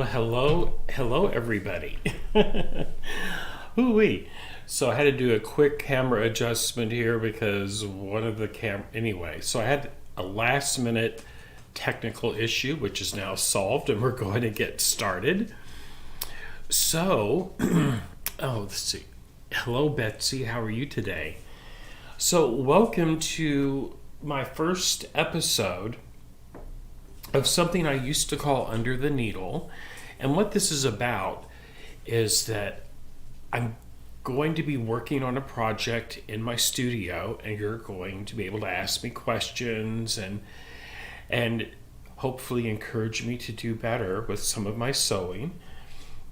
Well, hello everybody. Ooh-wee. So I had to do a quick camera adjustment here because one of the anyway, so I had a last minute technical issue which is now solved and we're going to get started. So, let's see. Hello Betsy, how are you today? So, welcome to my first episode of something I used to call Under the Needle. And what this is about is that I'm going to be working on a project in my studio, and you're going to be able to ask me questions and hopefully encourage me to do better with some of my sewing.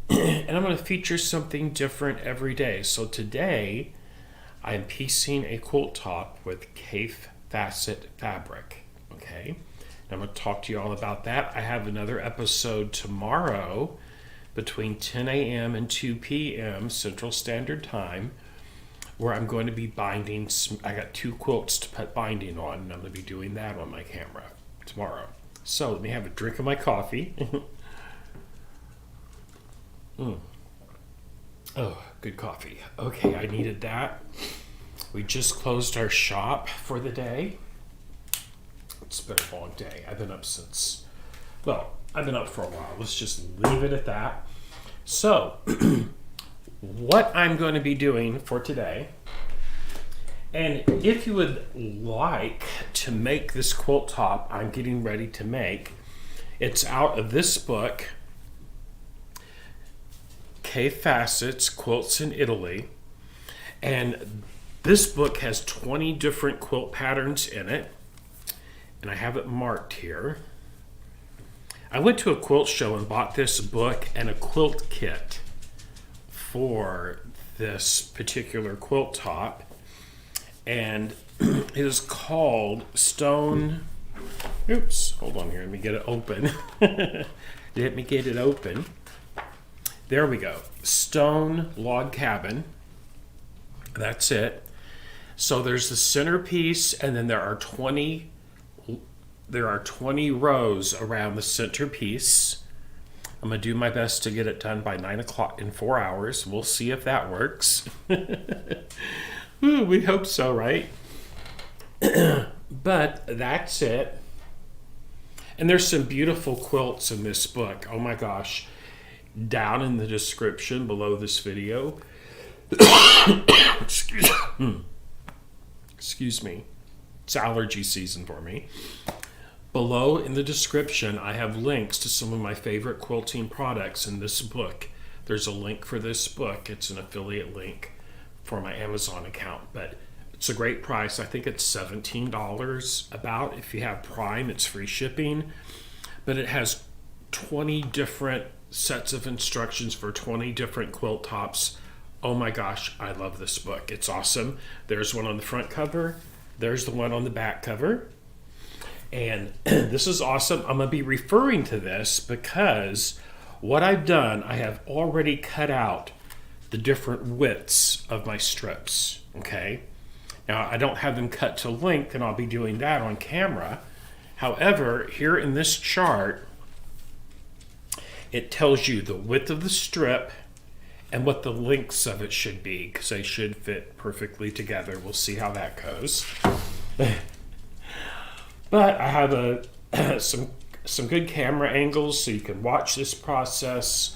And I'm going to feature something different every day. So today I'm piecing a quilt top with Kaffe facet fabric. Okay, I'm going to talk to you all about that. I have another episode tomorrow between 10 a.m. and 2 p.m. Central Standard Time where I'm going to be binding. I got 2 quilts to put binding on, and I'm going to be doing that on my camera tomorrow. So let me have a drink of my coffee. Oh, good coffee. Okay, I needed that. We just closed our shop for the day. It's been a long day. I've been up for a while. Let's just leave it at that. So, what I'm going to be doing for today, and if you would like to make this quilt top I'm getting ready to make, it's out of this book, Kaffe Facets, Quilts in Italy. And this book has 20 different quilt patterns in it. And I have it marked here. I went to a quilt show and bought this book and a quilt kit for this particular quilt top. And it is called Stone... Oops, hold on here. Let me get it open. Let me get it open. There we go. Stone Log Cabin. That's it. So there's the centerpiece, and then there are 20 rows around the centerpiece. I'm going to do my best to get it done by 9 o'clock in 4 hours. We'll see if that works. Ooh, we hope so, right? But that's it. And there's some beautiful quilts in this book. Oh my gosh. Down in the description below this video. Excuse me. It's allergy season for me. Below in the description, I have links to some of my favorite quilting products in this book. There's a link for this book. It's an affiliate link for my Amazon account, but it's a great price. I think it's $17 about. If you have Prime, it's free shipping. But it has 20 different sets of instructions for 20 different quilt tops. Oh my gosh, I love this book. It's awesome. There's one on the front cover. There's the one on the back cover. And this is awesome. I'm going to be referring to this because what I've done, I have already cut out the different widths of my strips. Okay. Now, I don't have them cut to length, and I'll be doing that on camera. However, here in this chart, it tells you the width of the strip and what the lengths of it should be, because they should fit perfectly together. We'll see how that goes. But I have some good camera angles so you can watch this process.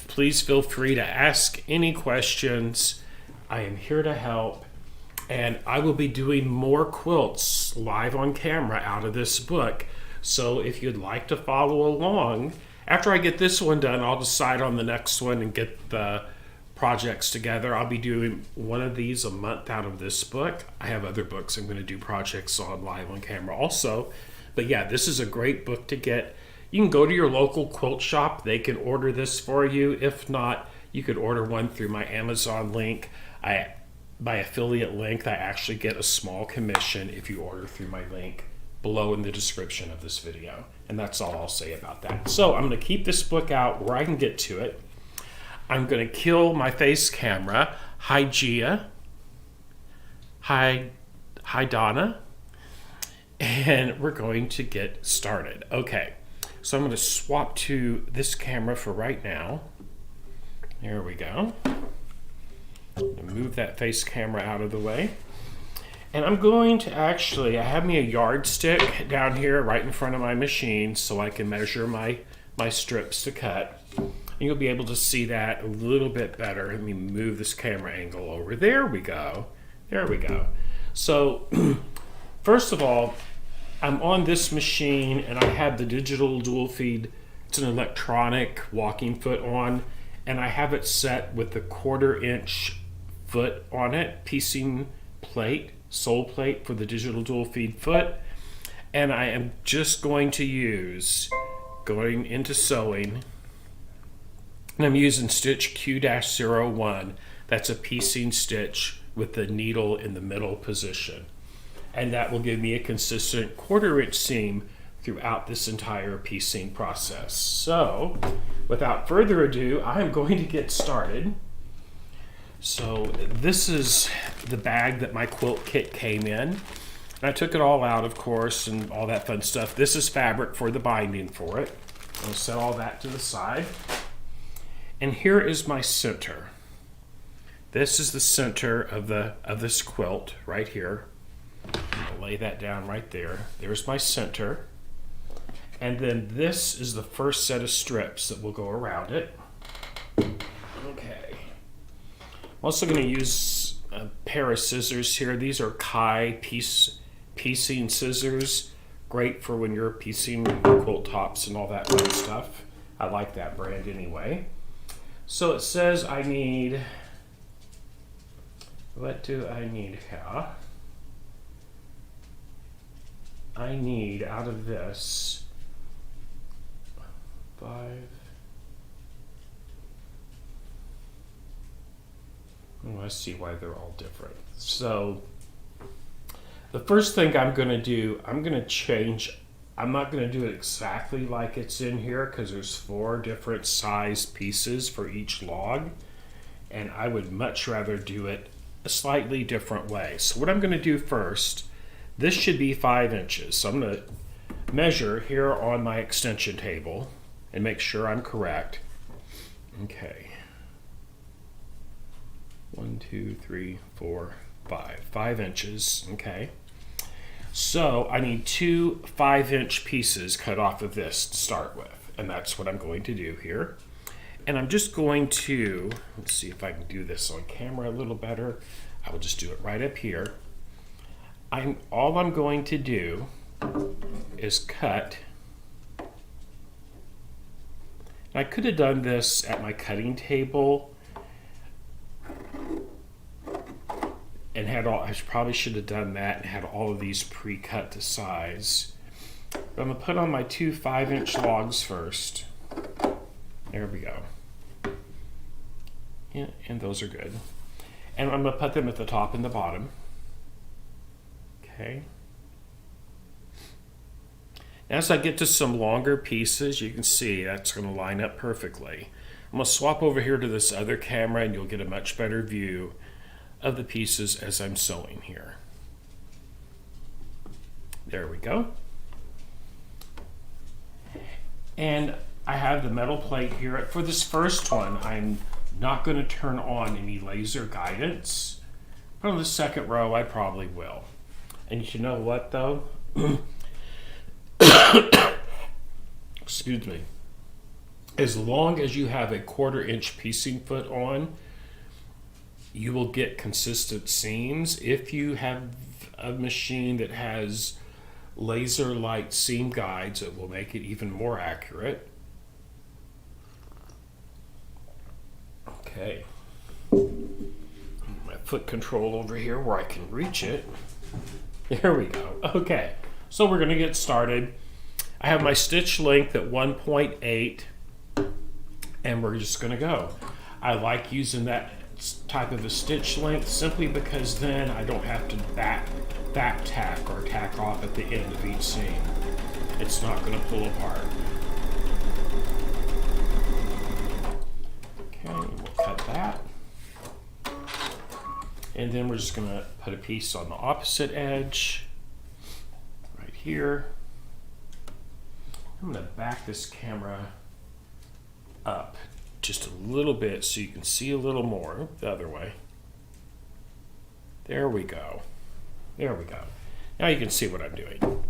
Please feel free to ask any questions. I am here to help. And I will be doing more quilts live on camera out of this book. So if you'd like to follow along, after I get this one done, I'll decide on the next one and get the projects together. I'll be doing one of these a month out of this book. I have other books I'm going to do projects on live on camera also. But yeah, this is a great book to get. You can go to your local quilt shop. They can order this for you. If not, you could order one through my Amazon link. By affiliate link, I actually get a small commission if you order through my link below in the description of this video. And that's all I'll say about that. So I'm going to keep this book out where I can get to it. I'm going to kill my face camera. Hi, Gia. Hi, Donna. And we're going to get started. Okay. So I'm going to swap to this camera for right now. There we go. Move that face camera out of the way. And I'm going to actually, I have me a yardstick down here right in front of my machine so I can measure my strips to cut. And you'll be able to see that a little bit better. Let me move this camera angle over. There we go. There we go. So first of all, I'm on this machine and I have the digital dual feed. It's an electronic walking foot on, and I have it set with the 1/4 inch foot on it, piecing plate, sole plate for the digital dual feed foot. And I am just going to use, going into sewing, and I'm using stitch Q-01. That's a piecing stitch with the needle in the middle position. And that will give me a consistent 1/4 inch seam throughout this entire piecing process. So, without further ado, I am going to get started. So this is the bag that my quilt kit came in. And I took it all out, of course, and all that fun stuff. This is fabric for the binding for it. I'll set all that to the side. And here is my center. This is the center of this quilt right here. I'll lay that down right there. There's my center. And then this is the first set of strips that will go around it. Okay. I'm also going to use a pair of scissors here. These are Kai piecing scissors. Great for when you're piecing quilt tops and all that fun stuff. I like that brand anyway. So it says I need, what do I need here? I need out of this 5. Oh, I see why they're all different. So the first thing I'm going to do, I'm going to change. I'm not going to do it exactly like it's in here because there's 4 different size pieces for each log, and I would much rather do it a slightly different way. So what I'm going to do first, this should be 5 inches. So I'm going to measure here on my extension table and make sure I'm correct. Okay. 1, 2, 3, 4, 5. 5 inches. Okay. So I need 2 5-inch pieces cut off of this to start with. And that's what I'm going to do here. And I'm just going to, let's see if I can do this on camera a little better. I will just do it right up here. All I'm going to do is cut. I could have done this at my cutting table and had all, I probably should have done that and had all of these pre-cut to size. But I'm gonna put on my 2 5-inch logs first. There we go. Yeah, and those are good. And I'm gonna put them at the top and the bottom. Okay. As I get to some longer pieces, you can see that's going to line up perfectly. I'm going to swap over here to this other camera and you'll get a much better view of the pieces as I'm sewing here. There we go. And I have the metal plate here. For this first one, I'm not going to turn on any laser guidance. But on the second row, I probably will. And you know what though? Excuse me. As long as you have a 1/4 inch piecing foot on, you will get consistent seams. If you have a machine that has laser light seam guides, it will make it even more accurate. Okay. My foot control over here where I can reach it. There we go. Okay, so we're going to get started. I have my stitch length at 1.8, and we're just going to go. I like using that type of a stitch length simply because then I don't have to back tack or tack off at the end of each seam. It's not going to pull apart. Okay, we'll cut that. And then we're just going to put a piece on the opposite edge, right here. I'm going to back this camera up just a little bit so you can see a little more the other way. There we go. There we go. Now you can see what I'm doing.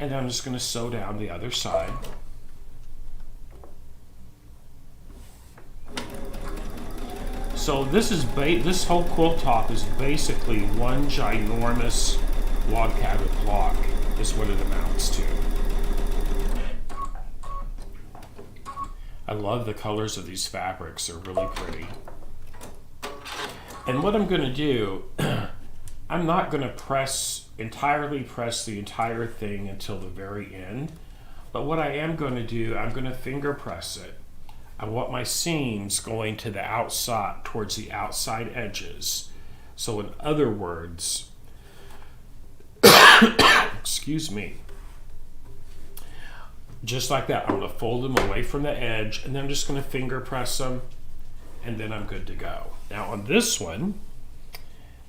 And I'm just going to sew down the other side. So this whole quilt top is basically one ginormous log cabin block is what it amounts to. I love the colors of these fabrics. They're really pretty. And what I'm going to do, I'm not going to entirely press the entire thing until the very end. But what I am going to do, I'm going to finger press it. I want my seams going to the outside, towards the outside edges. So in other words, excuse me, just like that, I'm going to fold them away from the edge, and then I'm just going to finger press them, and then I'm good to go. Now on this one,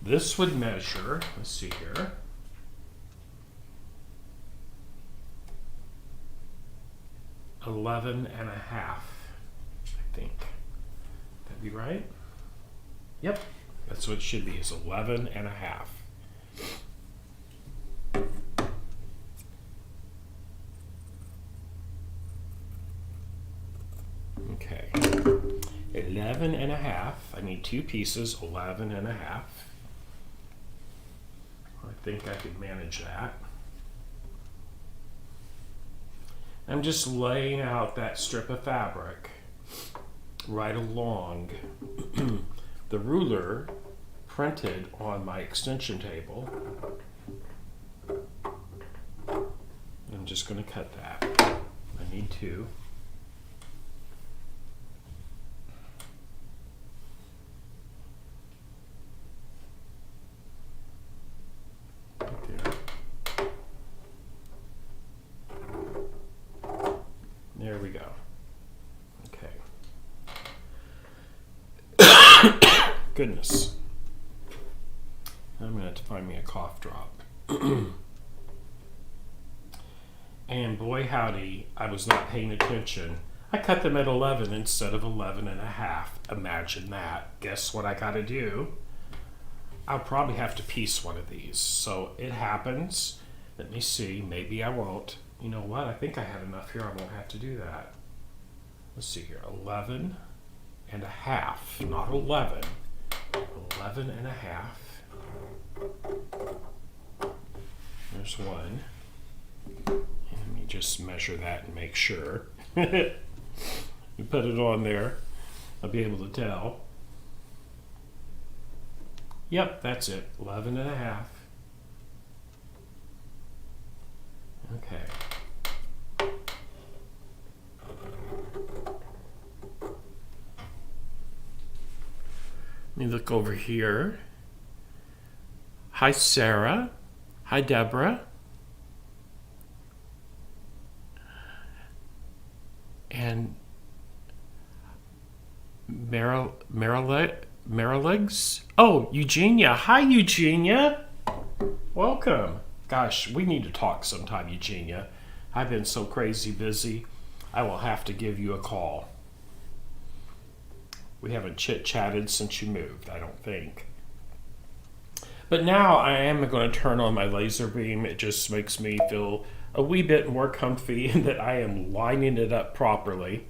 this would measure, let's see here, $11.5, I think. That'd be right? Yep, that's what it should be, is 11.5. Okay, 11.5. I need two pieces, 11.5. I think I could manage that. I'm just laying out that strip of fabric right along the ruler printed on my extension table. I'm just going to cut that. I need two. There we go. Okay. Goodness. I'm going to have to find me a cough drop. And boy howdy, I was not paying attention. I cut them at 11 instead of 11.5. Imagine that. Guess what I got to do? I'll probably have to piece one of these. So it happens. Let me see. Maybe I won't. You know what? I think I have enough here. I won't have to do that. Let's see here. 11.5. Not 11. 11.5. There's one. Let me just measure that and make sure. You put it on there. I'll be able to tell. Yep, that's it. 11.5. Okay. Let me look over here. Hi, Sarah. Hi, Deborah. And Marilegs. Oh, Eugenia. Hi, Eugenia. Welcome. Gosh, we need to talk sometime, Eugenia. I've been so crazy busy. I will have to give you a call. We haven't chit-chatted since you moved, I don't think. But now I am going to turn on my laser beam. It just makes me feel a wee bit more comfy in that I am lining it up properly.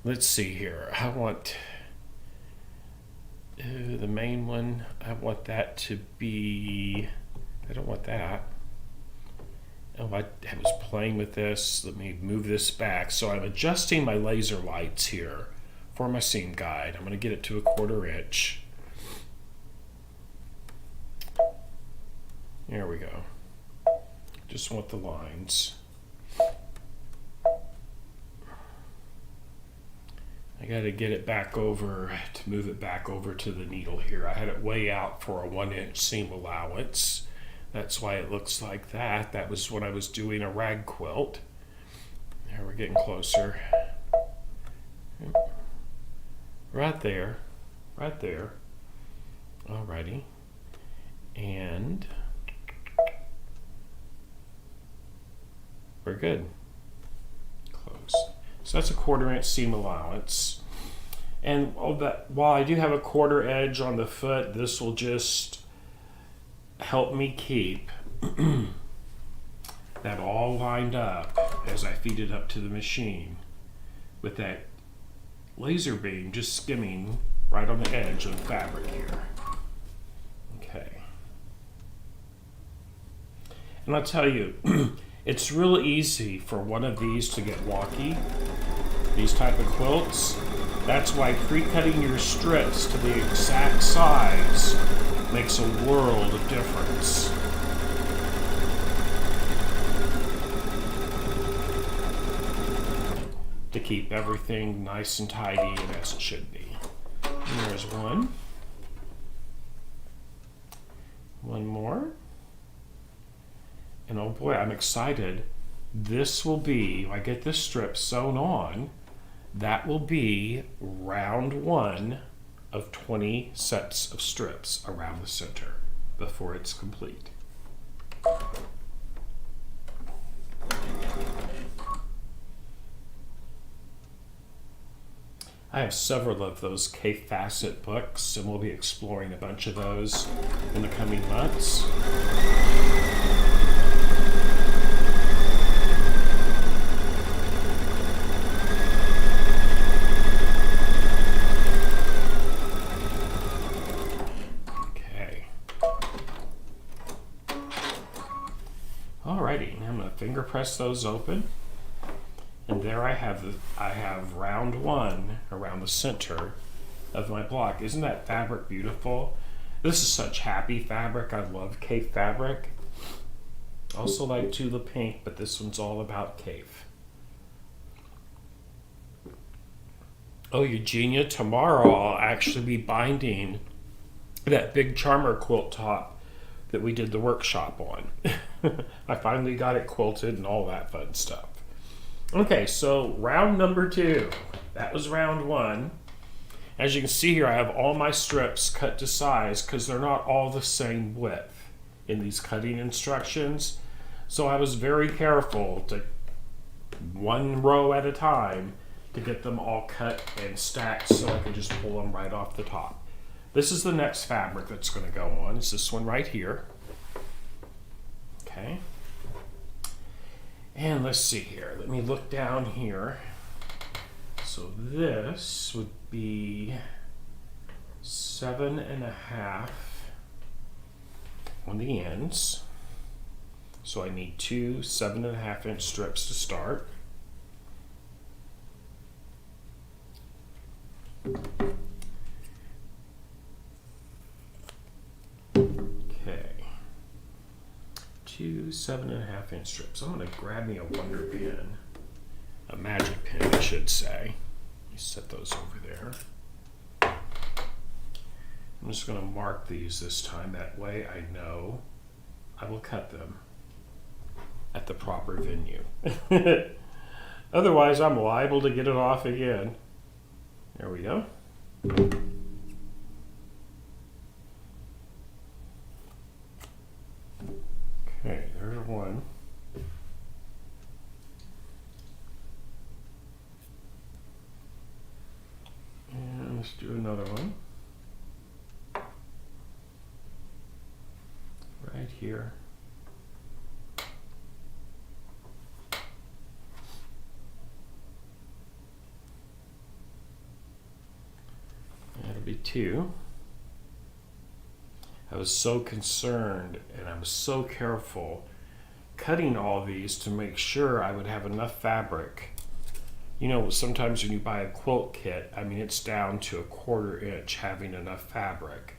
Let's see here. I want the main one. I want that to be... I don't want that. Oh, I was playing with this. Let me move this back. So I'm adjusting my laser lights here for my seam guide. I'm going to get it to 1/4 inch. There we go. Just want the lines. I got to get it back over, to move it back over to the needle here. I had it way out for a 1-inch seam allowance. That's why it looks like that. That was when I was doing a rag quilt. There, we're getting closer. Right there. Right there. Alrighty. We're good. Close. So that's a 1/4 inch seam allowance. And while I do have a 1/4 edge on the foot, this will just help me keep that all lined up as I feed it up to the machine with that laser beam just skimming right on the edge of the fabric here. Okay. And I'll tell you, it's real easy for one of these to get wonky, these type of quilts. That's why pre-cutting your strips to the exact size makes a world of difference. To keep everything nice and tidy and as it should be. And there's one. One more. And oh boy, I'm excited. This will be, if I get this strip sewn on, that will be round 1 of 20 sets of strips around the center before it's complete. I have several of those K-Facet books, and we'll be exploring a bunch of those in the coming months. Alrighty, I'm going to finger press those open, and there I have round 1 around the center of my block. Isn't that fabric beautiful? This is such happy fabric. I love Cape fabric. Also like Tulip Pink, but this one's all about Cape. Oh, Eugenia, tomorrow I'll actually be binding that big charmer quilt top that we did the workshop on. I finally got it quilted and all that fun stuff. Okay, so round number 2. That was round 1. As you can see here, I have all my strips cut to size because they're not all the same width in these cutting instructions. So I was very careful to, one row at a time, to get them all cut and stacked so I could just pull them right off the top. This is the next fabric that's going to go on. It's this one right here. Okay. And let's see here. Let me look down here. So this would be 7.5 on the ends. So I need 2 7.5 inch strips to start. Okay, 2 7.5 inch strips. I'm going to grab me a wonder pin, a magic pin, I should say. Let me set those over there. I'm just going to mark these this time. That way I know I will cut them at the proper venue. Otherwise, I'm liable to get it off again. There we go. Okay, there's one. And let's do another one. Right here. That'll be 2. I was so concerned and I was so careful cutting all these to make sure I would have enough fabric. You know, sometimes when you buy a quilt kit, I mean, it's down to 1/4 inch having enough fabric.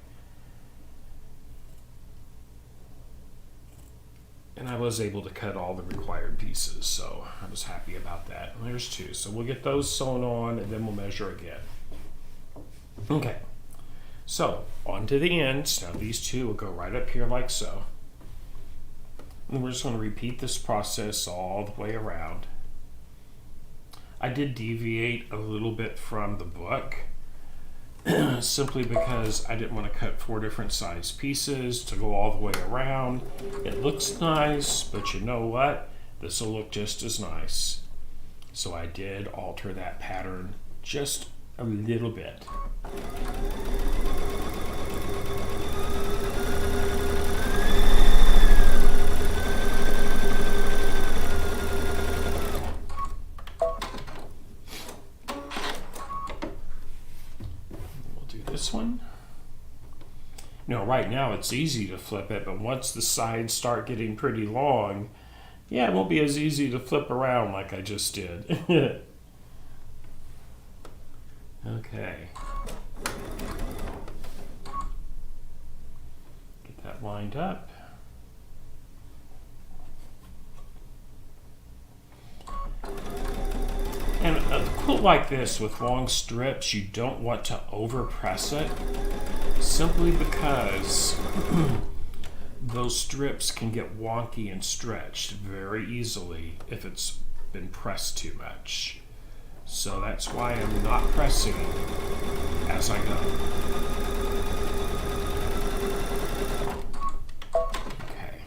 And I was able to cut all the required pieces, so I was happy about that. And there's 2. So we'll get those sewn on and then we'll measure again. Okay, so on to the ends. Now these 2 will go right up here like so. And we're just going to repeat this process all the way around. I did deviate a little bit from the book simply because I didn't want to cut 4 different size pieces to go all the way around. It looks nice, but you know what? this will look just as nice. So I did alter that pattern just a little bit. We'll do this one. You know, right now it's easy to flip it, but once the sides start getting pretty long, yeah, it won't be as easy to flip around like I just did. Okay. Get that lined up. And a quilt like this with long strips, you don't want to overpress it, simply because those strips can get wonky and stretched very easily if it's been pressed too much. So that's why I'm not pressing as I go. Okay.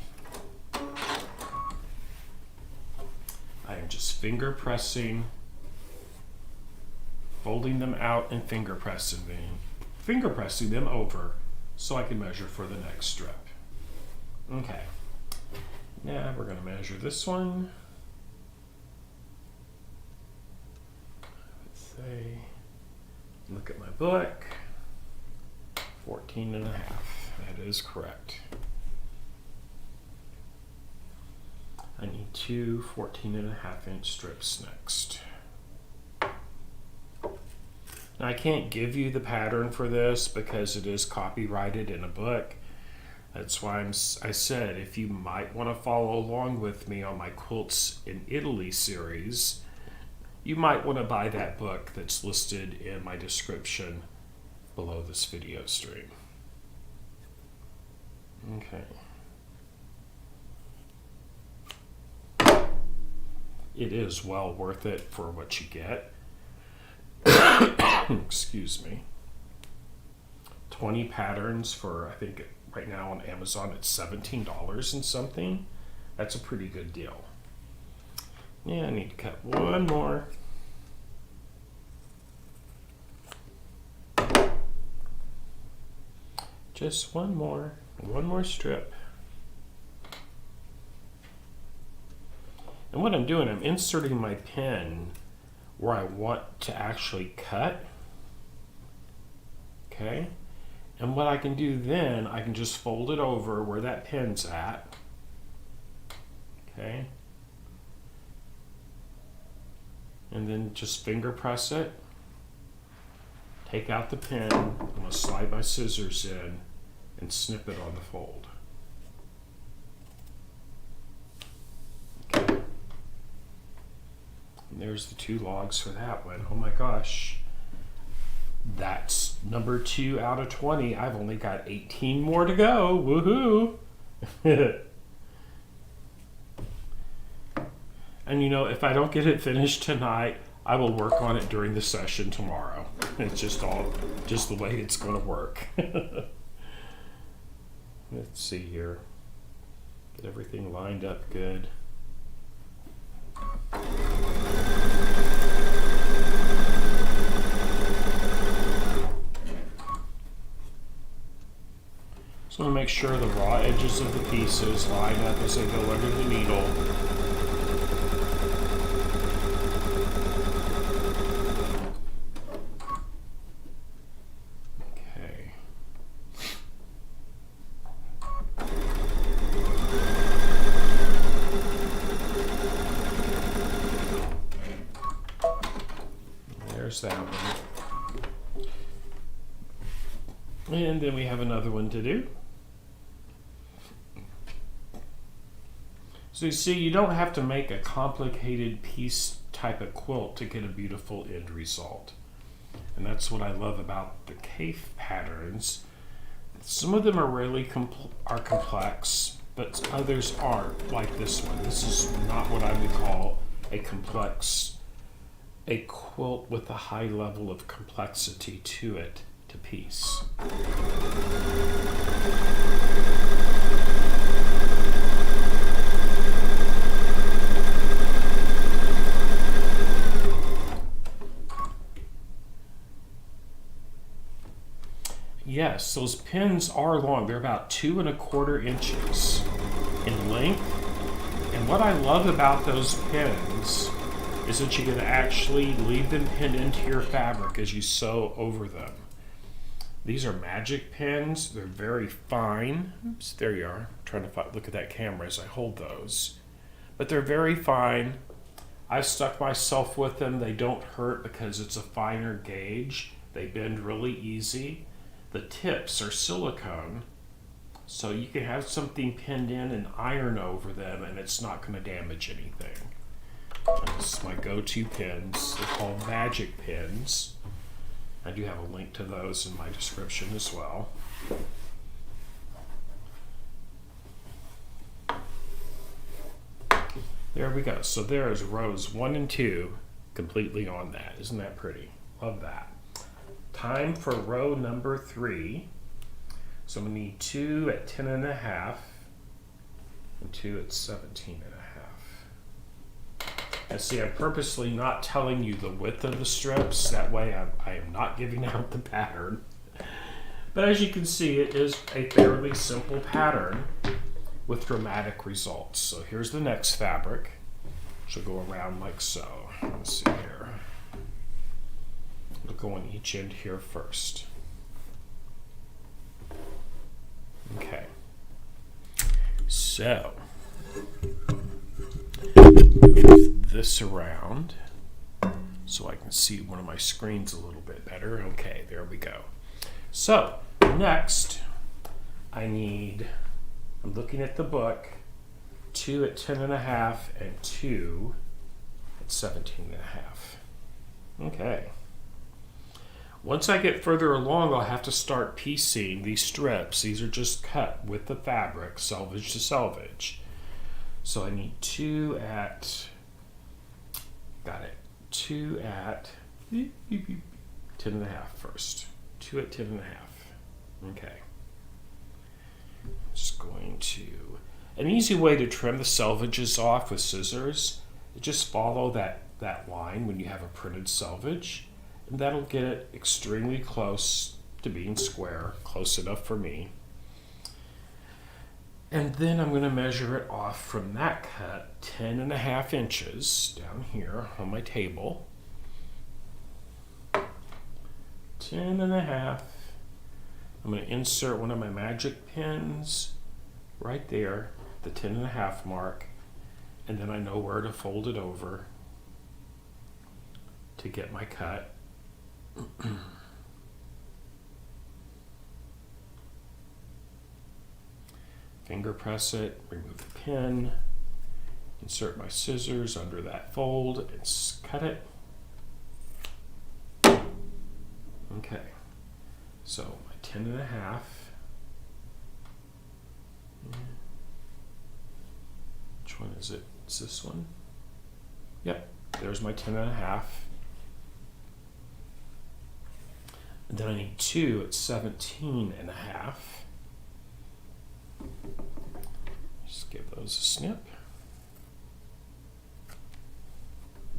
I am just finger pressing, folding them out and finger pressing them over so I can measure for the next strip. Okay. Now we're going to measure this one. Say, look at my book, 14 and a half. That is correct. I need two 14 and a half inch strips next. Now I can't give you the pattern for this because it is copyrighted in a book. That's why I said if you might want to follow along with me on my Quilts in Italy series, you might want to buy that book that's listed in my description below this video stream. Okay. It is well worth it for what you get. Excuse me. 20 patterns for, I think right now on Amazon it's $17 and something. That's a pretty good deal. Yeah, I need to cut one more. Just one more strip. And what I'm doing, I'm inserting my pen where I want to actually cut. Okay. And what I can do then, I can just fold it over where that pen's at. Okay. And then just finger press it. Take out the pen. I'm going to slide my scissors in and snip it on the fold. Okay. And there's the two logs for that one. Oh my gosh. That's number 2 out of 20. I've only got 18 more to go. Woohoo! And you know, if I don't get it finished tonight, I will work on it during the session tomorrow. It's just the way it's going to work. Let's see here. Get everything lined up good. So I'm going to make sure the raw edges of the pieces line up as they go under the needle. Okay. There's that one. And then we have another one to do. So you see, you don't have to make a complicated piece type of quilt to get a beautiful end result. And that's what I love about the cave patterns. Some of them are really complex, but others aren't, like this one. This is not what I would call a quilt with a high level of complexity to it, to piece. Yes, those pins are long. They're about 2¼ inches in length. And what I love about those pins is that you can actually leave them pinned into your fabric as you sew over them. These are magic pins. They're very fine. Oops, there you are. I'm trying to look at that camera as I hold those. But they're very fine. I've stuck myself with them. They don't hurt because it's a finer gauge. They bend really easy. The tips are silicone, so you can have something pinned in and iron over them and it's not going to damage anything. And this is my go-to pins. They're called magic pins. I do have a link to those in my description as well. There we go. So there's rows 1 and 2 completely on that. Isn't that pretty? Love that. Time for row number 3. So we need 2 at 10.5 and 2 at 17.5. And see, I'm purposely not telling you the width of the strips. That way I am not giving out the pattern. But as you can see, it is a fairly simple pattern with dramatic results. So here's the next fabric. She'll go around like so. Let's see here. We'll go on each end here first. Okay. So move this around so I can see one of my screens a little bit better. Okay, there we go. So next I'm looking at the book, 2 at 10.5 and 2 at 17.5. Okay. Once I get further along, I'll have to start piecing these strips. These are just cut with the fabric, selvage to selvage. So I need 2 at, got it, 2 at 10.5 first. 2 at 10.5. Okay. Just going to, an easy way to trim the selvages off with scissors, just follow that line when you have a printed selvage, and that'll get it extremely close to being square, close enough for me. And then I'm going to measure it off from that cut 10.5 inches down here on my table. 10.5. I'm going to insert one of my magic pins right there, the 10.5 mark, and then I know where to fold it over to get my cut. Finger press it, remove the pin, insert my scissors under that fold, and cut it. Okay, so my 10.5. Which one is it? Is this one? Yep, there's my 10.5. And then I need 2 at 17.5. Just give those a snip.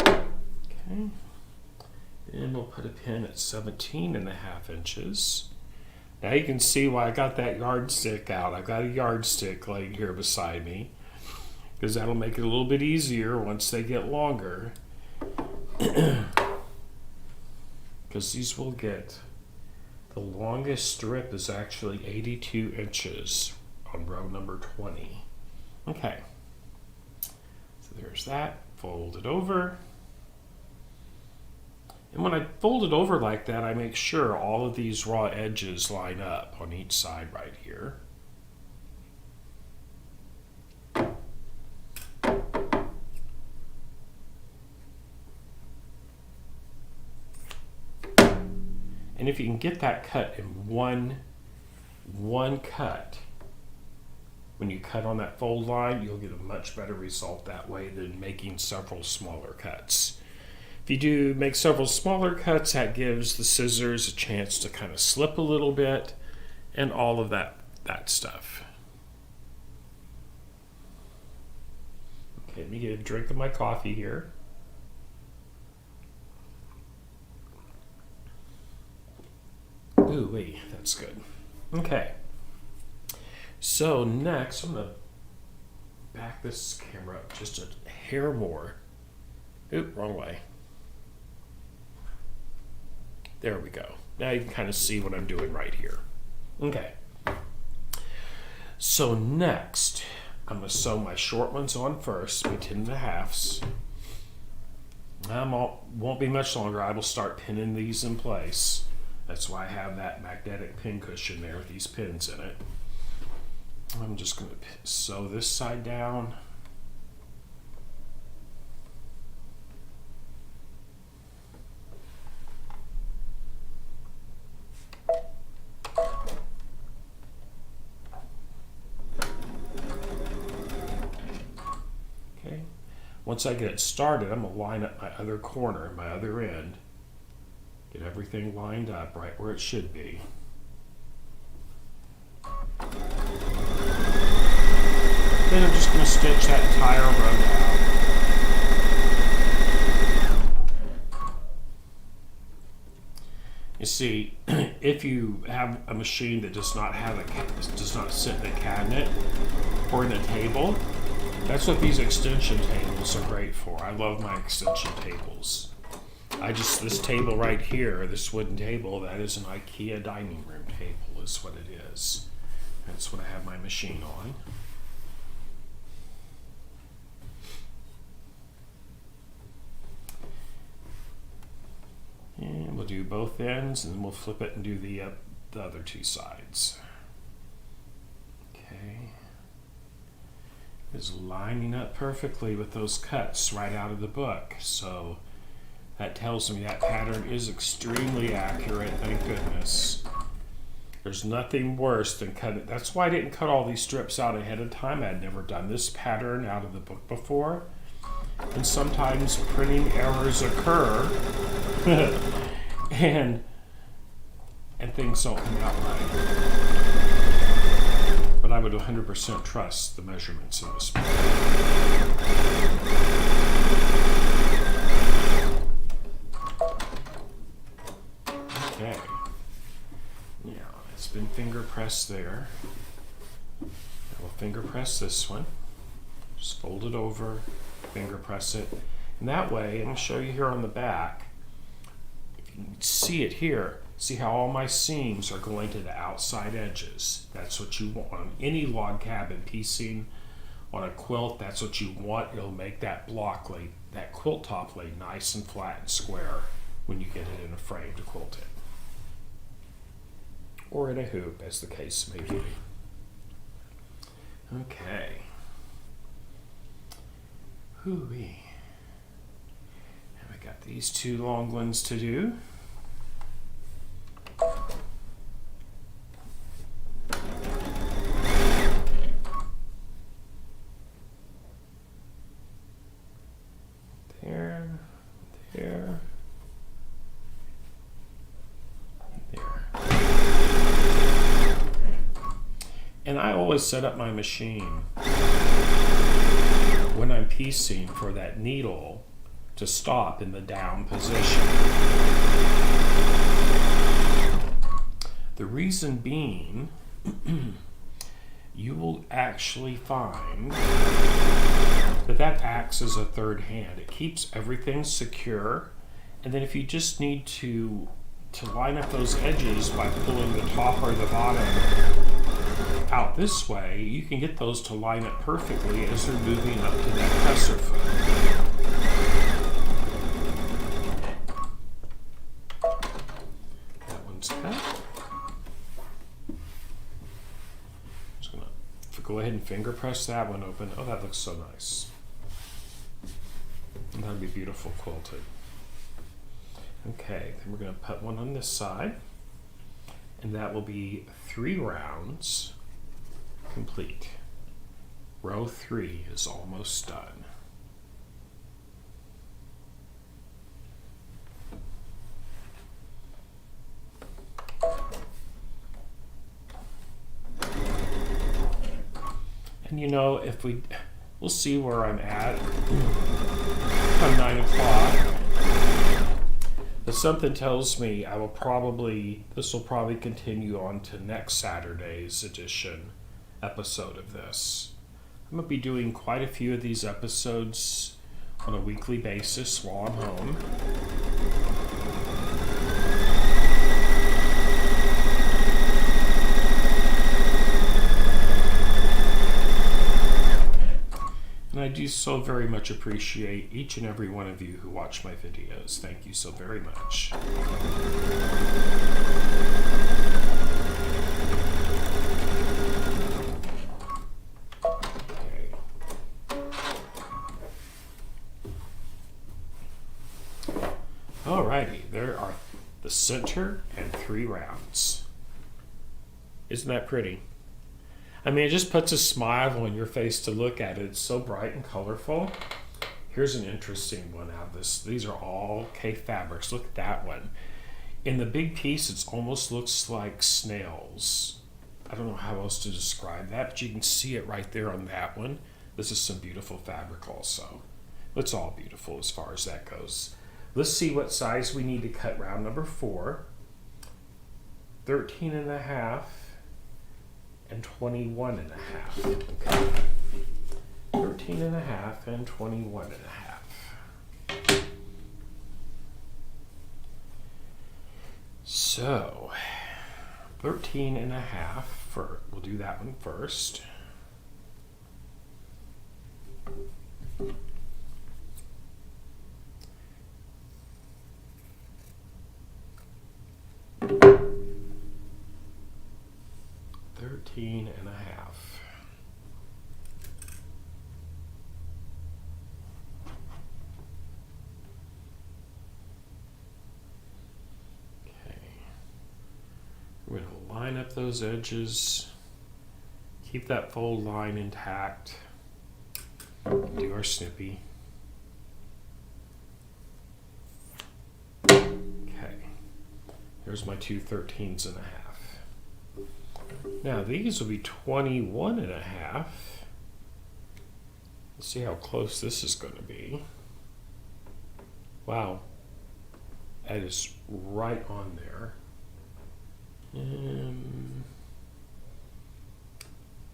Okay. And we'll put a pin at 17.5 inches. Now you can see why I got that yardstick out. I've got a yardstick laying here beside me, because that'll make it a little bit easier once they get longer. Because these will get, the longest strip is actually 82 inches on row number 20. Okay, so there's that, fold it over. And when I fold it over like that, I make sure all of these raw edges line up on each side right here. And if you can get that cut in one cut, when you cut on that fold line, you'll get a much better result that way than making several smaller cuts. If you do make several smaller cuts, that gives the scissors a chance to kind of slip a little bit and all of that stuff. Okay, let me get a drink of my coffee here. Ooh, wait, that's good. Okay. So next, I'm gonna back this camera up just a hair more. Oop, wrong way. There we go. Now you can kind of see what I'm doing right here. Okay. So next, I'm going to sew my short ones on first, my 10.5s. Won't be much longer. I will start pinning these in place. That's why I have that magnetic pin cushion there with these pins in it. I'm just going to sew this side down. Once I get it started, I'm going to line up my other corner, my other end. Get everything lined up right where it should be. Then I'm just going to stitch that entire row out. You see, if you have a machine that does not sit in a cabinet or in a table, that's what these extension tables are great for. I love my extension tables. This table right here, this wooden table, that is an IKEA dining room table, is what it is. That's what I have my machine on. And we'll do both ends, and then we'll flip it and do the other two sides. Okay. Is lining up perfectly with those cuts right out of the book. So that tells me that pattern is extremely accurate, thank goodness. There's nothing worse than cutting. That's why I didn't cut all these strips out ahead of time. I had never done this pattern out of the book before. And sometimes printing errors occur and things don't come out right. But I would 100% trust the measurements in this book. Okay. Now, it's been finger pressed there. Now we'll finger press this one. Just fold it over, finger press it. And that way, I'm going to show you here on the back. If you can see it here, see how all my seams are going to the outside edges. That's what you want on any log cabin piecing. On a quilt, that's what you want. It'll make that block lay, that quilt top lay nice and flat and square when you get it in a frame to quilt it. Or in a hoop, as the case may be. Okay. Hoo-wee. And I got these two long ones to do. There. And I always set up my machine when I'm piecing for that needle to stop in the down position. The reason being, you will actually find that acts as a third hand. It keeps everything secure, and then if you just need to line up those edges by pulling the top or the bottom out this way, you can get those to line up perfectly as they're moving up to that presser foot. That one's cut. Just gonna go ahead and finger press that one open. Oh, that looks so nice. That'll be beautiful quilted. Okay, then we're going to put one on this side, and that will be 3 rounds complete. Row 3 is almost done. And you know, if we'll see where I'm at come 9 o'clock. But something tells me this will probably continue on to next Saturday's episode of this. I'm going to be doing quite a few of these episodes on a weekly basis while I'm home. And I do so very much appreciate each and every one of you who watch my videos. Thank you so very much. Okay. Alrighty, there are the center and 3 rounds. Isn't that pretty? I mean, it just puts a smile on your face to look at it. It's so bright and colorful. Here's an interesting one out of this. These are all K fabrics. Look at that one. In the big piece, it almost looks like snails. I don't know how else to describe that, but you can see it right there on that one. This is some beautiful fabric also. It's all beautiful as far as that goes. Let's see what size we need to cut round number 4. 13.5. and 21.5. Okay. 13.5 and 21.5. So 13.5 we'll do that one first. $13.5. Okay. We're going to line up those edges. Keep that fold line intact. Do our snippy. Okay. Here's my 2 13s.5. Now these will be 21.5. Let's see how close this is going to be. Wow. That is right on there.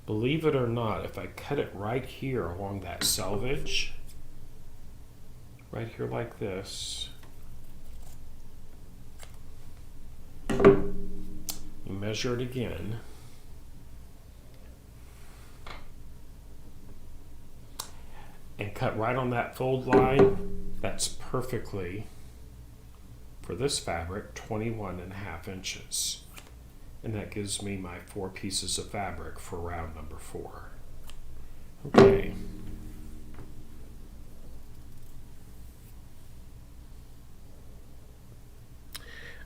Believe it or not, if I cut it right here along that selvage, right here like this, you measure it again, and cut right on that fold line, that's perfectly, for this fabric, 21.5 inches. And that gives me my 4 pieces of fabric for round number 4. Okay.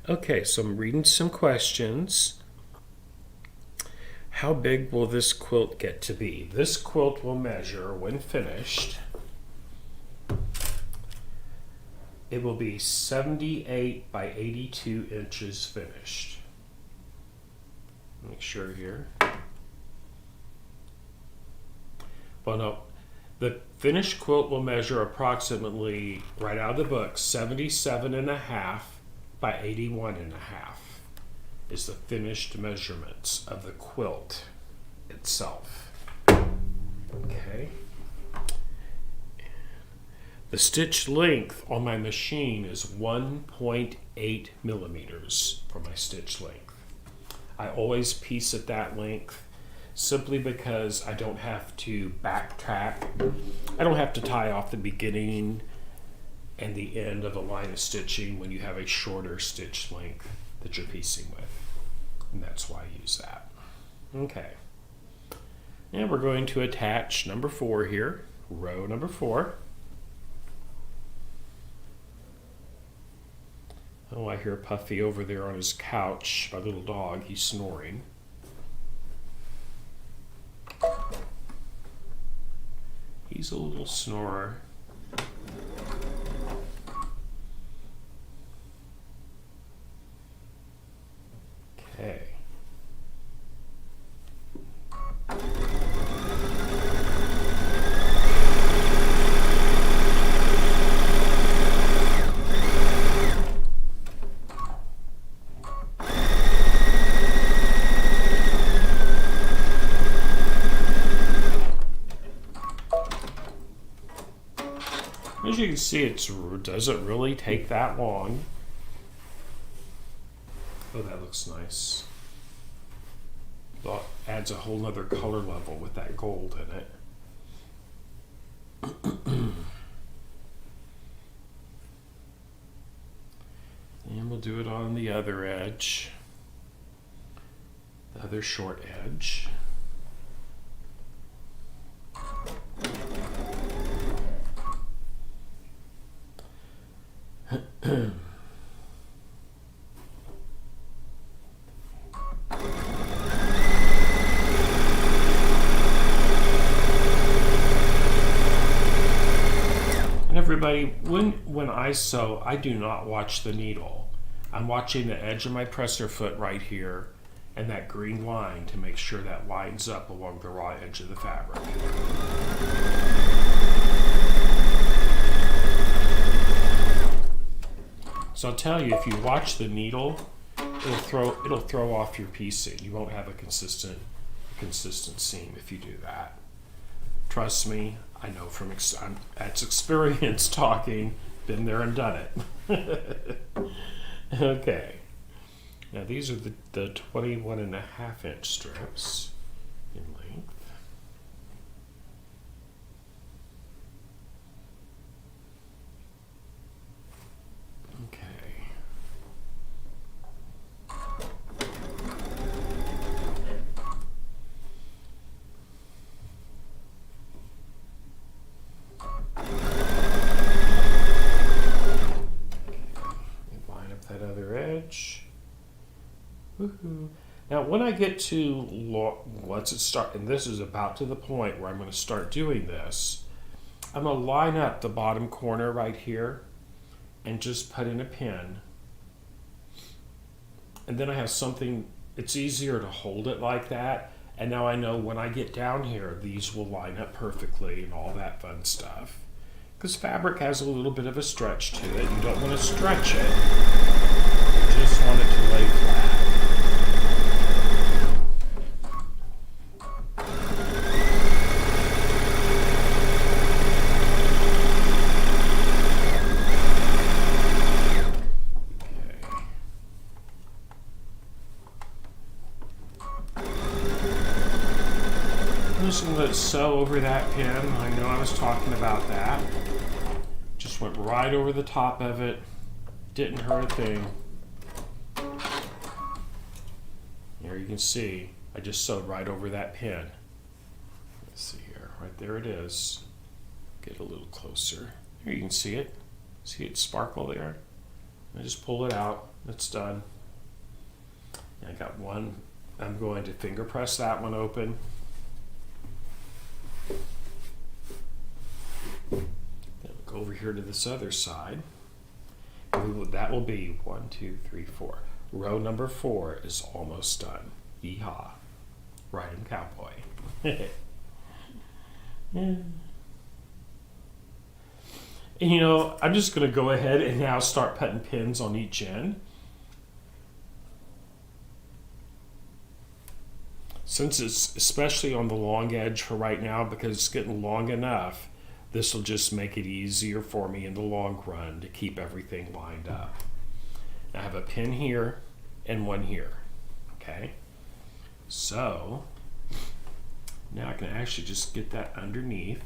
Okay, so I'm reading some questions. How big will this quilt get to be? This quilt will measure, when finished, it will be 78 by 82 inches finished. Make sure here. Well, no, the finished quilt will measure approximately, right out of the book, 77.5 by 81.5 is the finished measurements of the quilt itself. Okay. The stitch length on my machine is 1.8 millimeters for my stitch length. I always piece at that length simply because I don't have to backtrack. I don't have to tie off the beginning and the end of a line of stitching when you have a shorter stitch length that you're piecing with. And that's why I use that. Okay. And we're going to attach number 4 here, row number 4. Oh, I hear Puffy over there on his couch, my little dog, he's snoring. He's a little snorer. Okay. as you can see, it doesn't really take that long. Oh, that looks nice. Well, adds a whole nother color level with that gold in it. And we'll do it on the other edge, the other short edge. Everybody, when I sew, I do not watch the needle. I'm watching the edge of my presser foot right here and that green line to make sure that lines up along the raw edge of the fabric. So I'll tell you, if you watch the needle, it'll throw off your piecing. You won't have a consistent seam if you do that. Trust me, I know from that's experience talking, been there and done it. Okay. Now these are the 21.5-inch strips in length. Okay. That other edge. Woohoo. Now when I get to once it starts, and this is about to the point where I'm going to start doing this, I'm going to line up the bottom corner right here and just put in a pin, and then I have something, it's easier to hold it like that, and now I know when I get down here these will line up perfectly and all that fun stuff. Because fabric has a little bit of a stretch to it. You don't want to stretch it. You just want it to lay flat. I'm just going to let it sew over that pin. I know I was talking about that. Just went right over the top of it. Didn't hurt a thing. Here you can see, I just sewed right over that pin. Let's see here, right there it is. Get a little closer. Here you can see it. See it sparkle there? I just pull it out, it's done. I got one, I'm going to finger press that one open. Go over here to this other side. That will be 1, 2, 3, 4. Row number 4 is almost done. Yeehaw. Riding cowboy. And you know, I'm just going to go ahead and now start putting pins on each end. Since it's especially on the long edge for right now, because it's getting long enough, this will just make it easier for me in the long run to keep everything lined up. I have a pin here and one here, okay? So now I can actually just get that underneath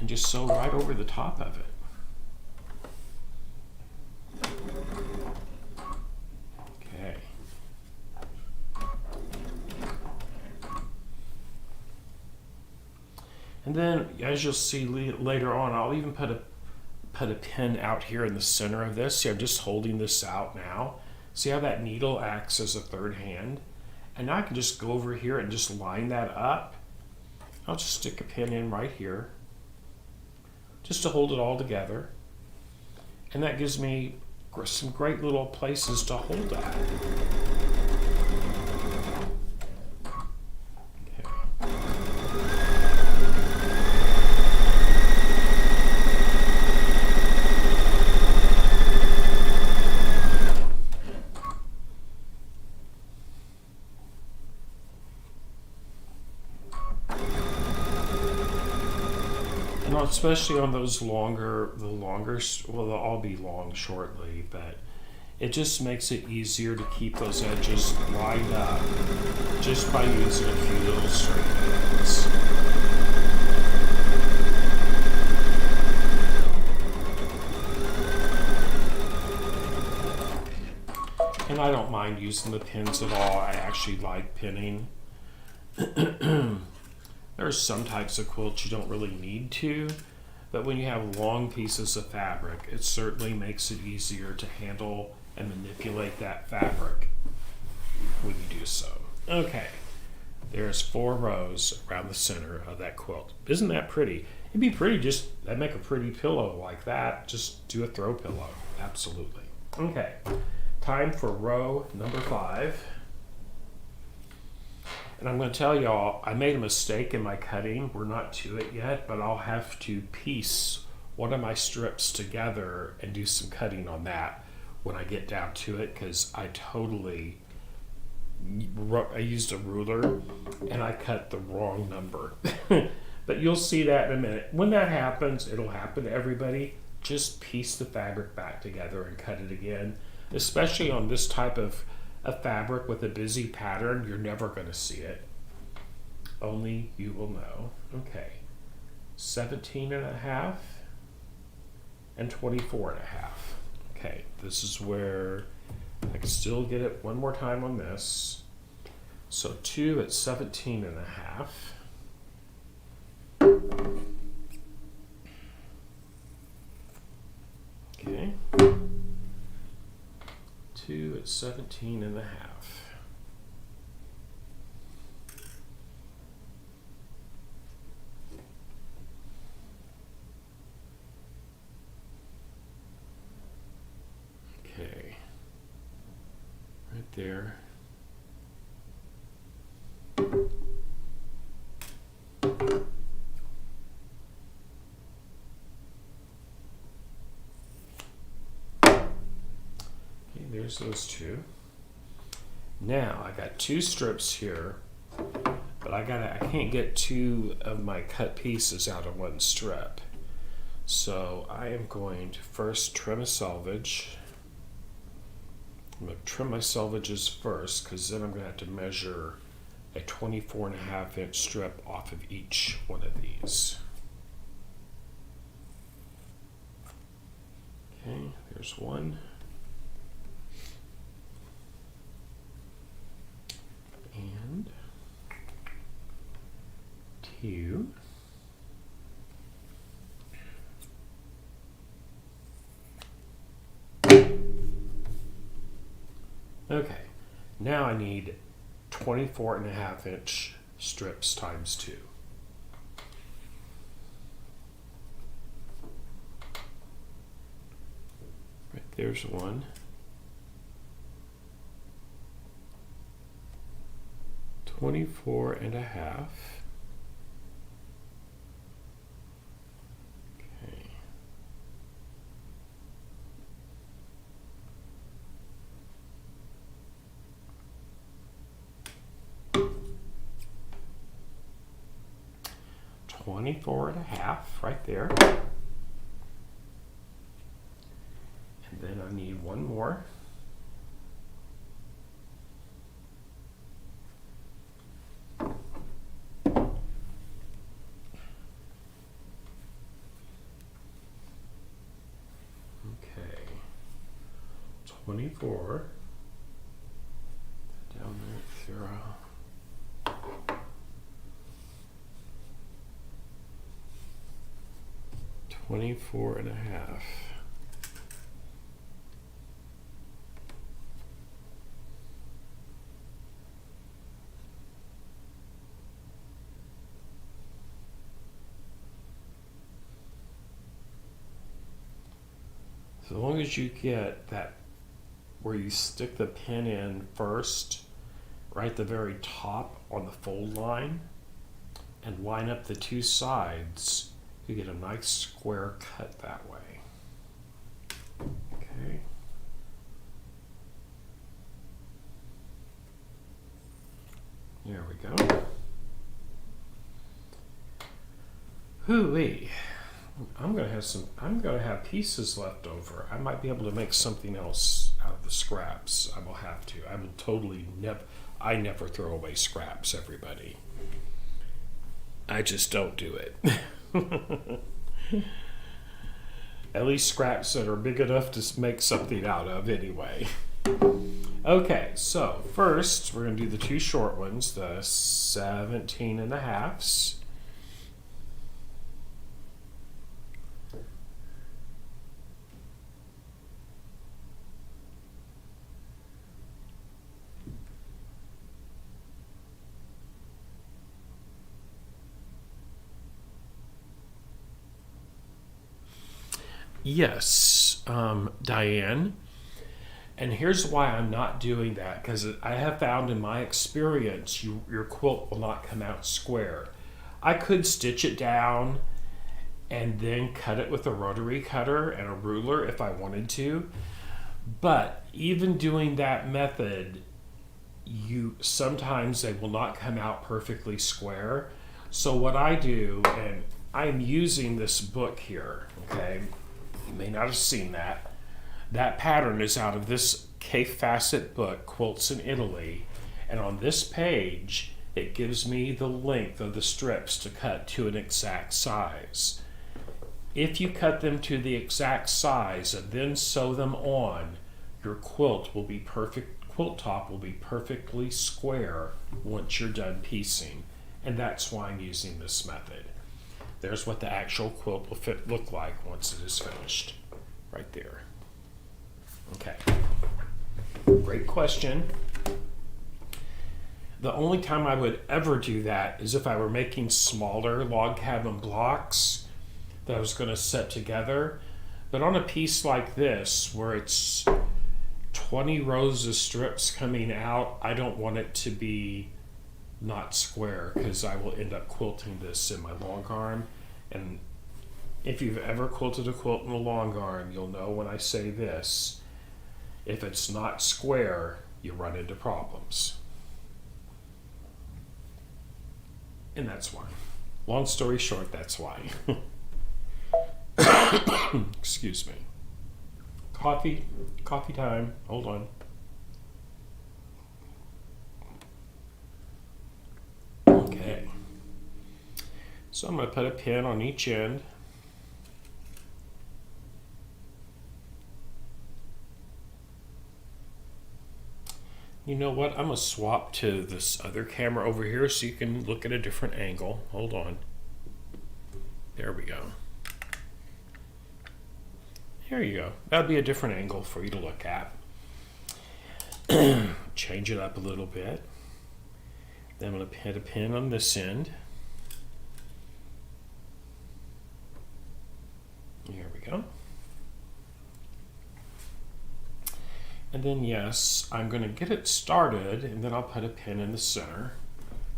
and just sew right over the top of it. Okay. And then, as you'll see later on, I'll even put a pin out here in the center of this. See, I'm just holding this out now. See how that needle acts as a third hand? And now I can just go over here and just line that up. I'll just stick a pin in right here, just to hold it all together. And that gives me some great little places to hold that. No, especially on those longer, well, they'll all be long shortly, but it just makes it easier to keep those edges lined up just by using a few little straight pins. And I don't mind using the pins at all. I actually like pinning. There's some types of quilts you don't really need to, but when you have long pieces of fabric, it certainly makes it easier to handle and manipulate that fabric when you do so. Okay, there's 4 rows around the center of that quilt. Isn't that pretty? It'd be pretty, I'd make a pretty pillow like that. Just do a throw pillow, absolutely. Okay, time for row number 5. And I'm going to tell y'all, I made a mistake in my cutting. We're not to it yet, but I'll have to piece one of my strips together and do some cutting on that when I get down to it, because I used a ruler and I cut the wrong number. But you'll see that in a minute. When that happens, it'll happen to everybody. Just piece the fabric back together and cut it again. Especially on this type of a fabric with a busy pattern, you're never going to see it. Only you will know. Okay, 17.5 and 24.5. Okay, this is where I can still get it one more time on this. So 2 at 17.5. Okay. 2 at 17.5. Okay. Right there. There's those 2. Now I got 2 strips here, but I can't get 2 of my cut pieces out of one strip. So I am going to first trim a selvage. I'm going to trim my selvages first, because then I'm going to have to measure a 24.5-inch strip off of each one of these. Okay, there's 1. And 2. Okay, now I need 24.5-inch strips times 2. Right, there's 1. 24.5. Okay. Right there. And then I need 1 more. Okay. 24. Down there, 0. 24.5. So as long as you get that where you stick the pin in first, right at the very top on the fold line, and line up the 2 sides, you get a nice square cut that way. Okay. There we go. Hoo-wee. I'm gonna have pieces left over. I might be able to make something else out of the scraps. I will have to. I will totally I never throw away scraps, everybody. I just don't do it. At least scraps that are big enough to make something out of anyway. Okay, so first we're going to do the two short ones, the 17.5s. Yes, Diane. And here's why I'm not doing that, because I have found in my experience your quilt will not come out square. I could stitch it down and then cut it with a rotary cutter and a ruler if I wanted to. But even doing that method, sometimes they will not come out perfectly square. So what I do, and I'm using this book here, okay? You may not have seen that. That pattern is out of this K-Facet book, Quilts in Italy. And on this page, it gives me the length of the strips to cut to an exact size. If you cut them to the exact size and then sew them on, your quilt will be perfect. Quilt top will be perfectly square once you're done piecing. And that's why I'm using this method. There's what the actual quilt will look like once it is finished. Right there. Okay. Great question. The only time I would ever do that is if I were making smaller log cabin blocks that I was going to set together. But on a piece like this, where it's 20 rows of strips coming out, I don't want it to be not square, because I will end up quilting this in my long arm. And if you've ever quilted a quilt in a long arm, you'll know when I say this. If it's not square, you run into problems. And that's why. Long story short, that's why. Excuse me. Coffee time. Hold on. Okay. So I'm going to put a pin on each end. You know what? I'm going to swap to this other camera over here so you can look at a different angle. Hold on. There we go. There you go. That'd be a different angle for you to look at. Change it up a little bit. Then I'm going to put a pin on this end. Here we go. And then, yes, I'm going to get it started, and then I'll put a pin in the center.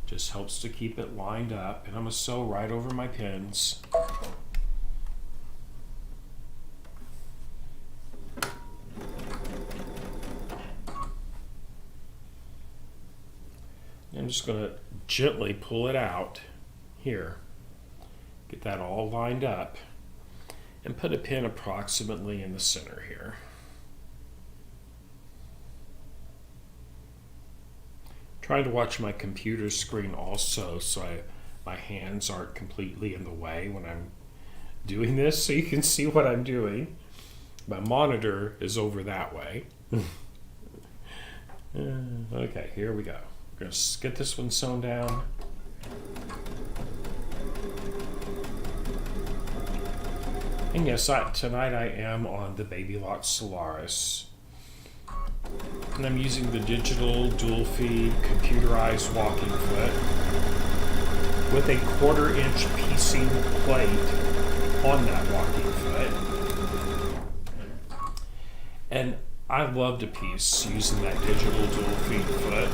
Just helps to keep it lined up. And I'm going to sew right over my pins. I'm just going to gently pull it out here. Get that all lined up. And put a pin approximately in the center here. Trying to watch my computer screen also, so my hands aren't completely in the way when I'm doing this, so you can see what I'm doing. My monitor is over that way. Okay, here we go. We're going to get this one sewn down. And yes, tonight I am on the Baby Lock Solaris. And I'm using the digital dual feed computerized walking foot with a 1/4 inch piecing plate on that walking foot. And I love to piece using that digital dual feed foot.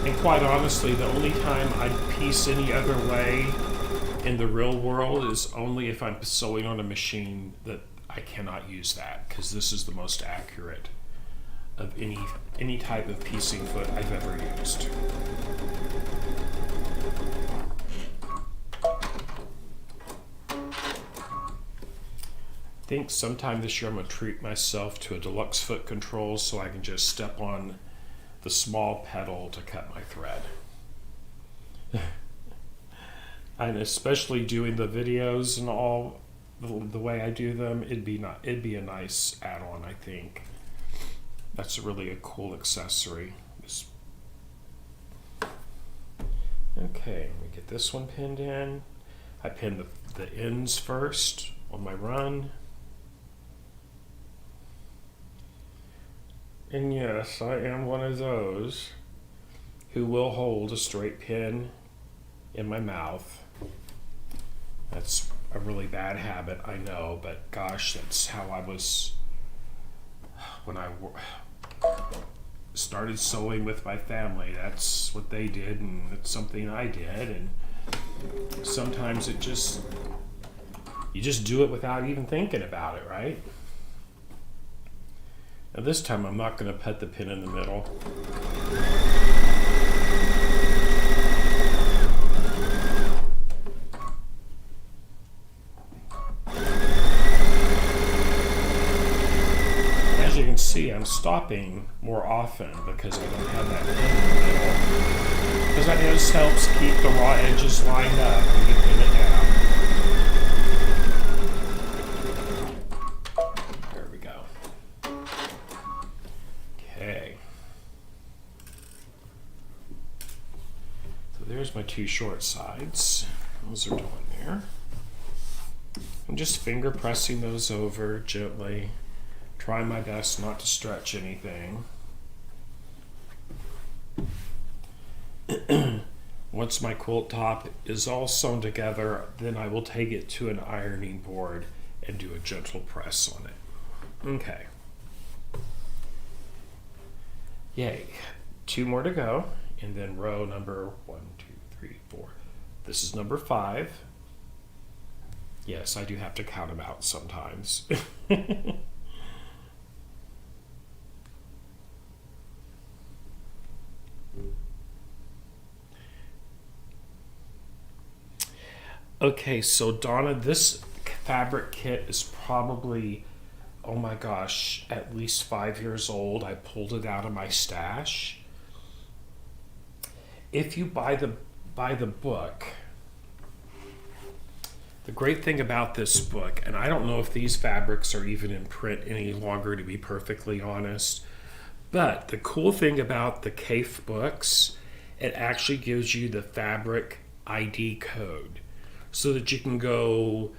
And quite honestly, the only time I'd piece any other way in the real world is only if I'm sewing on a machine that I cannot use that, because this is the most accurate of any type of piecing foot I've ever used. think sometime this year I'm going to treat myself to a deluxe foot control so I can just step on the small pedal to cut my thread. And especially doing the videos and all the way I do them, it'd be a nice add-on, I think. That's really a cool accessory. Okay, let me get this one pinned in. I pin the ends first on my run. And yes, I am one of those who will hold a straight pin in my mouth. That's a really bad habit, I know, but gosh, that's how I was when I started sewing with my family. That's what they did, and it's something I did, and sometimes you just do it without even thinking about it, right? Now this time I'm not going to put the pin in the middle. As you can see, I'm stopping more often because I don't have that pin in the middle. Because that just helps keep the raw edges lined up when you pin it down. There we go. Okay. So there's my two short sides. Those are done there. I'm just finger pressing those over gently. Trying my best not to stretch anything. Once my quilt top is all sewn together, then I will take it to an ironing board and do a gentle press on it. Okay. Yay. 2 more to go, and then row number 1, 2, 3, 4. This is number 5. Yes, I do have to count them out sometimes. Okay, so Donna, this fabric kit is probably, oh my gosh, at least 5 years old. I pulled it out of my stash. If you buy the book, the great thing about this book, and I don't know if these fabrics are even in print any longer, to be perfectly honest, but the cool thing about the CAFE books, it actually gives you the fabric ID code, so that you can go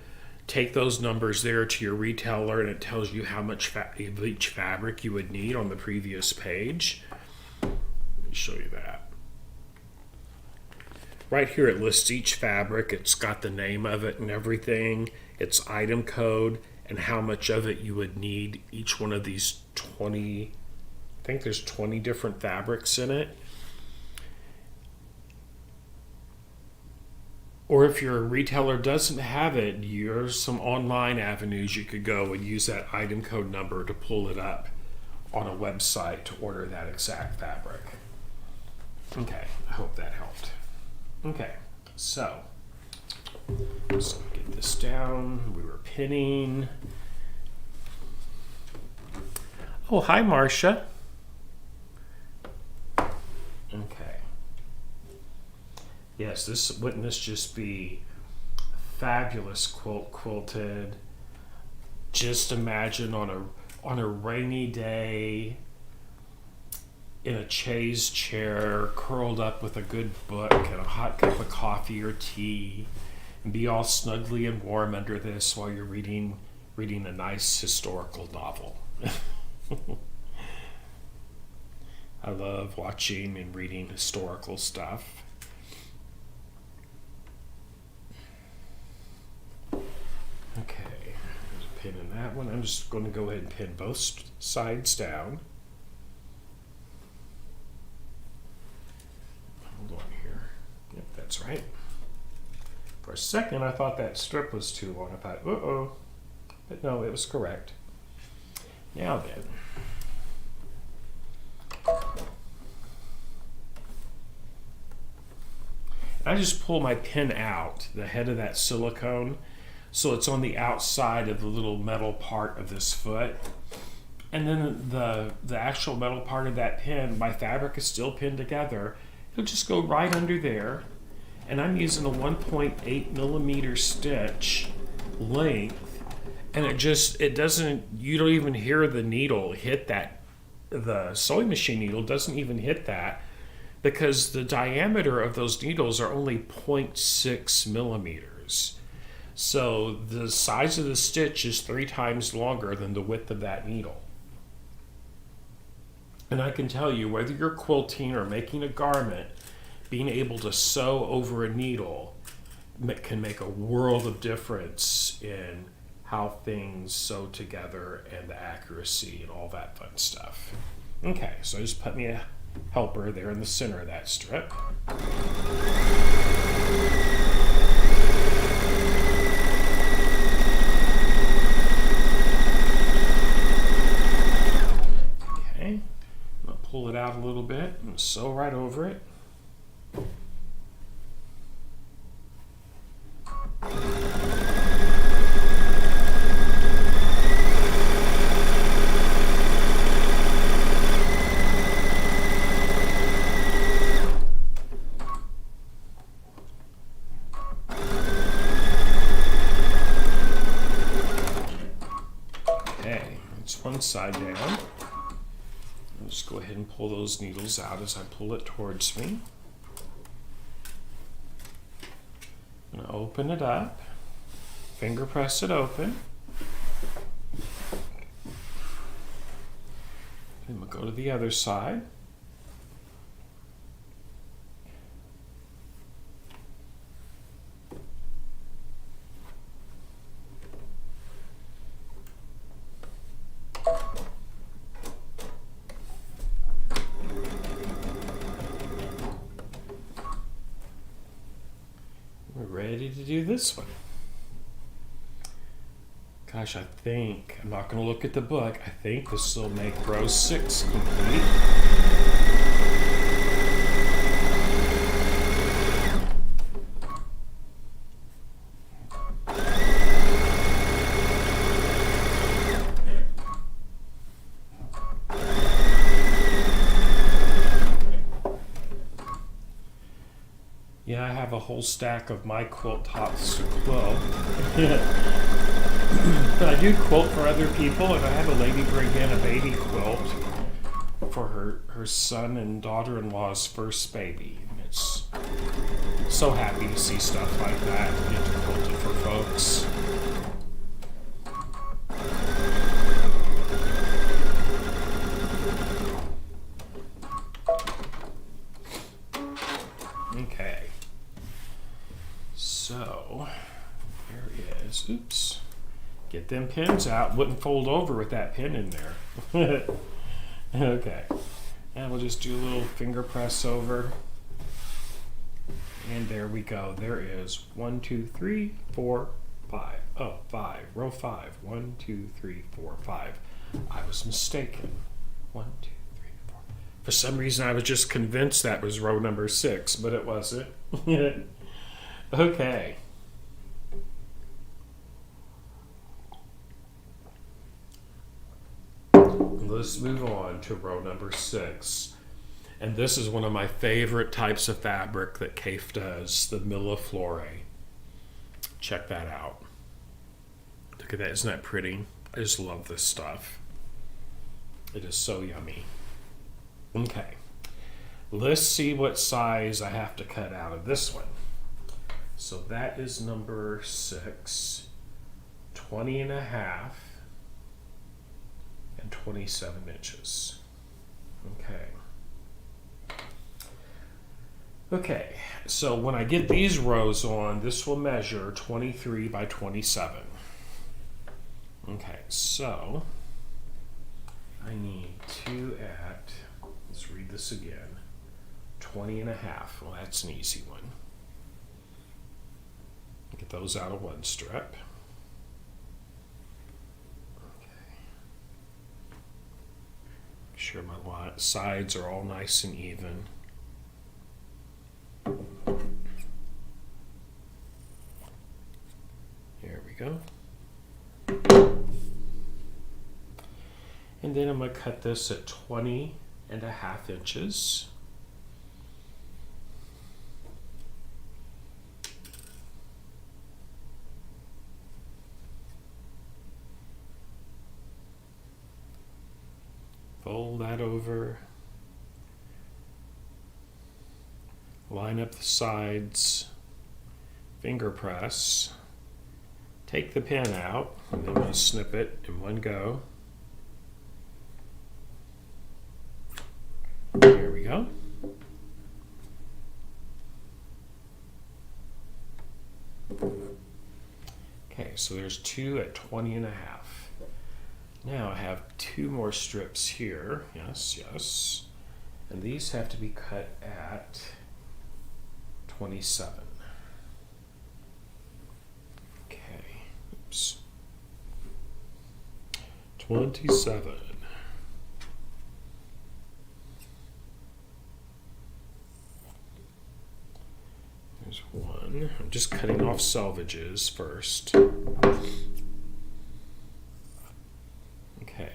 take those numbers there to your retailer and it tells you how much of each fabric you would need on the previous page. Let me show you that. Right here it lists each fabric. It's got the name of it and everything, its item code, and how much of it you would need. Each one of these 20, I think there's 20 different fabrics in it. Or if your retailer doesn't have it, there's some online avenues you could go and use that item code number to pull it up on a website to order that exact fabric. Okay, I hope that helped. Okay, so let's get this down. We were pinning. Oh, hi, Marcia. Okay. Yes, wouldn't this just be fabulous quilt quilted? Just imagine on a rainy day in a chaise chair, curled up with a good book and a hot cup of coffee or tea, and be all snugly and warm under this while you're reading a nice historical novel. I love watching and reading historical stuff. Okay, there's a pin in that one. I'm just going to go ahead and pin both sides down. Hold on here. Yep, that's right. For a second, I thought that strip was too long. I thought, uh-oh. But no, it was correct. Now then. I just pull my pin out, the head of that silicone, So it's on the outside of the little metal part of this foot. And then the actual metal part of that pin, my fabric is still pinned together. It'll just go right under there. And I'm using a 1.8 millimeter stitch length. And it doesn't, you don't even hear the needle hit that. The sewing machine needle doesn't even hit that because the diameter of those needles are only 0.6 millimeters. So the size of the stitch is 3 times longer than the width of that needle. And I can tell you, whether you're quilting or making a garment, being able to sew over a needle can make a world of difference in how things sew together and the accuracy and all that fun stuff. Okay, so I just put me a helper there in the center of that strip. Okay, I'm gonna pull it out a little bit and sew right over it. One side down. I'll just go ahead and pull those needles out as I pull it towards me. I'm going to open it up, finger press it open. Then we'll go to the other side. Ready to do this one. Gosh, I think, I'm not going to look at the book, I think this will make row 6 complete. Yeah, I have a whole stack of my quilt tops to quilt. But I do quilt for other people, and I had a lady bring in a baby quilt for her son and daughter-in-law's first baby. And it's so happy to see stuff like that get to quilted for folks. Okay. So, there he is. Oops. Get them pins out. Wouldn't fold over with that pin in there. Okay. And we'll just do a little finger press over. And there we go. There is 1, 2, 3, 4, 5. Oh, 5. Row 5. 1, 2, 3, 4, 5. I was mistaken. 1, 2, 3, 4. For some reason, I was just convinced that was row number 6, but it wasn't. Okay. Let's move on to row number 6. And this is one of my favorite types of fabric that Kafe does, the Milleflore. Check that out. Look at that, isn't that pretty? I just love this stuff. It is so yummy. Okay, let's see what size I have to cut out of this one. So that is number 6, 20 and a half, and 27 inches. Okay, so when I get these rows on, this will measure 23 by 27. Okay, so I need to let's read this again, 20 and a half. Well, that's an easy one. Get those out of one strip. Make sure my sides are all nice and even. There we go. And then I'm going to cut this at 20.5 inches. Fold that over. Line up the sides. Finger press. Take the pin out, and then we'll snip it in one go. There we go. Okay, so there's 2 at 20.5. Now I have 2 more strips here. Yes, yes. And these have to be cut at 27. Okay, oops. 27. There's one. I'm just cutting off selvages first. Okay.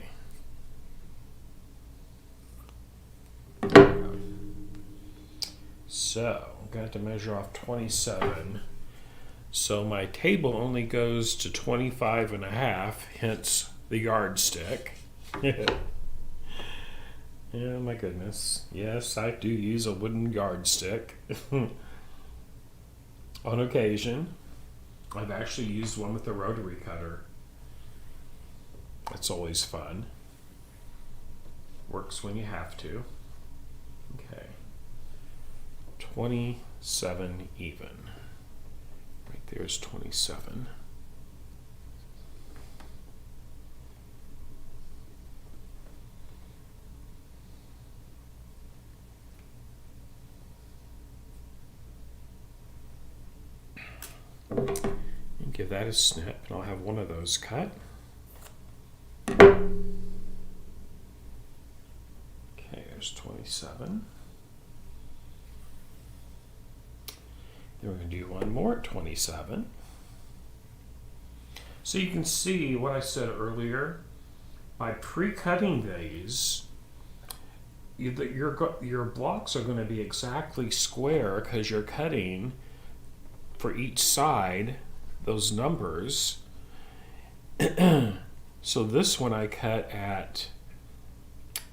So, I'm going to measure off 27. So my table only goes to 25.5, hence the yardstick. Oh my goodness. Yes, I do use a wooden yardstick. On occasion. I've actually used one with a rotary cutter. That's always fun. Works when you have to. Okay. 27 even. Right there's 27. And give that a snip, and I'll have one of those cut. Okay, there's 27. Then we're going to do one more at 27. So you can see what I said earlier. By pre-cutting these, your blocks are going to be exactly square because you're cutting for each side those numbers. So this one I cut at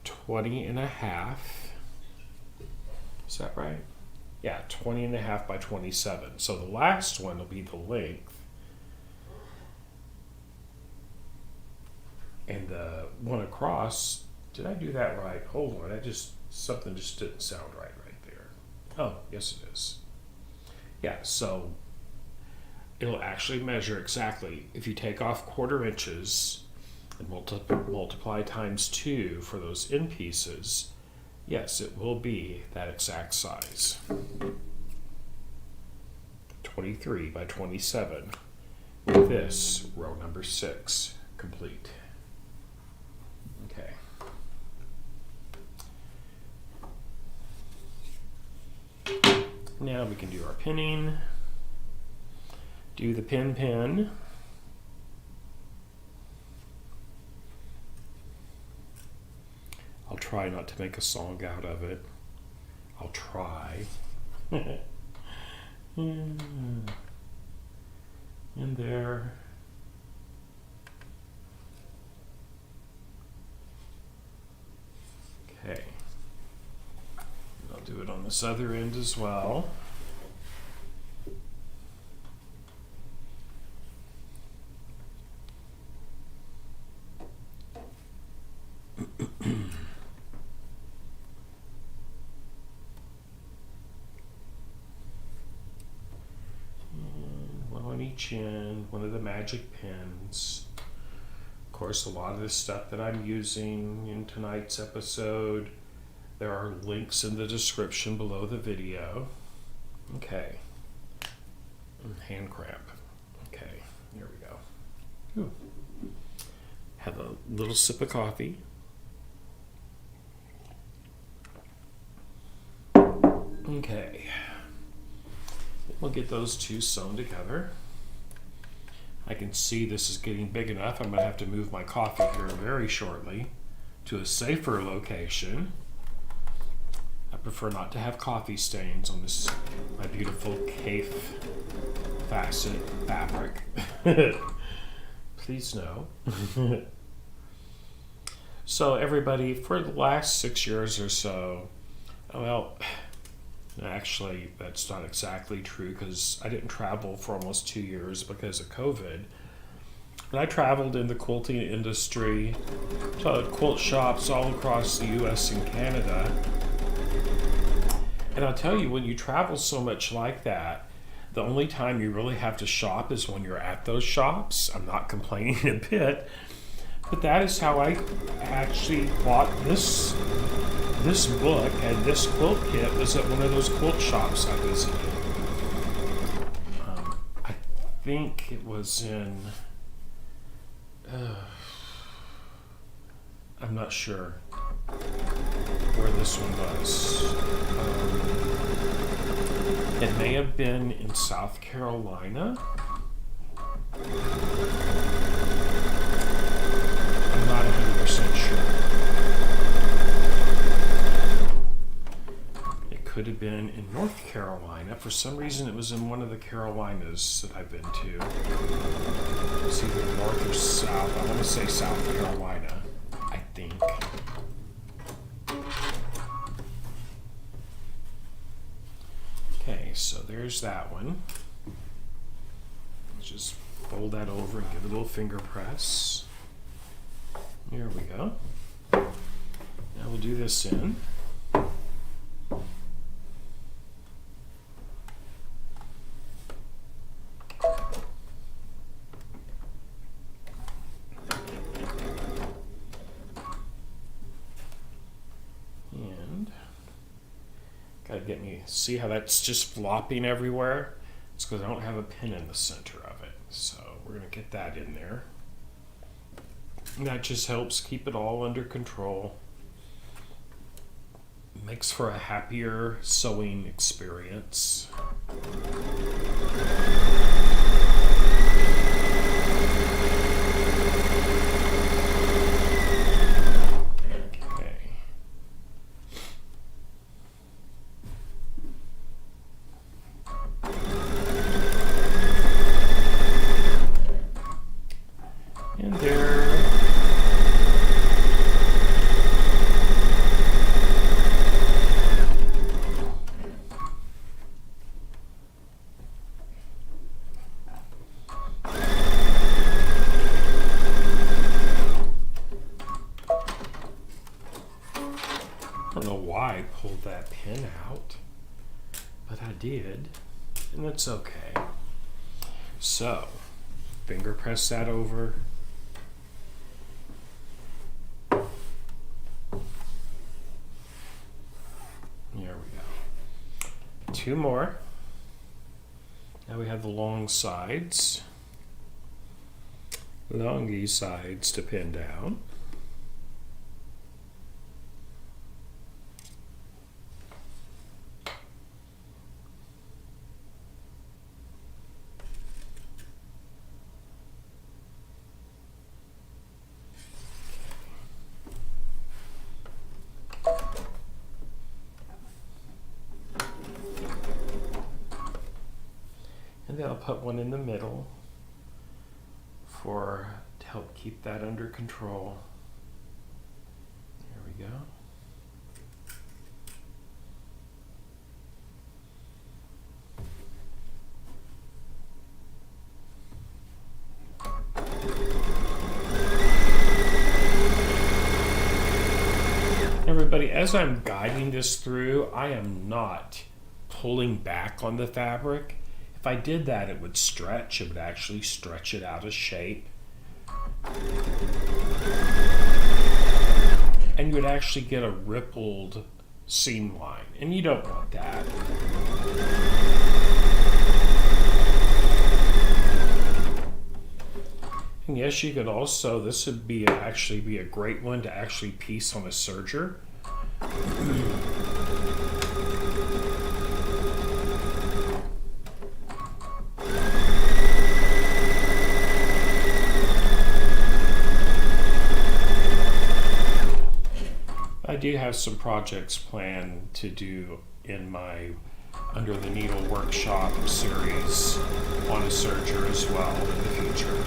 20.5. Is that right? Yeah, 20.5 by 27. So the last one will be the length. And the one across, did I do that right? Hold on, something just didn't sound right there. Oh, yes it is. Yeah, so it'll actually measure exactly. If you take off 1/4 inches and multiply times 2 for those end pieces, yes, it will be that exact size. 23 by 27. With this, row number 6 complete. Okay. Now we can do our pinning. Do the pin. I'll try not to make a song out of it. I'll try. And there. Okay. I'll do it on this other end as well. One on each end, one of the magic pins. Of course, a lot of the stuff that I'm using in tonight's episode, there are links in the description below the video. Okay. Hand cramp. Okay, here we go. Ooh. Have a little sip of coffee. Okay. We'll get those two sewn together. I can see this is getting big enough. I'm going to have to move my coffee here very shortly to a safer location. I prefer not to have coffee stains on this, my beautiful Cafe facet fabric. Please no. So everybody, for the last 6 years or so, well, actually that's not exactly true because I didn't travel for almost 2 years because of COVID. But I traveled in the quilting industry to quilt shops all across the US and Canada. And I'll tell you, when you travel so much like that, the only time you really have to shop is when you're at those shops. I'm not complaining a bit, but that is how I actually bought this book, and this quilt kit was at one of those quilt shops I visited. I think it was in, I'm not sure where this one was. It may have been in South Carolina. I'm not 100% sure. It could have been in North Carolina. For some reason, it was in one of the Carolinas that I've been to. It's either north or south. I want to say South Carolina, I think. Okay, so there's that one. Let's just fold that over and give it a little finger press. Here we go. Now we'll do this in. Gotta get me, see how that's just flopping everywhere? It's because I don't have a pin in the center of it. So we're gonna get that in there. And that just helps keep it all under control. Makes for a happier sewing experience. That pin out, but I did, and that's okay. So, finger press that over. There we go. 2 more. Now we have the long sides, longy sides to pin down. And then I'll put one in the middle to help keep that under control. There we go. Everybody, as I'm guiding this through, I am not pulling back on the fabric. If I did that, it would stretch. It would actually stretch it out of shape. And you would actually get a rippled seam line, and you don't want that. And yes, you could also, this would be actually be a great one to actually piece on a serger. do have some projects planned to do in my Under the Needle workshop series on a serger as well in the future.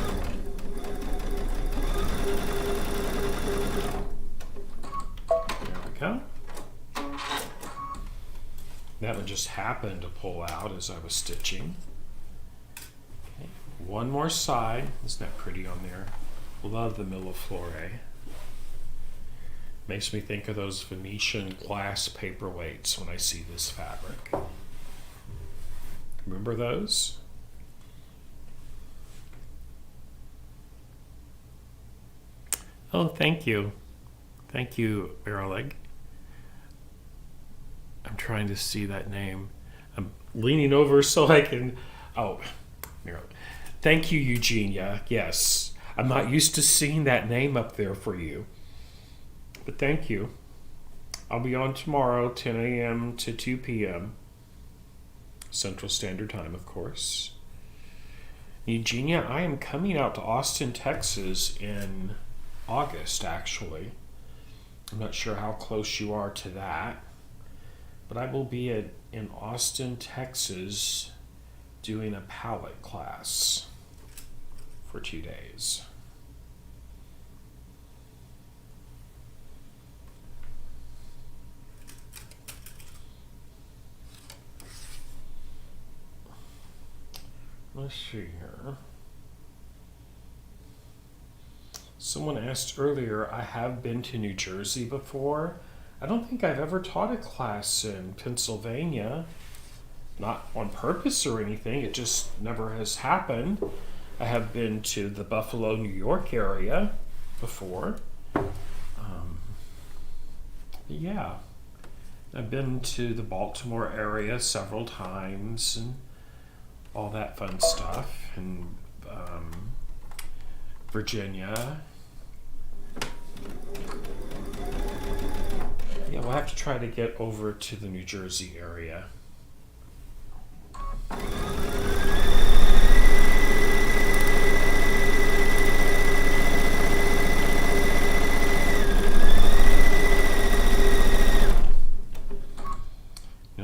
There we go. That one just happened to pull out as I was stitching. Okay. One more side. Isn't that pretty on there? Love the Milleflore. Makes me think of those Venetian glass paperweights when I see this fabric. Remember those? Oh, thank you. Thank you, Marilig. I'm trying to see that name. I'm leaning over so I can... Oh, Marilig. Thank you, Eugenia. Yes. I'm not used to seeing that name up there for you. But thank you. I'll be on tomorrow, 10 a.m. to 2 p.m. Central Standard Time, of course. Eugenia, I am coming out to Austin, Texas in August, actually. I'm not sure how close you are to that. But I will be in Austin, Texas, doing a palette class for 2 days. Let's see here. Someone asked earlier, I have been to New Jersey before. I don't think I've ever taught a class in Pennsylvania. Not on purpose or anything, it just never has happened. I have been to the Buffalo, New York area before. Yeah, I've been to the Baltimore area several times and all that fun stuff, and Virginia. Yeah, we'll have to try to get over to the New Jersey area.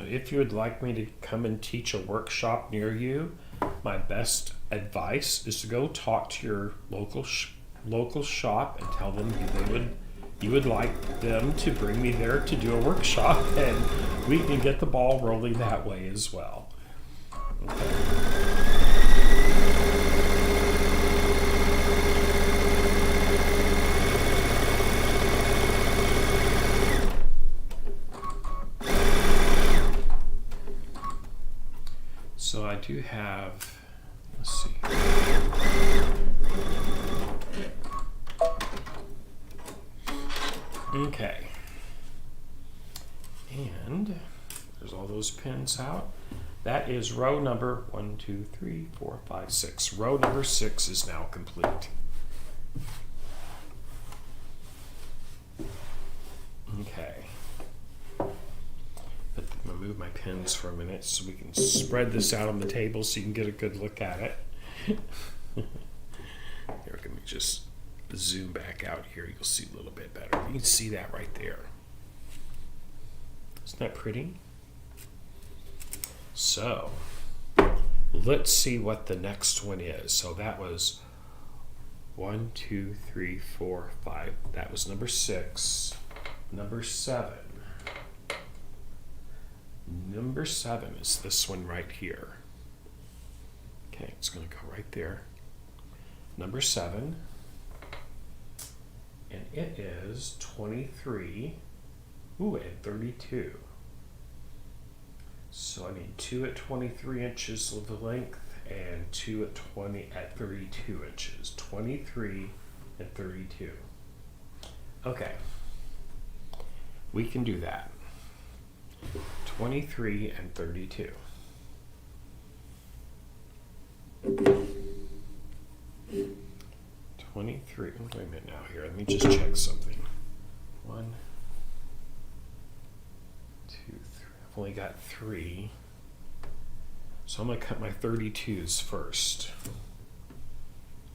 If you would like me to come and teach a workshop near you, my best advice is to go talk to your local shop and tell them you would like them to bring me there to do a workshop, and we can get the ball rolling that way as well. Okay. So I do have, let's see. Okay. And there's all those pins out. That is row number 1, 2, 3, 4, 5, 6. Row number 6 is now complete. Okay. But I'm going to move my pins for a minute so we can spread this out on the table so you can get a good look at it. Here, let me just zoom back out here. You'll see a little bit better. You can see that right there. Isn't that pretty? So, let's see what the next one is. So that was 1, 2, 3, 4, 5. That was number 6. Number 7. Number 7 is this one right here. Okay, it's going to go right there. Number 7. And it is 23. Ooh, and 32. So I need 2 at 23 inches of the length and 2 at 32 inches. 23 and 32. Okay. We can do that. 23 and 32. Wait a minute now here. Let me just check something. 1, 2, 3. I've only got 3. So I'm going to cut my 32s first.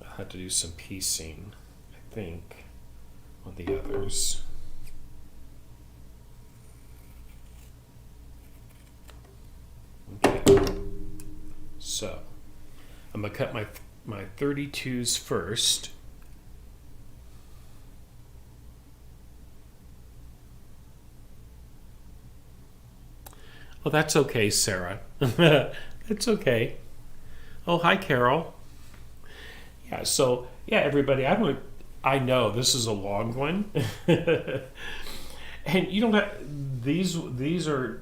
I'll have to do some piecing, I think, on the others. So I'm gonna cut my 32s first. Oh, that's okay, Sarah. That's okay. Oh, hi, Carol. Yeah, so yeah, everybody, I know this is a long one. And you don't have these are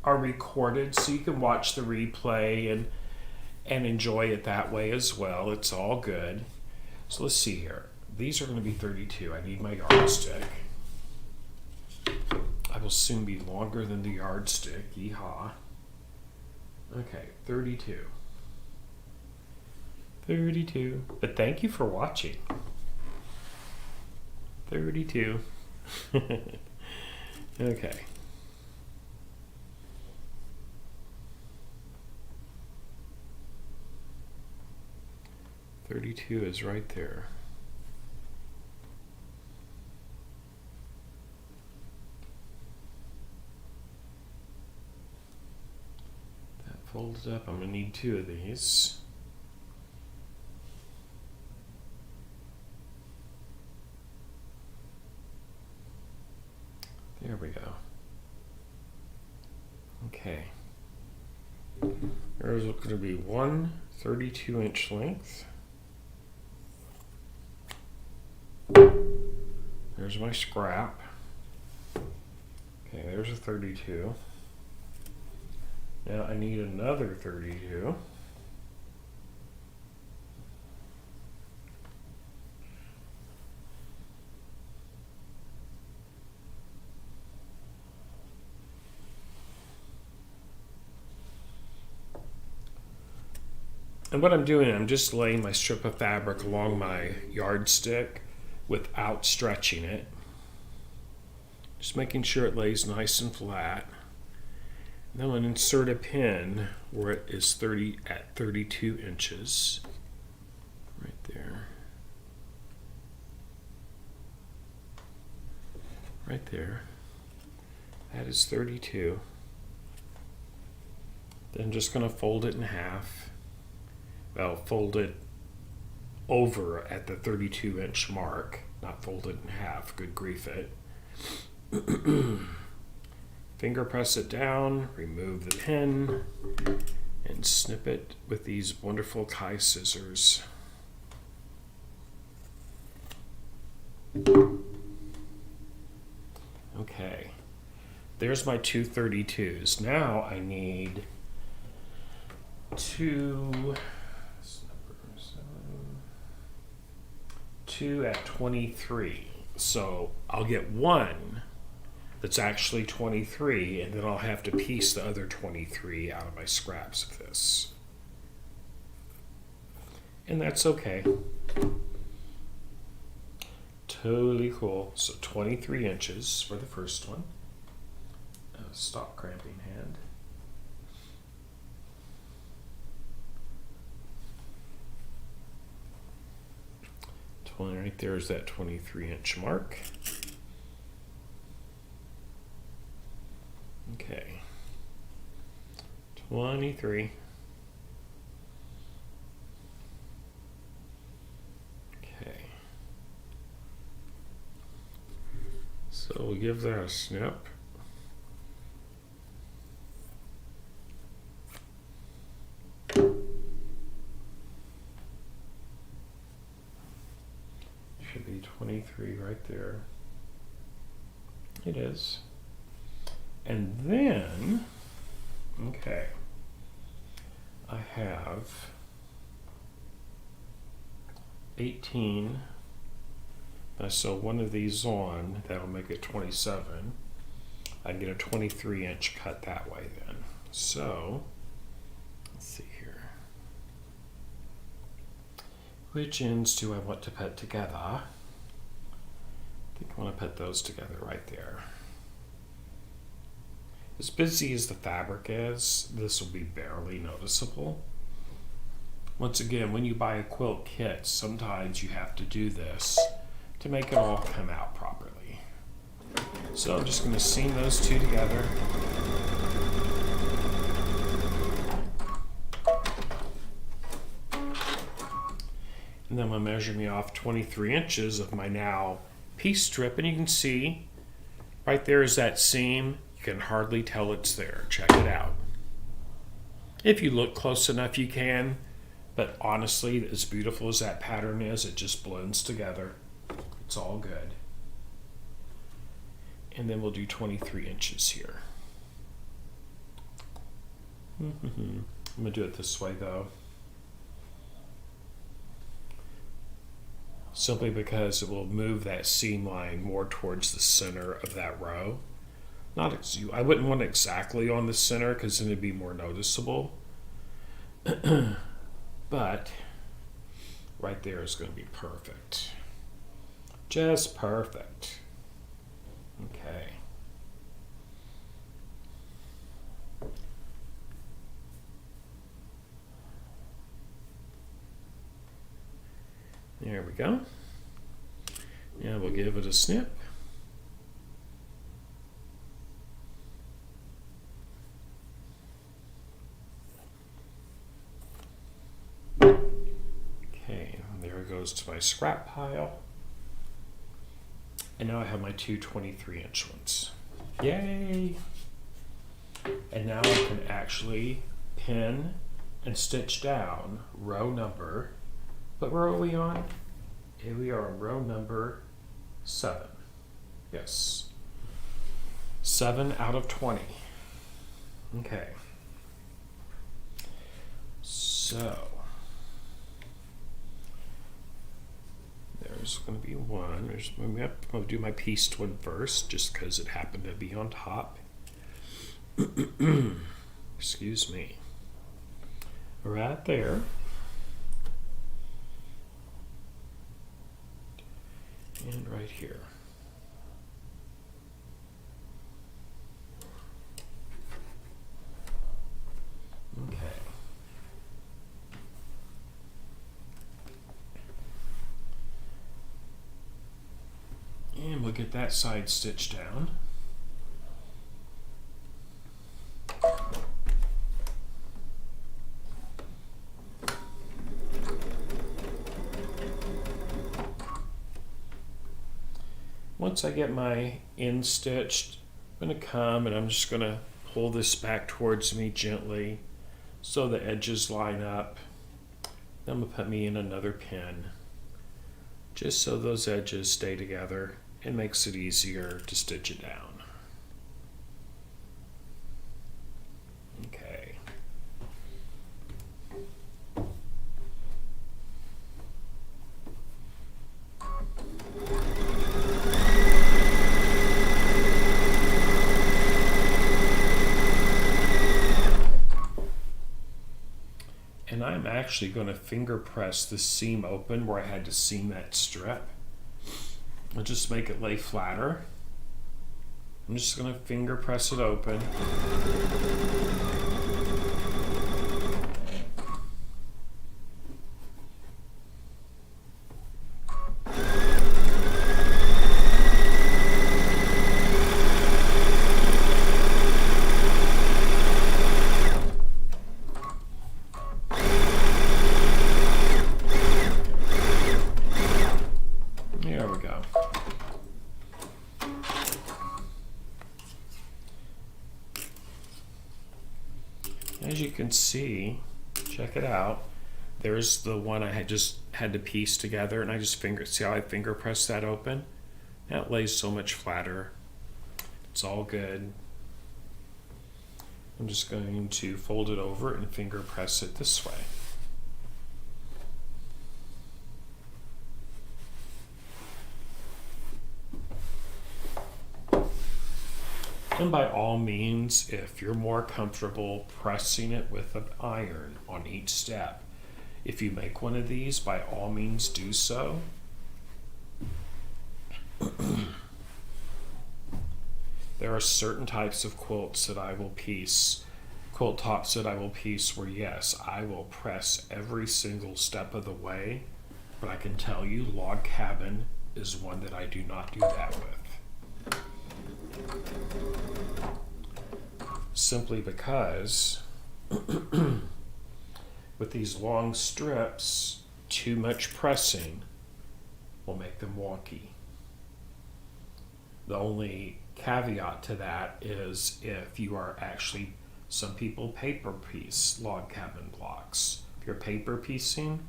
recorded, so you can watch the replay and enjoy it that way as well. It's all good. So let's see here. These are going to be 32. I need my yardstick. I will soon be longer than the yardstick. Yeehaw. Okay, 32. 32. But thank you for watching. 32. Okay. "32" is right there. That folds up. I'm going to need 2 of these. There we go. Okay. There's going to be one 32-inch length. There's my scrap. Okay, there's a 32. Now I need another 32. And what I'm doing, I'm just laying my strip of fabric along my yardstick without stretching it. Just making sure it lays nice and flat. Then I'm going to insert a pin where it is 32 inches. Right there. Right there. That is 32. Then I'm just going to fold it in half. Well, fold it over at the 32-inch mark, not fold it in half. Good grief it. Finger press it down, remove the pin, and snip it with these wonderful Kai scissors. Okay, there's my 2 32s. Now I need 2 at 23. So I'll get one that's actually 23, and then I'll have to piece the other 23 out of my scraps of this. And that's okay. Totally cool. So 23 inches for the first one. Stop cramping hand. Right there is that 23-inch mark. Okay. 23. Okay. So we'll give that a snip. Should be 23 right there. It is. And then, okay, I have 18. I sew one of these on, that'll make it 27. I get a 23-inch cut that way then. So, let's see here. Which ends do I want to put together? I think I want to put those together right there. As busy as the fabric is, this will be barely noticeable. Once again, when you buy a quilt kit, sometimes you have to do this to make it all come out properly. So I'm just going to seam those two together. And then I'm going to measure me off 23 inches of my now piece strip, and you can see right there is that seam. You can hardly tell it's there. Check it out. If you look close enough, you can, but honestly, as beautiful as that pattern is, it just blends together. It's all good. And then we'll do 23 inches here. I'm going to do it this way though, simply because it will move that seam line more towards the center of that row. I wouldn't want it exactly on the center because then it'd be more noticeable. But right there is going to be perfect. Just perfect. Okay. There we go. And we'll give it a snip. Okay, there it goes to my scrap pile. And now I have my two 23-inch ones. Yay! And now I can actually pin and stitch down row number. What row are we on? Here we are on row number 7. Yes. 7 out of 20. Okay. So there's going to be one. I'll do my pieced one first, just because it happened to be on top. Excuse me. Right there. And right here. Okay. And we'll get that side stitched down. Once I get my end stitched, I'm going to come and I'm just going to pull this back towards me gently so the edges line up. Then I'm going to put me in another pin just so those edges stay together. It makes it easier to stitch it down. Okay. And I'm actually going to finger press the seam open where I had to seam that strip. I'll just make it lay flatter. I'm just going to finger press it open. As you can see, check it out. There's the one I just had to piece together, and I just see how I finger press that open? That lays so much flatter. It's all good. I'm just going to fold it over and finger press it this way. And by all means, if you're more comfortable pressing it with an iron on each step, if you make one of these, by all means do so. There are certain types of quilts that I will piece, quilt tops that I will piece where yes, I will press every single step of the way, but I can tell you log cabin is one that I do not do that with. Simply because with these long strips, too much pressing will make them wonky. The only caveat to that is if you are actually, some people paper piece log cabin blocks. If you're paper piecing,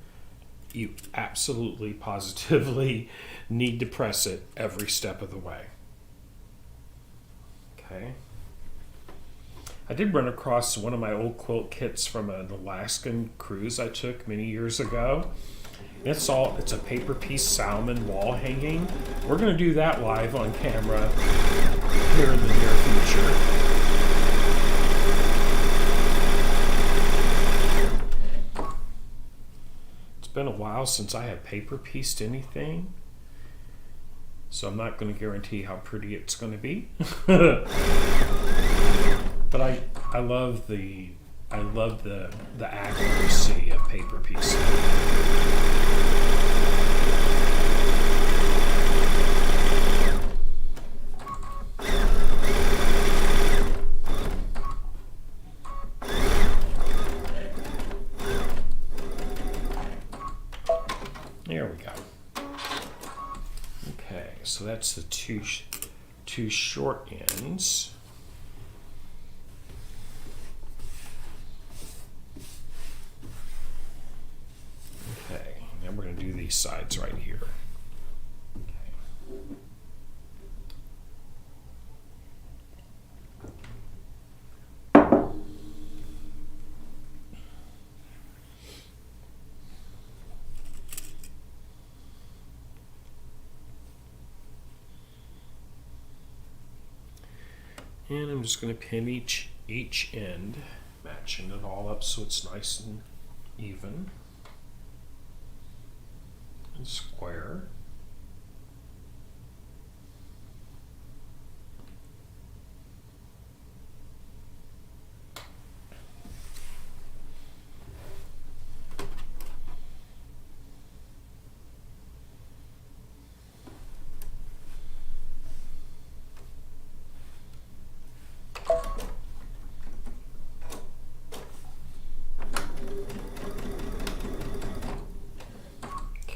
you absolutely positively need to press it every step of the way. Okay. I did run across one of my old quilt kits from an Alaskan cruise I took many years ago. It's a paper piece salmon wall hanging. We're going to do that live on camera here in the near future. It's been a while since I have paper pieced anything, so I'm not going to guarantee how pretty it's going to be. But I love the accuracy of paper piecing. There we go. Okay, so that's the two short ends. Okay, now we're going to do these sides right here. And I'm just going to pin each end, matching it all up so it's nice and even and square.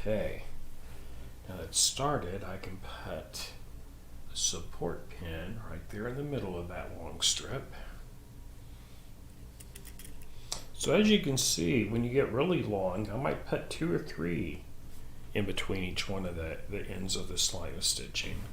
Okay, now that it's started, I can put a support pin right there in the middle of that long strip. So as you can see, when you get really long, I might put 2 or 3 in between each one of the ends of this line of stitching.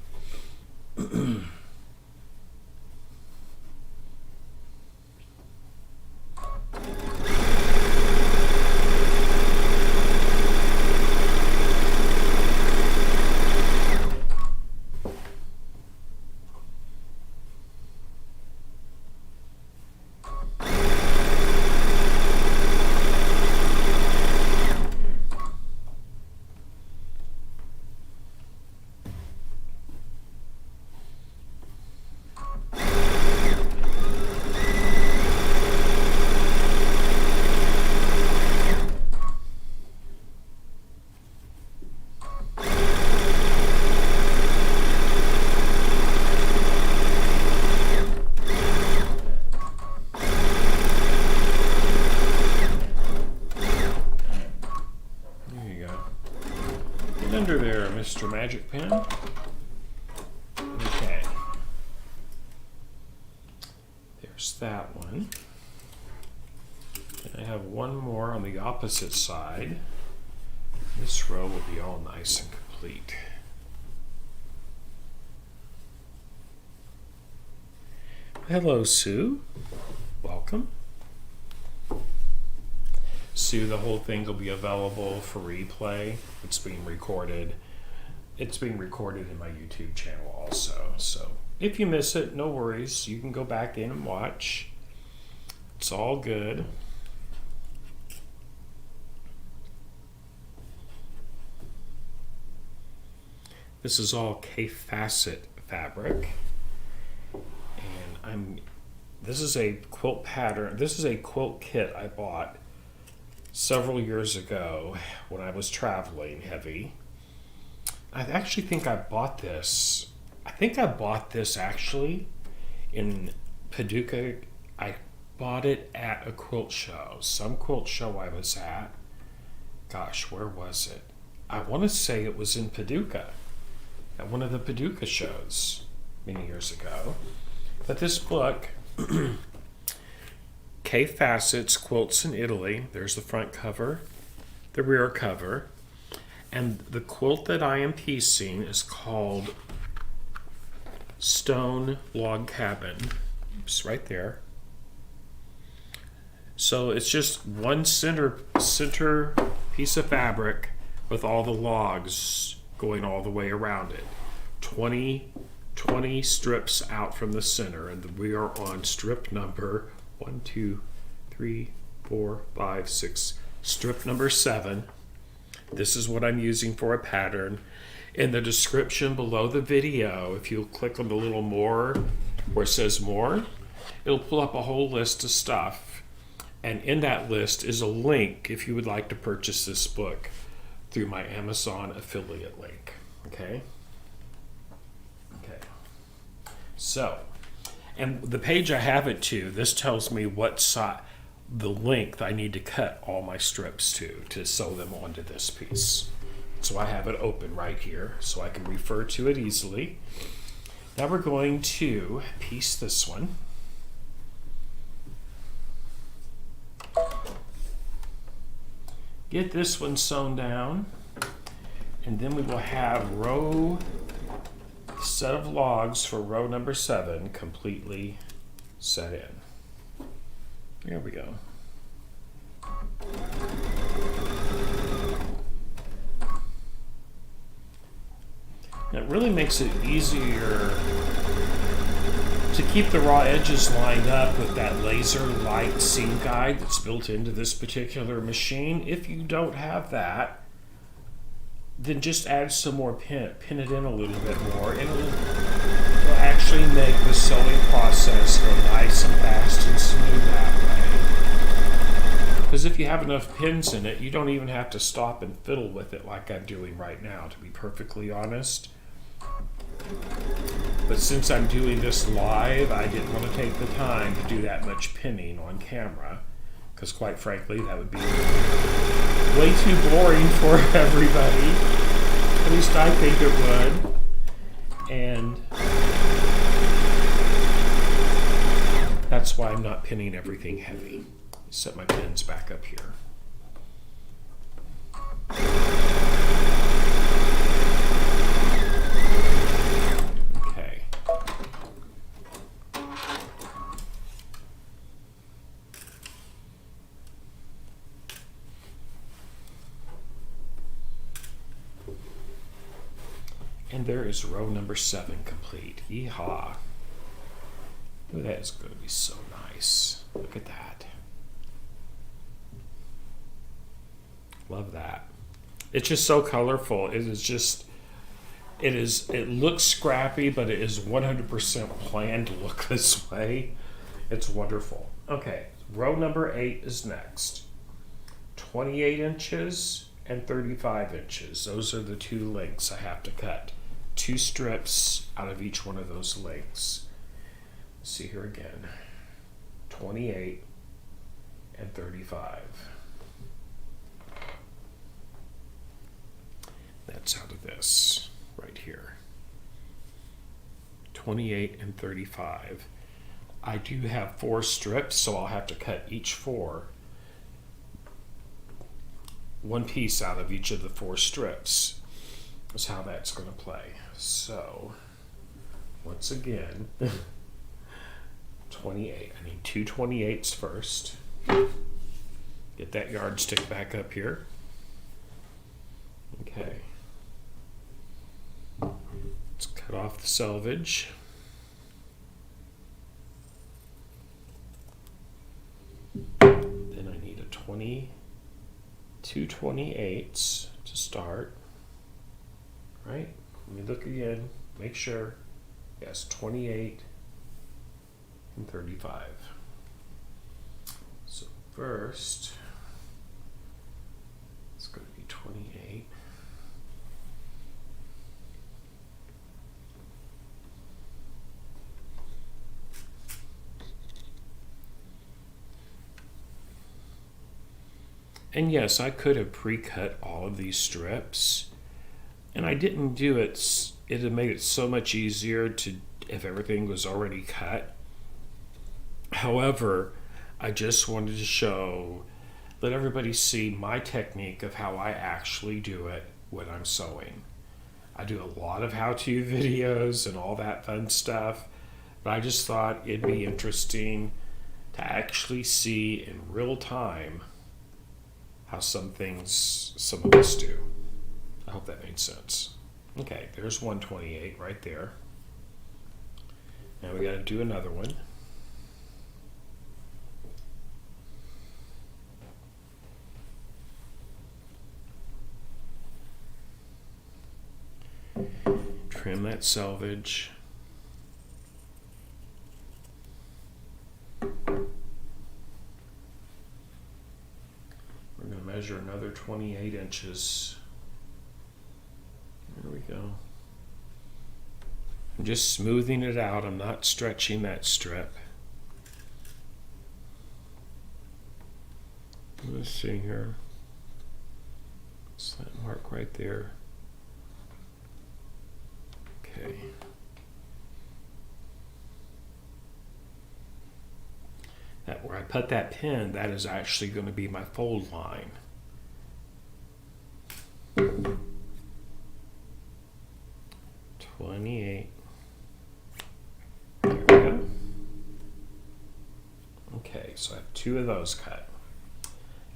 Under there, Mr. Magic Pen. Okay. There's that one. And I have one more on the opposite side. This row will be all nice and complete. Hello, Sue. Welcome. Sue, the whole thing will be available for replay. It's being recorded. It's being recorded in my YouTube channel also. So if you miss it, no worries. You can go back in and watch. It's all good. This is all K-facet fabric. And this is a quilt pattern. This is a quilt kit I bought several years ago when I was traveling heavy. I actually think I bought this. I think I bought this actually in Paducah. I bought it at a quilt show, some quilt show I was at. gosh, where was it? I want to say it was in Paducah, at one of the Paducah shows many years ago. But this book, K Facets, Quilts in Italy, there's the front cover, the rear cover, and the quilt that I am piecing is called Stone Log Cabin. It's right there. So it's just one center piece of fabric with all the logs going all the way around it. 20 strips out from the center, and we are on strip number 1, 2, 3, 4, 5, 6, strip number 7. This is what I'm using for a pattern. In the description below the video, if you click on the little more where it says more, it'll pull up a whole list of stuff. And in that list is a link if you would like to purchase this book through my Amazon affiliate link. Okay? Okay. So, and the page I have it to, this tells me what size, the length I need to cut all my strips to sew them onto this piece. So I have it open right here so I can refer to it easily. Now we're going to piece this one. Get this one sewn down, and then we will have set of logs for row number 7 completely set in. There we go. And it really makes it easier to keep the raw edges lined up with that laser light seam guide that's built into this particular machine. If you don't have that, then just add some more pin it in a little bit more, and it'll actually make the sewing process go nice and fast and smooth that way. Because if you have enough pins in it, you don't even have to stop and fiddle with it like I'm doing right now, to be perfectly honest. But since I'm doing this live, I didn't want to take the time to do that much pinning on camera, because quite frankly, that would be way too boring for everybody. At least I think it would. And that's why I'm not pinning everything heavy. Set my pins back up here. Okay. And there is row number 7 complete. Yeehaw. Ooh, that is going to be so nice. Look at that. Love that. It's just so colorful. It looks scrappy, but it is 100% planned to look this way. It's wonderful. Okay, row number 8 is next. 28 inches and 35 inches. Those are the 2 lengths I have to cut. 2 strips out of each one of those lengths. Let's see here again. 28 and 35. That's out of this right here. 28 and 35. I do have 4 strips, so I'll have to cut each 4. 1 piece out of each of the 4 strips. That's how that's going to play. So, once again, 28. I need 2 28s first. Get that yardstick back up here. Okay. Let's cut off the selvage. Then I need a 2 28s to start. Right? Let me look again. Make sure. Yes, 28 and 35. So first, it's going to be 28. And yes, I could have pre-cut all of these strips, and I didn't do it. It had made it so much easier to if everything was already cut. However, I just wanted to let everybody see my technique of how I actually do it when I'm sewing. I do a lot of how-to videos and all that fun stuff, but I just thought it'd be interesting to actually see in real time how some of us do. I hope that made sense. Okay, there's 128 right there. Now we got to do another one. Trim that selvage. We're going to measure another 28 inches. There we go. I'm just smoothing it out. I'm not stretching that strip. Let's see here. It's that mark right there. Okay. That where I put that pin, that is actually going to be my fold line. $28. There we go. Okay, so I have 2 of those cut.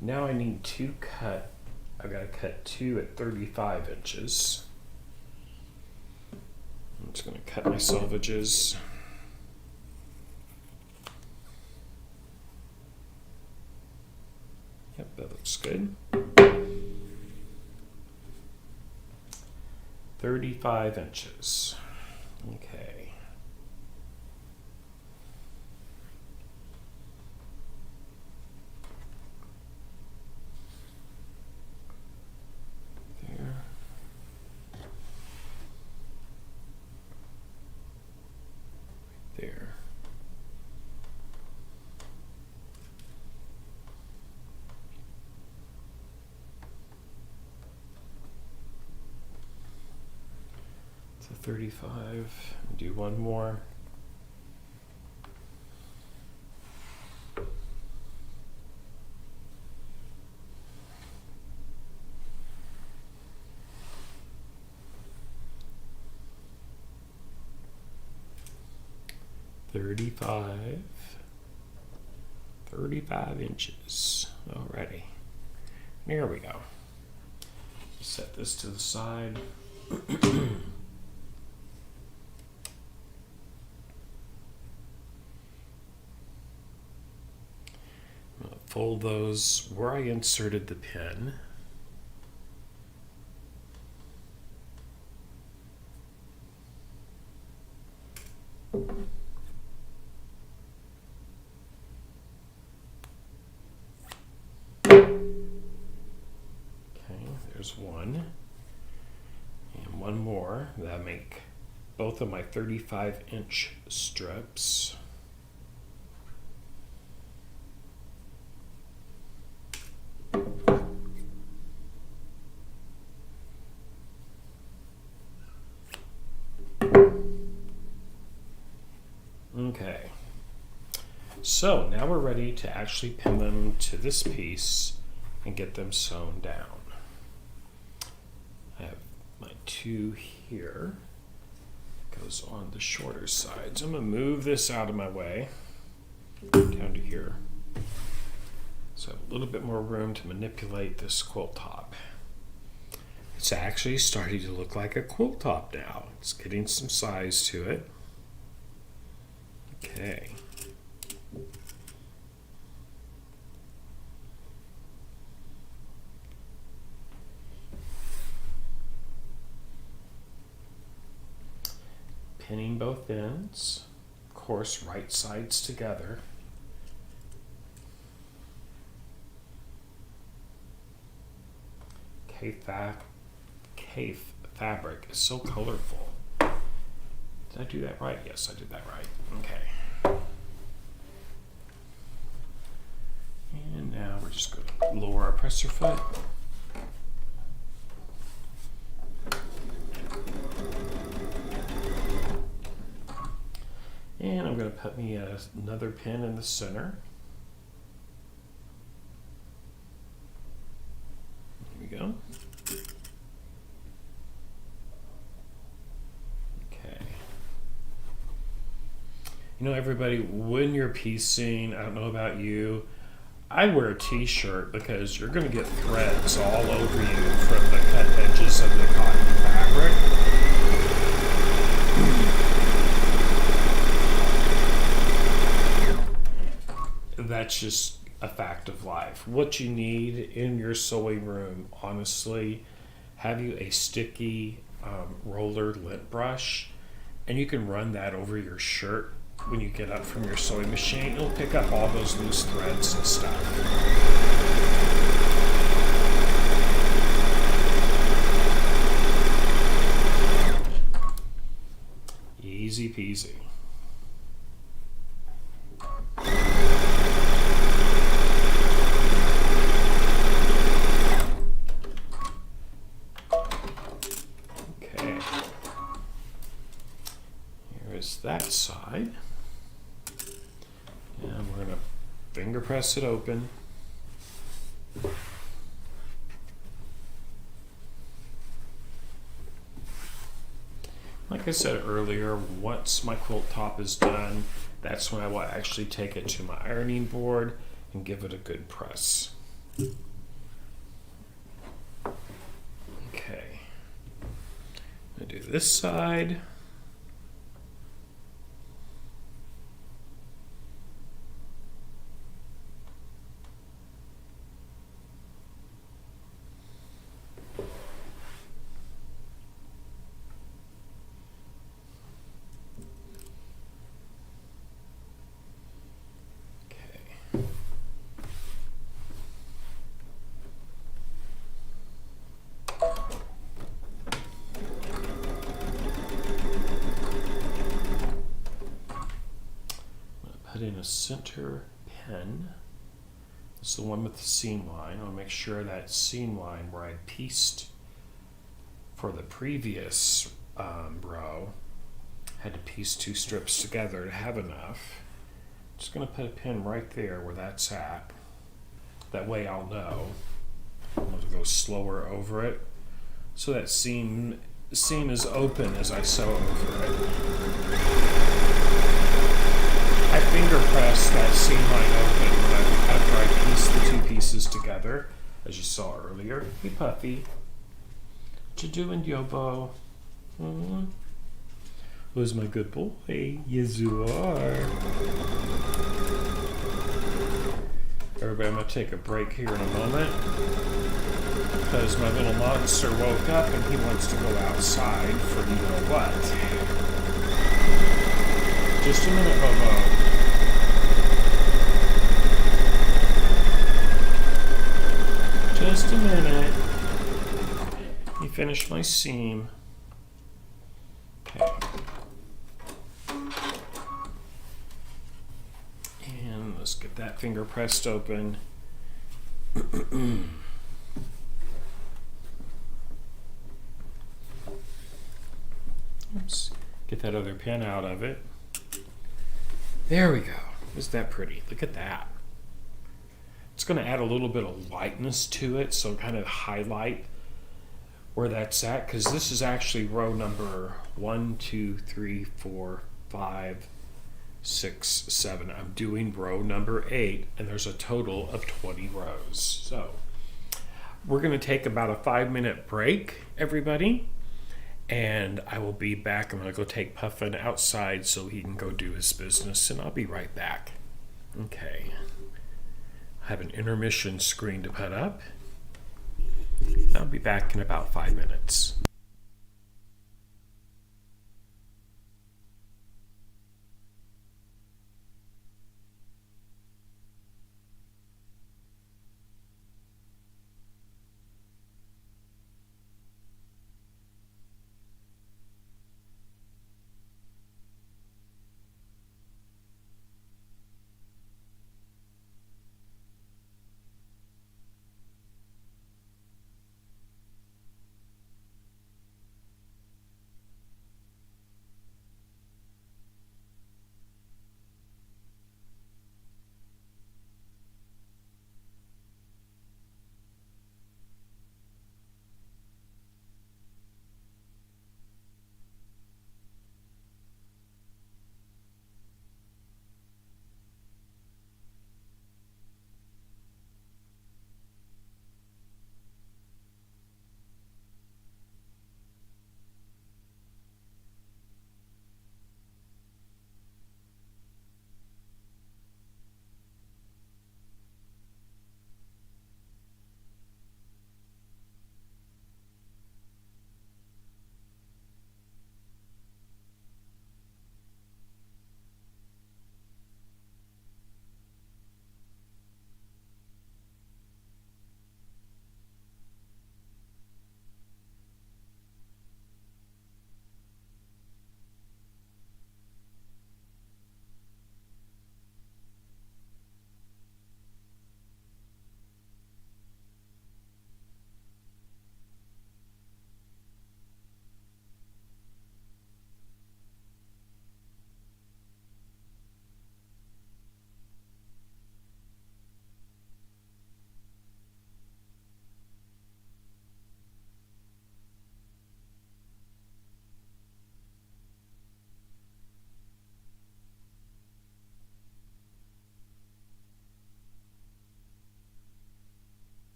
Now I need to cut. I've got to cut 2 at 35 inches. I'm just going to cut my selvages. Yep, that looks good. 35 inches. Okay. There. There. So 35. Do one more. Thirty-five inches. Alrighty. There we go. Set this to the side. Fold those where I inserted the pin. There's one, and one more. That'll make both of my 35-inch strips. Okay, so now we're ready to actually pin them to this piece and get them sewn down. I have my 2 here. Goes on the shorter side. So I'm going to move this out of my way down to here. So I have a little bit more room to manipulate this quilt top. It's actually starting to look like a quilt top now. It's getting some size to it. Okay. Pinning both ends, of course, right sides together. Cave fabric is so colorful. Did I do that right? Yes, I did that right. Okay. And now we're just going to lower our presser foot. And I'm going to put me another pin in the center. Here we go. Okay. You know, everybody, when you're piecing, I don't know about you, I wear a t-shirt because you're going to get threads all over you from the cut edges of the cotton fabric. That's just a fact of life. What you need in your sewing room, honestly, have you a sticky roller lint brush, and you can run that over your shirt when you get up from your sewing machine. It'll pick up all those loose threads and stuff. Easy peasy. Okay. Here is that side. And we're going to finger press it open. Like I said earlier, once my quilt top is done, that's when I will actually take it to my ironing board and give it a good press. Okay. I'm going to do this side. Put in a center pin. It's the one with the seam line. I'll make sure that seam line where I pieced for the previous row, had to piece two strips together to have enough. Just going to put a pin right there where that's at. That way I'll know. I'm going to go slower over it so that seam is open as I sew over it. I finger press that seam line open after I piece the two pieces together, as you saw earlier. Hey Puffy, what you doing, Yobo? Who's my good boy? Yes, you are. Everybody, I'm going to take a break here in a moment because my little monster woke up and he wants to go outside for you know what. Just a minute, Bobo. Just a minute. Let me finish my seam. Okay. And let's get that finger pressed open. Oops. Get that other pin out of it. There we go. Isn't that pretty? Look at that. It's going to add a little bit of lightness to it, so kind of highlight where that's at, because this is actually row number 1, 2, 3, 4, 5, 6, 7. I'm doing row number 8, and there's a total of 20 rows. So we're going to take about a 5-minute break, everybody, and I will be back. I'm going to go take Puffin outside so he can go do his business, and I'll be right back. Okay. I have an intermission screen to put up. I'll be back in about 5 minutes.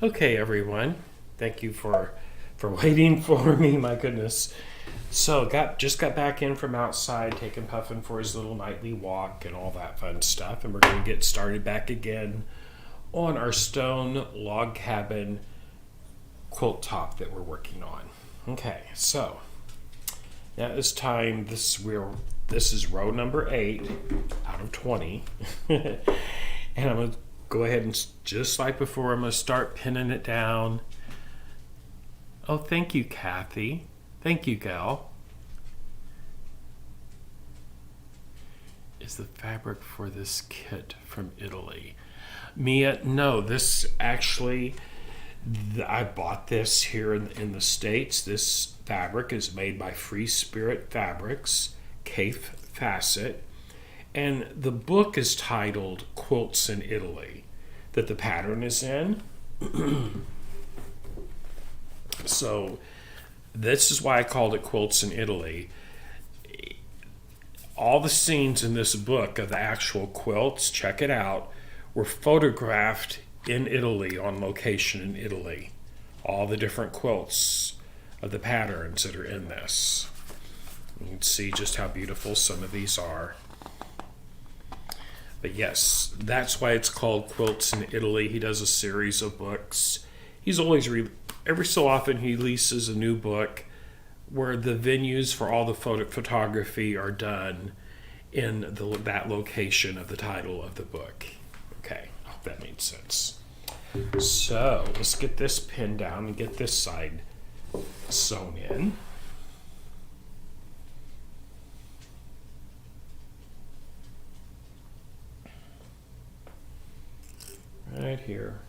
Okay, everyone. Thank you for waiting for me. My goodness. So just got back in from outside, taking Puffin for his little nightly walk and all that fun stuff, and we're going to get started back again on our stone log cabin quilt top that we're working on. Okay, so now this time this is row number 8 out of 20, and I'm going to go ahead and, just like before, I'm going to start pinning it down. Oh, thank you, Kathy. Thank you, gal. Is the fabric for this kit from Italy? Mia, no, this actually, I bought this here in the States. This fabric is made by Free Spirit Fabrics, Cafe Facet, and the book is titled Quilts in Italy, that the pattern is in. So this is why I called it Quilts in Italy. All the scenes in this book of the actual quilts, check it out, were photographed in Italy, on location in Italy. All the different quilts of the patterns that are in this. You can see just how beautiful some of these are. But yes, that's why it's called Quilts in Italy. He does a series of books. He's always, every so often he releases a new book where the venues for all the photography are done in that location of the title of the book. Okay, I hope that made sense. So let's get this pinned down and get this side sewn in. Right here.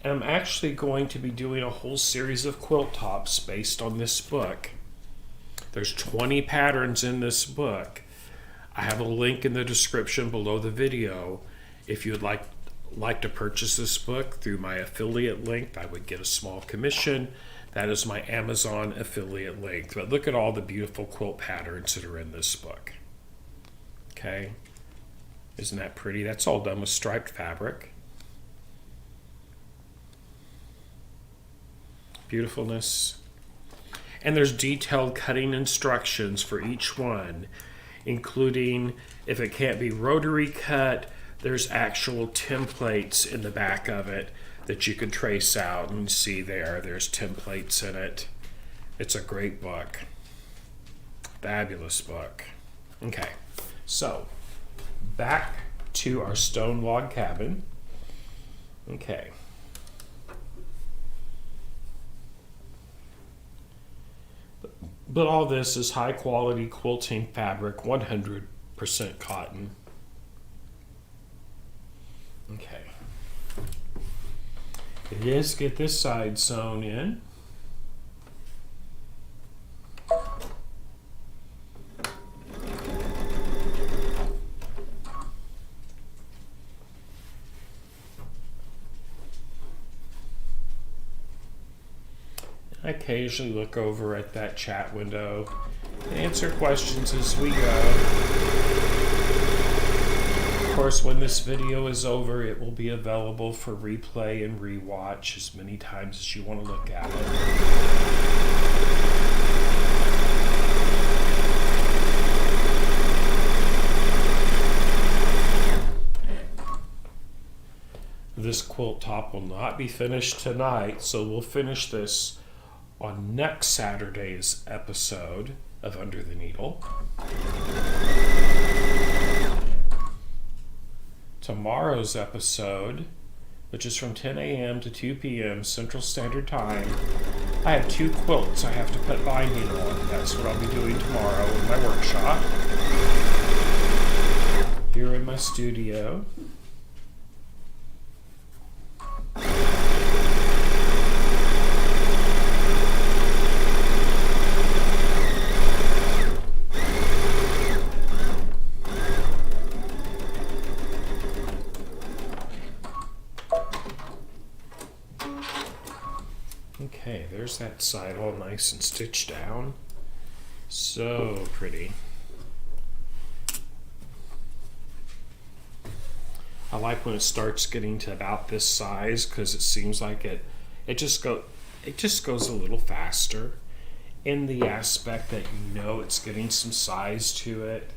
And I'm actually going to be doing a whole series of quilt tops based on this book. There's 20 patterns in this book. I have a link in the description below the video. If you'd like to purchase this book through my affiliate link, I would get a small commission. That is my Amazon affiliate link. But look at all the beautiful quilt patterns that are in this book. Okay. Isn't that pretty? That's all done with striped fabric. Beautifulness. And there's detailed cutting instructions for each one, including if it can't be rotary cut, there's actual templates in the back of it that you could trace out and see there's templates in it. It's a great book. Fabulous book. Okay, so back to our stone log cabin. Okay. But all this is high quality quilting fabric, 100% cotton. Okay. Let's get this side sewn in. I occasionally look over at that chat window and answer questions as we go. Of course, when this video is over, it will be available for replay and rewatch as many times as you want to look at it. This quilt top will not be finished tonight, so we'll finish this on next Saturday's episode of Under the Needle. Tomorrow's episode, which is from 10 a.m. to 2 p.m. Central Standard Time, I have 2 quilts I have to put binding on. That's what I'll be doing tomorrow in my workshop. Here in my studio. Okay, there's that side all nice and stitched down. So pretty. I like when it starts getting to about this size because it seems like it just goes a little faster in the aspect that you know it's getting some size to it.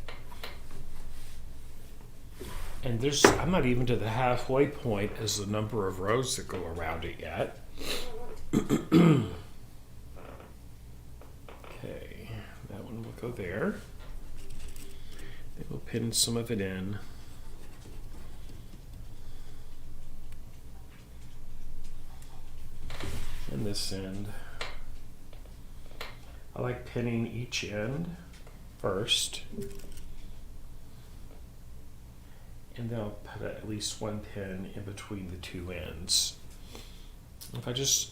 And I'm not even to the halfway point as the number of rows that go around it yet. Okay, that one will go there. Then we'll pin some of it in. And this end. I like pinning each end first. And then I'll put at least one pin in between the two ends. If I just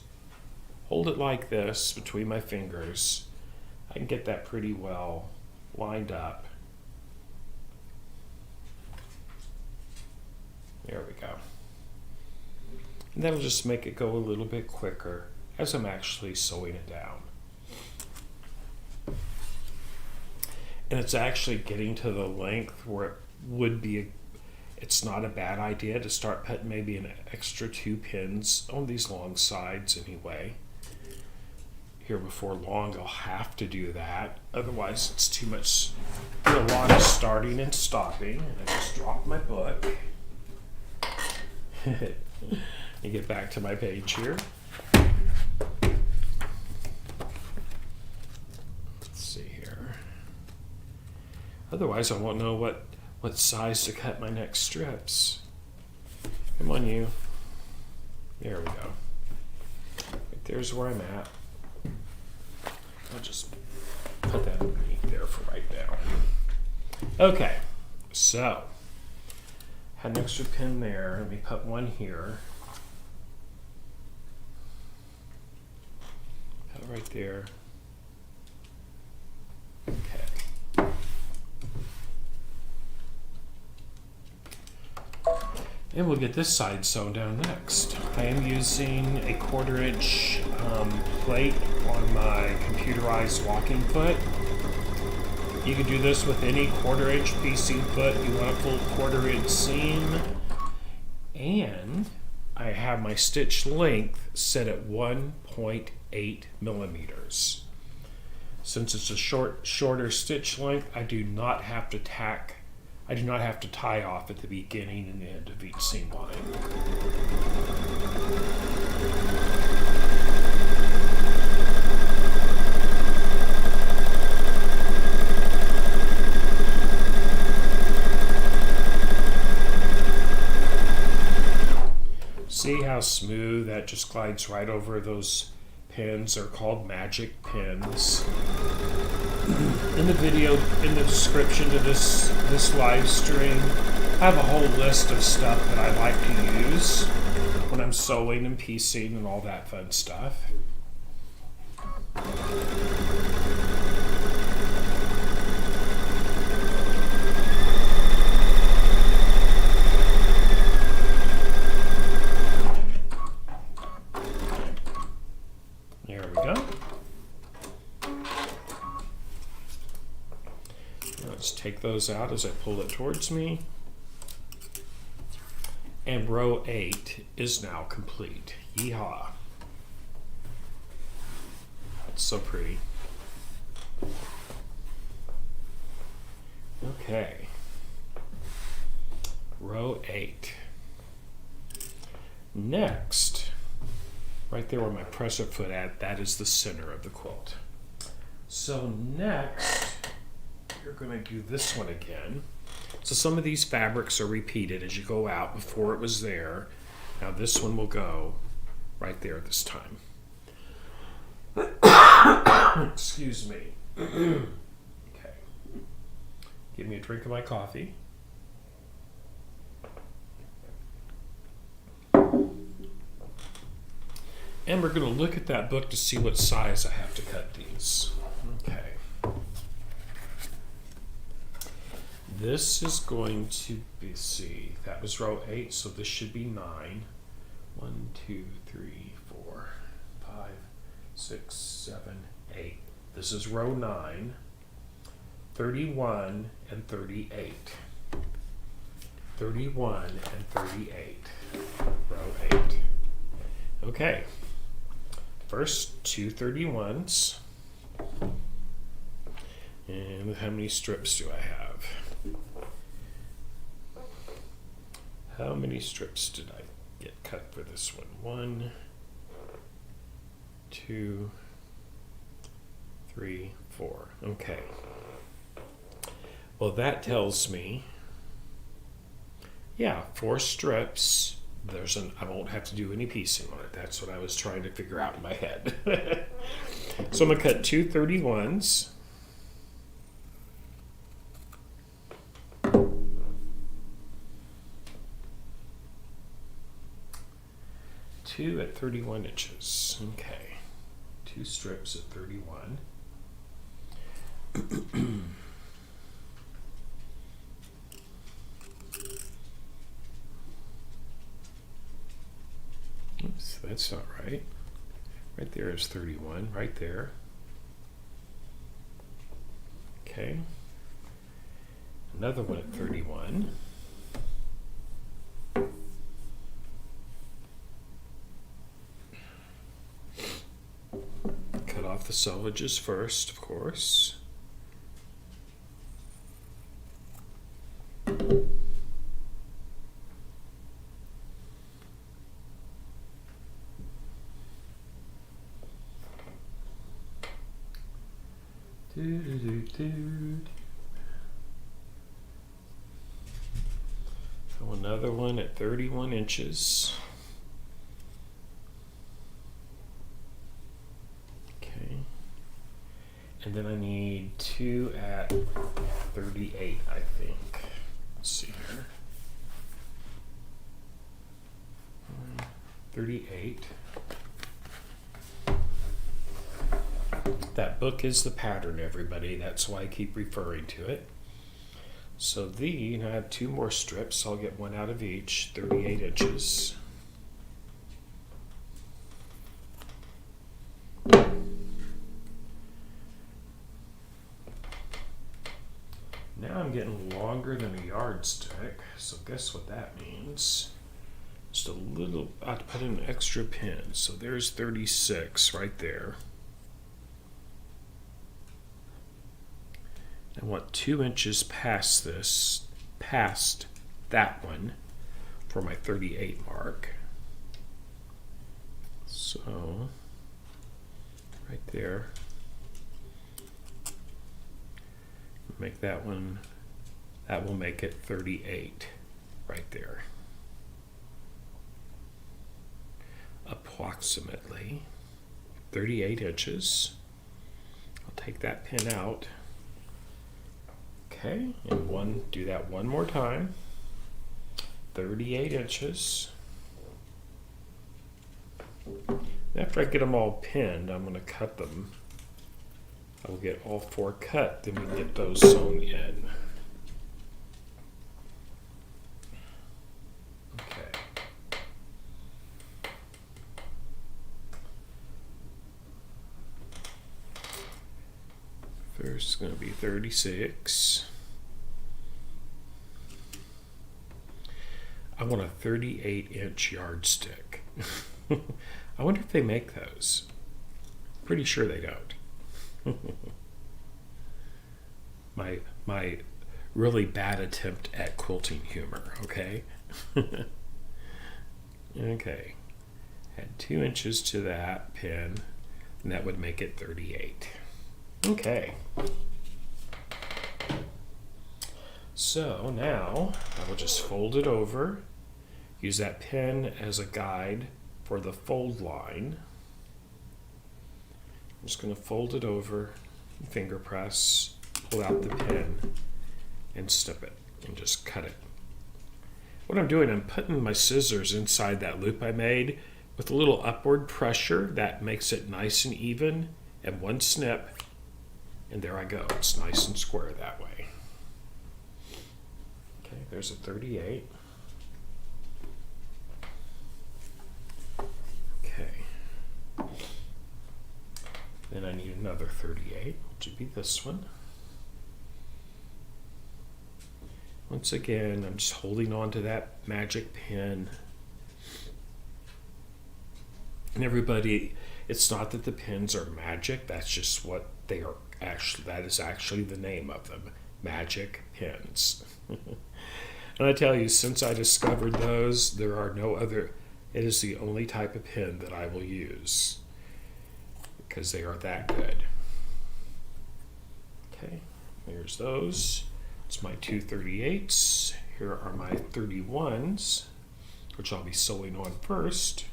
hold it like this between my fingers, I can get that pretty well lined up. There we go. And that'll just make it go a little bit quicker as I'm actually sewing it down. And it's actually getting to the length where it would be, it's not a bad idea to start putting maybe an extra 2 pins on these long sides anyway. Here before long I'll have to do that, otherwise it's too much, a lot of starting and stopping. And I just dropped my book. Let me get back to my page here. Let's see here. Otherwise I won't know what size to cut my next strips. Come on, you. There we go. Right there's where I'm at. I'll just put that underneath there for right now. Okay, so had an extra pin there. Let me put one here. Put it right there. Okay. And we'll get this side sewn down next. I am using a 1/4 inch plate on my computerized walking foot. You can do this with any 1/4 inch piecing foot. You want a full 1/4 inch seam. And I have my stitch length set at 1.8 millimeters. Since it's a shorter stitch length, I do not have to tie off at the beginning and end of each seam line. See how smooth that just glides right over those pins? They're called magic pins. In the video, in the description to this live stream, I have a whole list of stuff that I like to use when I'm sewing and piecing and all that fun stuff. There we go. Let's take those out as I pull it towards me. And row 8 is now complete. Yeehaw. That's so pretty. Okay. Row 8. Next, right there where my presser foot at, that is the center of the quilt. So next, you're going to do this one again. So some of these fabrics are repeated as you go out. Before it was there. Now this one will go right there this time. Excuse me. Okay. Give me a drink of my coffee. And we're going to look at that book to see what size I have to cut these. Okay. This is going to be, see, that was row 8, so this should be 9. 1, 2, 3, 4, 5, 6, 7, 8. This is row 9, 31, and 38. 31 and 38, row 8. Okay, first two 31s. And how many strips do I have? How many strips did I get cut for this one? 1, 2, 3, 4. Okay. Well, that tells me, yeah, 4 strips. I won't have to do any piecing on it. That's what I was trying to figure out in my head. So I'm going to cut two 31s. Two at 31 inches. Okay. 2 strips at 31. Oops, that's not right. Right there is 31, right there. Okay. Another one at 31. Cut off the selvages first, of course. So another one at 31 inches. Okay. And then I need 2 at 38, I think. Let's see here. 38. That book is the pattern, everybody. That's why I keep referring to it. So I have 2 more strips. I'll get 1 out of each, 38 inches. Now I'm getting longer than a yardstick. So guess what that means? Just a little, I have to put in an extra pin. So there's 36 right there. I want 2 inches past that one for my 38 mark. So, right there. Make that one, that will make it 38 right there. Approximately 38 inches. I'll take that pin out. Okay, and do that one more time. 38 inches. After I get them all pinned, I'm going to cut them. I will get all 4 cut, then we get those sewn in. Okay. First is going to be 36. I want a 38-inch yardstick. I wonder if they make those. Pretty sure they don't. My really bad attempt at quilting humor, okay? Okay. Add 2 inches to that pin, and that would make it 38. Okay. So now I will just fold it over, use that pin as a guide for the fold line. I'm just going to fold it over, finger press, pull out the pin, and snip it, and just cut it. What I'm doing, I'm putting my scissors inside that loop I made with a little upward pressure that makes it nice and even, and one snip, and there I go. It's nice and square that way. Okay, there's a 38. Okay. Then I need another 38, which would be this one. Once again, I'm just holding on to that magic pen. And everybody, it's not that the pens are magic, that's just what they are actually, that is actually the name of them, magic pens. And I tell you, since I discovered those, there are no other, it is the only type of pen that I will use because they are that good. Okay, there's those. It's my 238s. Here are my 31s, which I'll be sewing on first.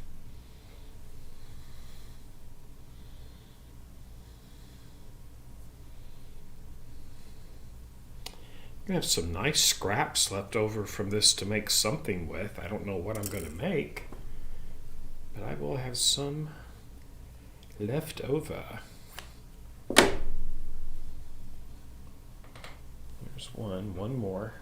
I have some nice scraps left over from this to make something with. I don't know what I'm going to make, but I will have some left over. There's one more.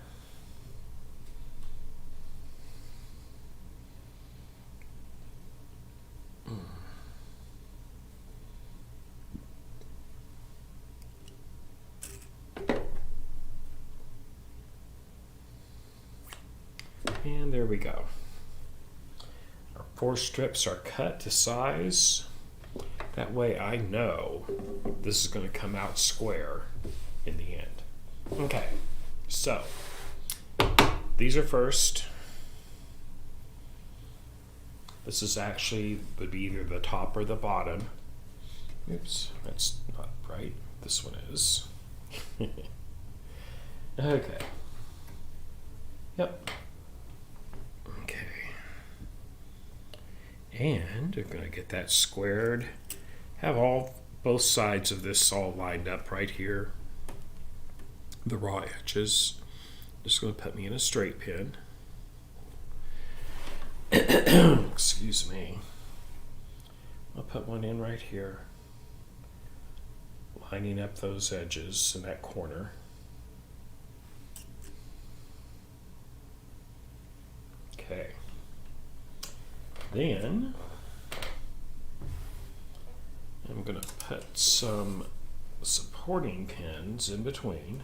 And there we go. Our 4 strips are cut to size. That way I know this is going to come out square in the end. Okay, so these are first. This is actually would be either the top or the bottom. Oops, that's not right. This one is. Okay. Yep. And we're going to get that squared. Have both sides of this all lined up right here. The raw edges. Just going to put me in a straight pin. Excuse me. I'll put one in right here. Lining up those edges in that corner. Okay. Then I'm going to put some supporting pins in between.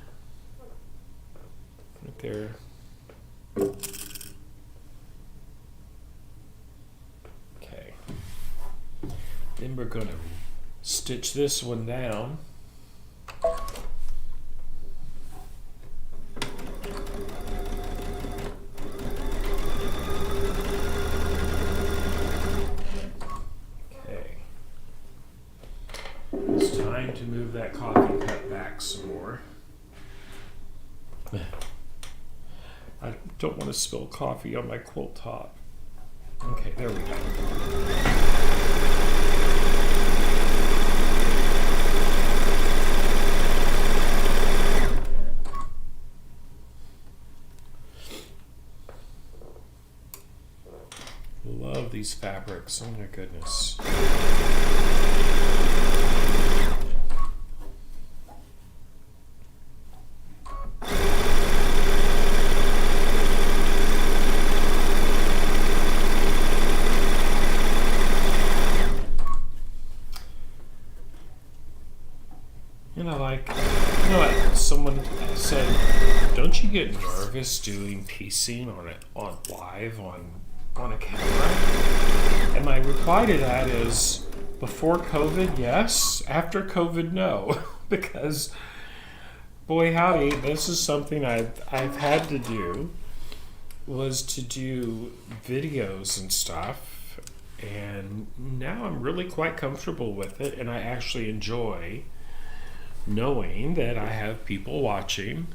Right there. Okay. Then we're going to stitch this one down. To move that coffee cup back some more. I don't want to spill coffee on my quilt top. Okay, there we go. Love these fabrics. Oh my goodness. Someone said, "Don't you get nervous doing piecing on live on a camera?" And my reply to that is, before COVID, yes. After COVID, no. Because, boy howdy, this is something I've had to do, was to do videos and stuff. And now I'm really quite comfortable with it, and I actually enjoy knowing that I have people watching.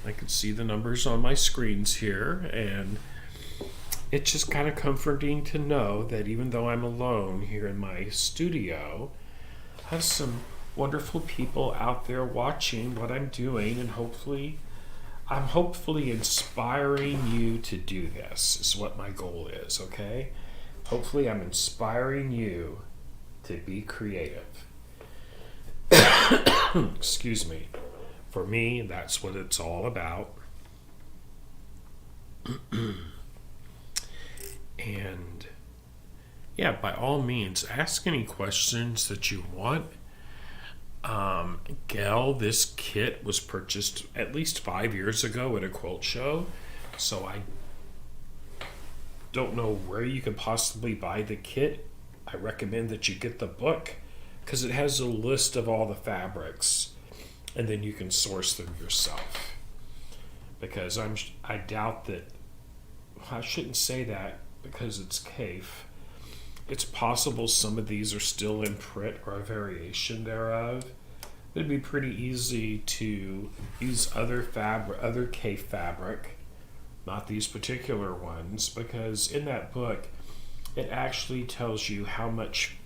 I can see the numbers on my screens here, and it's just kind of comforting to know that even though I'm alone here in my studio, I have some wonderful people out there watching what I'm doing, and I'm hopefully inspiring you to do this, is what my goal is, okay? Hopefully I'm inspiring you to be creative. Excuse me. For me, that's what it's all about. And yeah, by all means, ask any questions that you want. Gail, this kit was purchased at least 5 years ago at a quilt show, so I don't know where you could possibly buy the kit. I recommend that you get the book because it has a list of all the fabrics, and then you can source them yourself. Because I doubt that, I shouldn't say that because it's CAFE. It's possible some of these are still in print or a variation thereof. It'd be pretty easy to use other CAFE fabric, not these particular ones, because in that book it actually tells you how much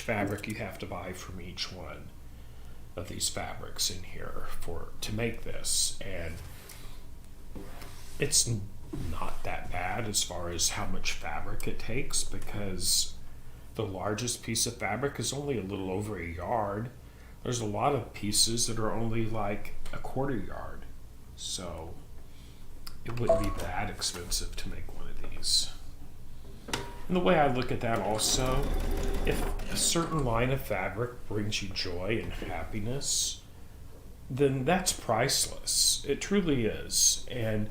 fabric you have to buy from each one of these fabrics in here to make this, and it's not that bad as far as how much fabric it takes, because the largest piece of fabric is only a little over a yard. There's a lot of pieces that are only like a quarter yard, so it wouldn't be that expensive to make one of these. And the way I look at that also, if a certain line of fabric brings you joy and happiness, then that's priceless. It truly is. And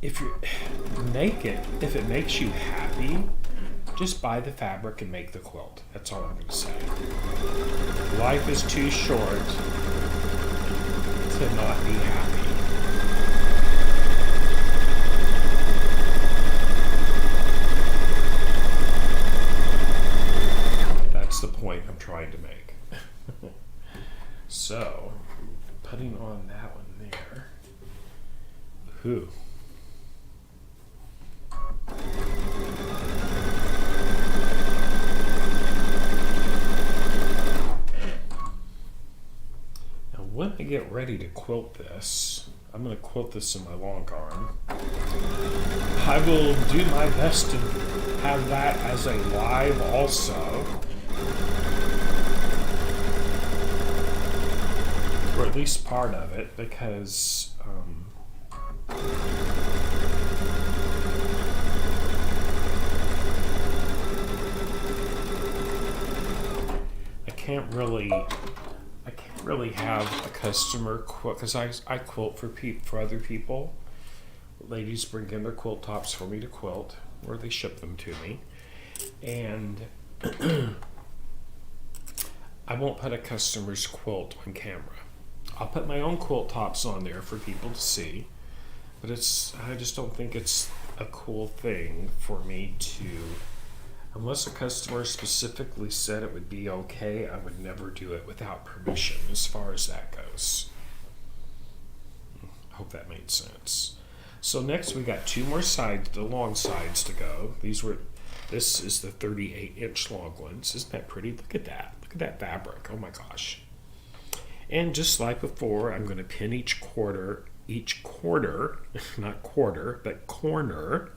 if it makes you happy, just buy the fabric and make the quilt. That's all I'm going to say. Life is too short to not be happy. That's the point I'm trying to make. So, putting on that one there. Whew. Now, when I get ready to quilt this, I'm going to quilt this in my long arm. I will do my best to have that as a live also, or at least part of it, because I can't really have a customer quilt, because I quilt for other people. Ladies bring in their quilt tops for me to quilt, or they ship them to me, and I won't put a customer's quilt on camera. I'll put my own quilt tops on there for people to see, but I just don't think it's a cool thing for me to, unless a customer specifically said it would be okay, I would never do it without permission as far as that goes. I hope that made sense. So next we got two more sides, the long sides to go. This is the 38-inch long ones. Isn't that pretty? Look at that. Look at that fabric. Oh my gosh. And just like before, I'm going to pin each quarter, not quarter, but corner,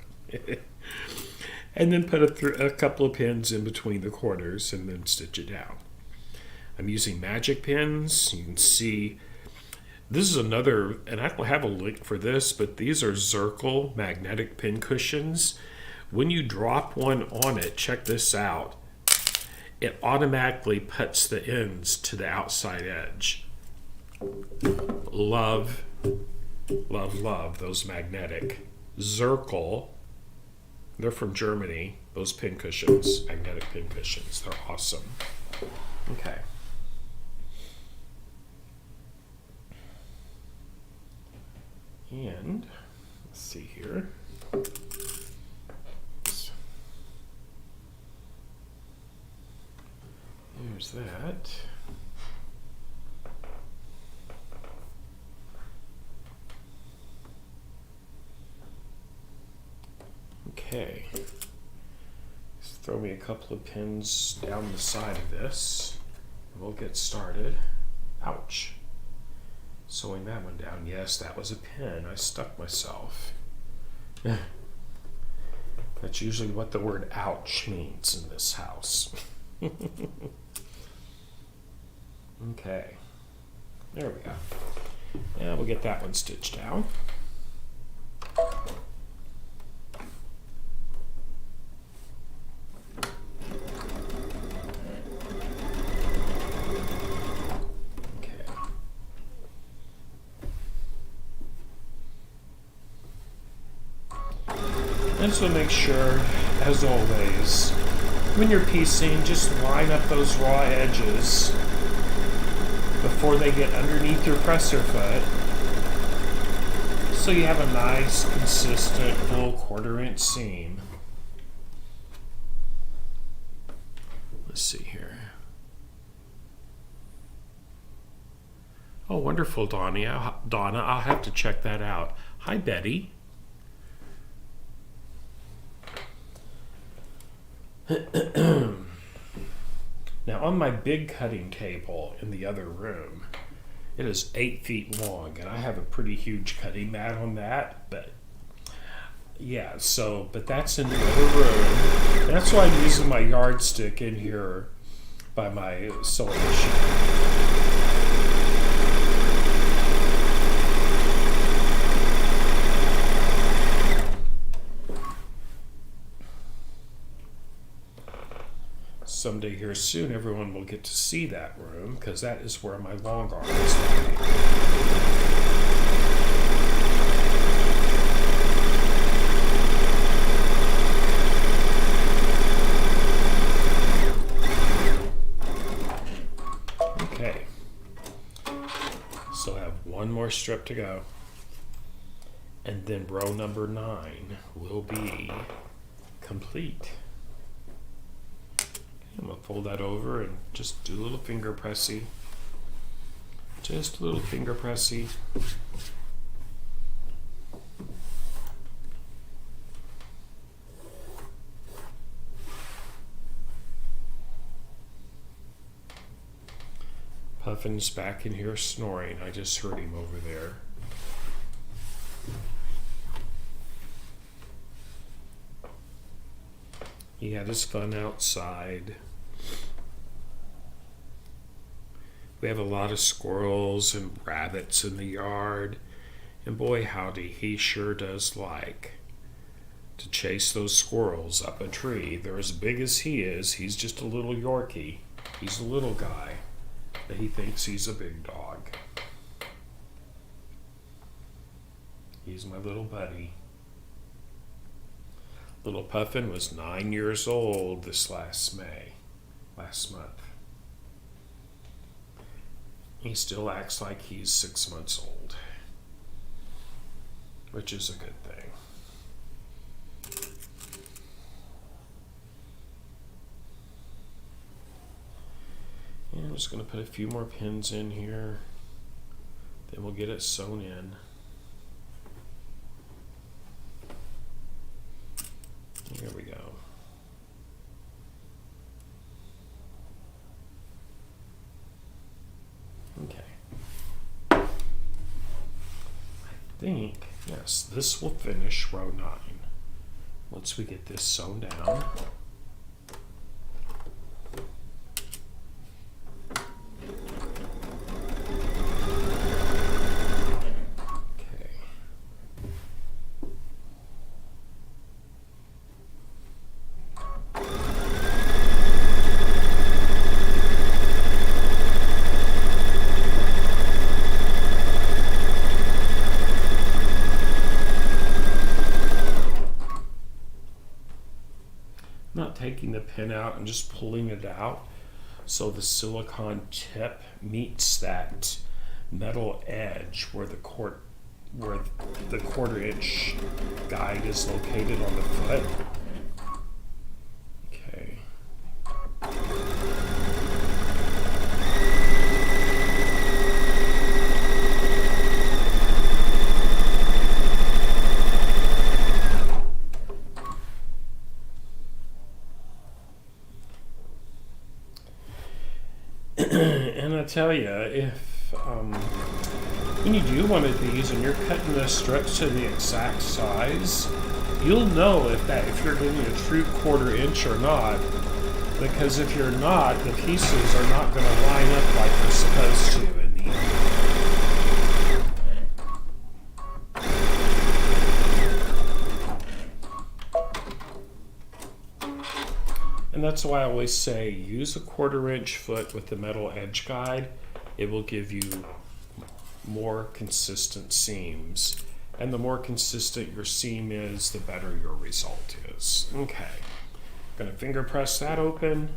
and then put a couple of pins in between the quarters and then stitch it down. I'm using magic pins. You can see this is another, and I don't have a link for this, but these are Zirkle magnetic pin cushions. When you drop one on it, check this out. It automatically puts the ends to the outside edge. Love, love, love those magnetic Zirkle. They're from Germany, those pin cushions, magnetic pin cushions. They're awesome. Okay. And let's see here. There's that. Okay. Just throw me a couple of pins down the side of this. And we'll get started. Ouch. Sewing that one down. Yes, that was a pin. I stuck myself. That's usually what the word ouch means in this house. Okay. There we go. Now we'll get that one stitched down. And so make sure, as always, when you're piecing, just line up those raw edges before they get underneath your presser foot, so you have a nice, consistent, full 1/4 inch seam. Let's see here. Oh, wonderful, Donna. I'll have to check that out. Hi, Betty. Now, on my big cutting table in the other room, it is 8 feet long, and I have a pretty huge cutting mat on that, but yeah, but that's in the other room. That's why I'm using my yardstick in here by my sewing machine. Someday here soon, everyone will get to see that room, because that is where my long arm is located. Okay, so I have one more strip to go, and then row number 9 will be complete. I'm going to fold that over and just do a little finger pressy. Just a little finger pressy. Puffin's back in here snoring. I just heard him over there. He had his fun outside. We have a lot of squirrels and rabbits in the yard, and boy howdy, he sure does like to chase those squirrels up a tree. They're as big as he is. He's just a little Yorkie. He's a little guy, but he thinks he's a big dog. He's my little buddy. Little Puffin was 9 years old this last month. He still acts like he's 6 months old, which is a good thing. And I'm just going to put a few more pins in here, then we'll get it sewn in. Here we go. Okay. I think, yes, this will finish row 9. Once we get this sewn down. Taking the pin out and just pulling it out so the silicone tip meets that metal edge where the 1/4 inch guide is located on the foot. Okay. And I tell you, if when you do one of these and you're cutting the strips to the exact size, you'll know if you're getting a true 1/4 inch or not, because if you're not, the pieces are not going to line up like they're supposed to in the end. And that's why I always say use a 1/4 inch foot with the metal edge guide. It will give you more consistent seams And the more consistent your seam is, the better your result is. Okay, I'm gonna finger press that open.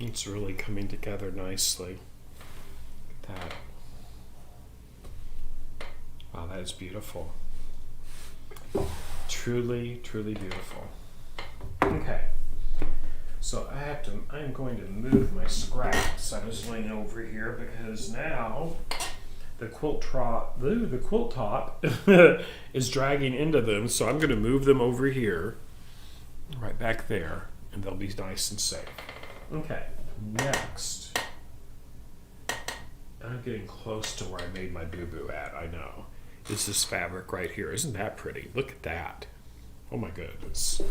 It's really coming together nicely. Look at that. Wow, that is beautiful. Truly, truly beautiful. Okay. So I'm going to move my scraps. I was laying over here because now the quilt top is dragging into them. So I'm going to move them over here, right back there, and they'll be nice and safe. Okay, next. I'm getting close to where I made my boo-boo at, I know. Is this fabric right here. Isn't that pretty? Look at that. Oh my goodness.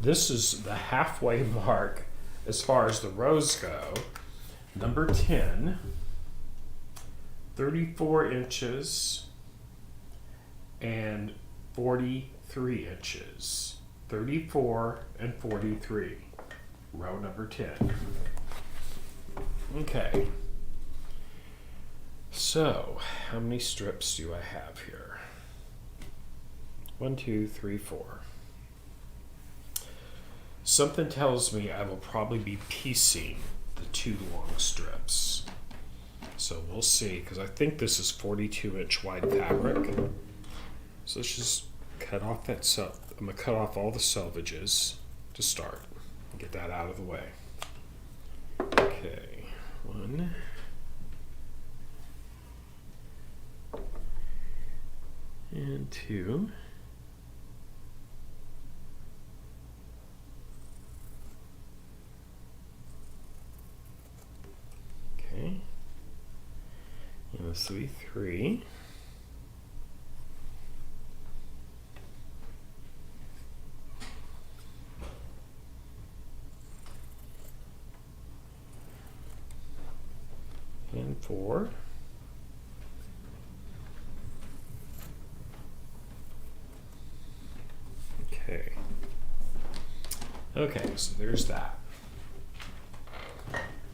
This is the halfway mark as far as the rows go. Number 10, 34 inches and 43 inches. 34 and 43. Row number 10. Okay. So, how many strips do I have here? 1, 2, 3, 4. Something tells me I will probably be piecing the 2 long strips. So we'll see, because I think this is 42-inch wide fabric. So let's just cut off that I'm going to cut off all the selvages to start. Get that out of the way. Okay, 1. And 2. Okay. And this will be 3. And 4. Okay. Okay, so there's that.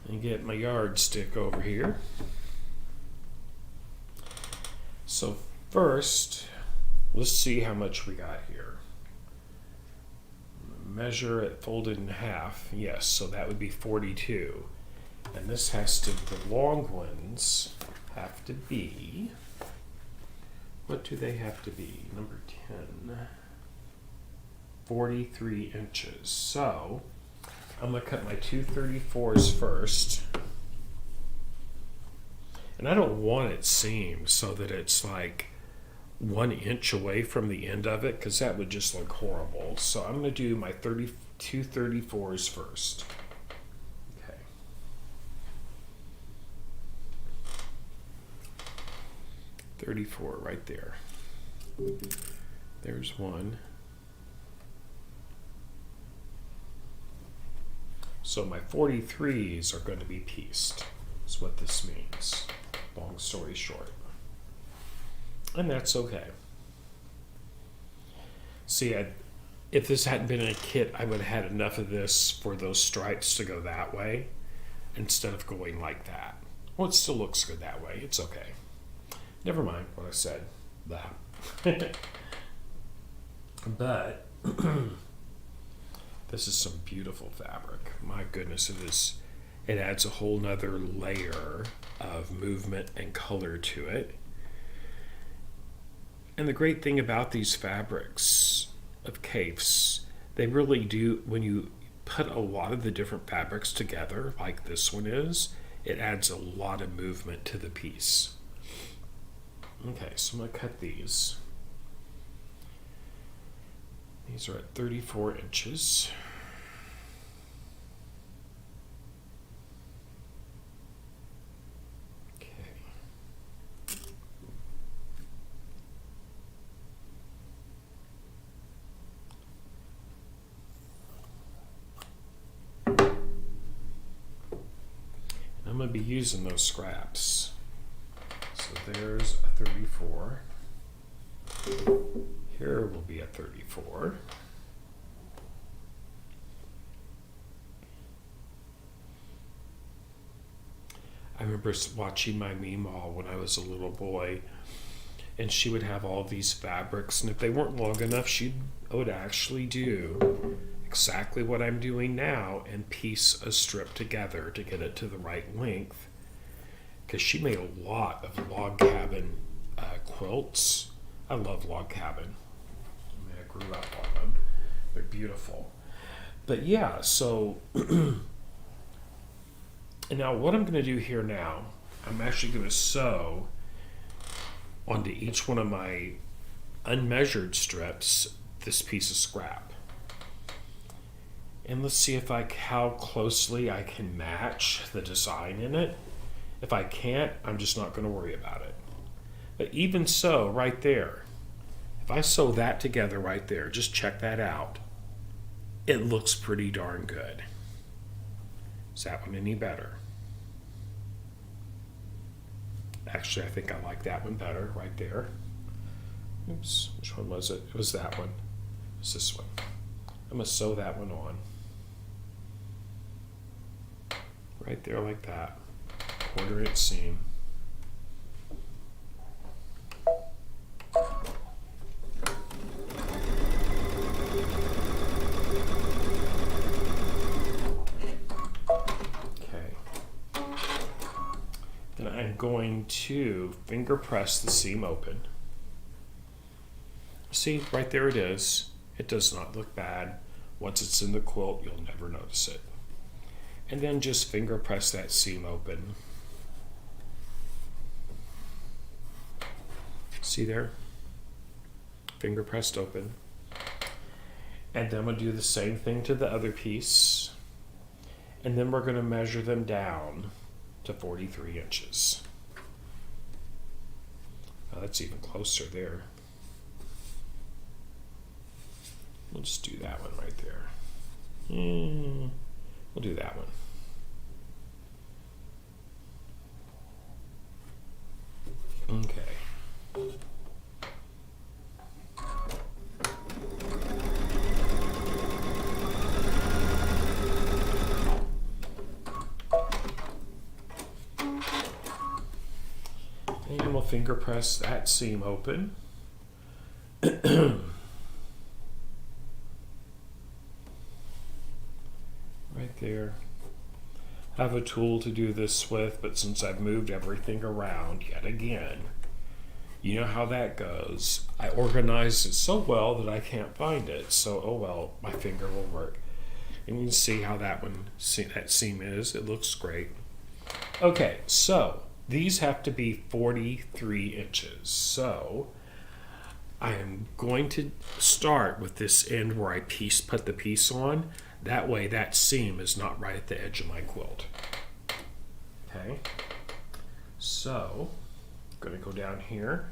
And get my yardstick over here. So first, let's see how much we got here. Measure it folded in half. Yes, so that would be 42. And this has to, the long ones have to be, what do they have to be? Number 10, 43 inches. So I'm going to cut my 2 34s first. And I don't want it seamed so that it's like 1 inch away from the end of it, because that would just look horrible. So I'm going to do my 2 34s first. 34 right there. There's 1. So my 43s are going to be pieced. That's what this means. Long story short. And that's okay. See, if this hadn't been in a kit, I would have had enough of this for those stripes to go that way instead of going like that. Well, it still looks good that way. It's okay. Never mind what I said. That. But this is some beautiful fabric. My goodness, it is. It adds a whole nother layer of movement and color to it. And the great thing about these fabrics of capes, they really do, when you put a lot of the different fabrics together, like this one is, it adds a lot of movement to the piece. Okay, so I'm going to cut these. These are at 34 inches. Okay. And I'm going to be using those scraps. So there's a 34. Here will be a 34. I remember watching my Meemaw when I was a little boy, and she would have all these fabrics, and if they weren't long enough, she would actually do exactly what I'm doing now and piece a strip together to get it to the right length, because she made a lot of log cabin quilts. I love log cabin. I mean, I grew up on them. They're beautiful. But yeah, so and now what I'm going to do here now, I'm actually going to sew onto each one of my unmeasured strips this piece of scrap. And let's see how closely I can match the design in it. If I can't, I'm just not going to worry about it. But even so, right there, if I sew that together right there, just check that out. It looks pretty darn good. Is that one any better? Actually, I think I like that one better right there. Oops, which one was it? It was that one. It's this one. I'm going to sew that one on. Right there like that. 1/4 inch seam. I'm going to finger press the seam open. See, right there it is. It does not look bad. Once it's in the quilt, you'll never notice it. And then just finger press that seam open. See there? Finger pressed open. And then we'll do the same thing to the other piece. And then we're going to measure them down to 43 inches. Oh, that's even closer there. We'll just do that one right there. We'll do that one. Okay. And we'll finger press that seam open. Right there. I have a tool to do this with, but since I've moved everything around yet again, you know how that goes. I organized it so well that I can't find it. So, oh well, my finger will work. And you can see how that seam is. It looks great. Okay, so these have to be 43 inches. So I am going to start with this end where I put the piece on. That way that seam is not right at the edge of my quilt. Okay, so I'm going to go down here,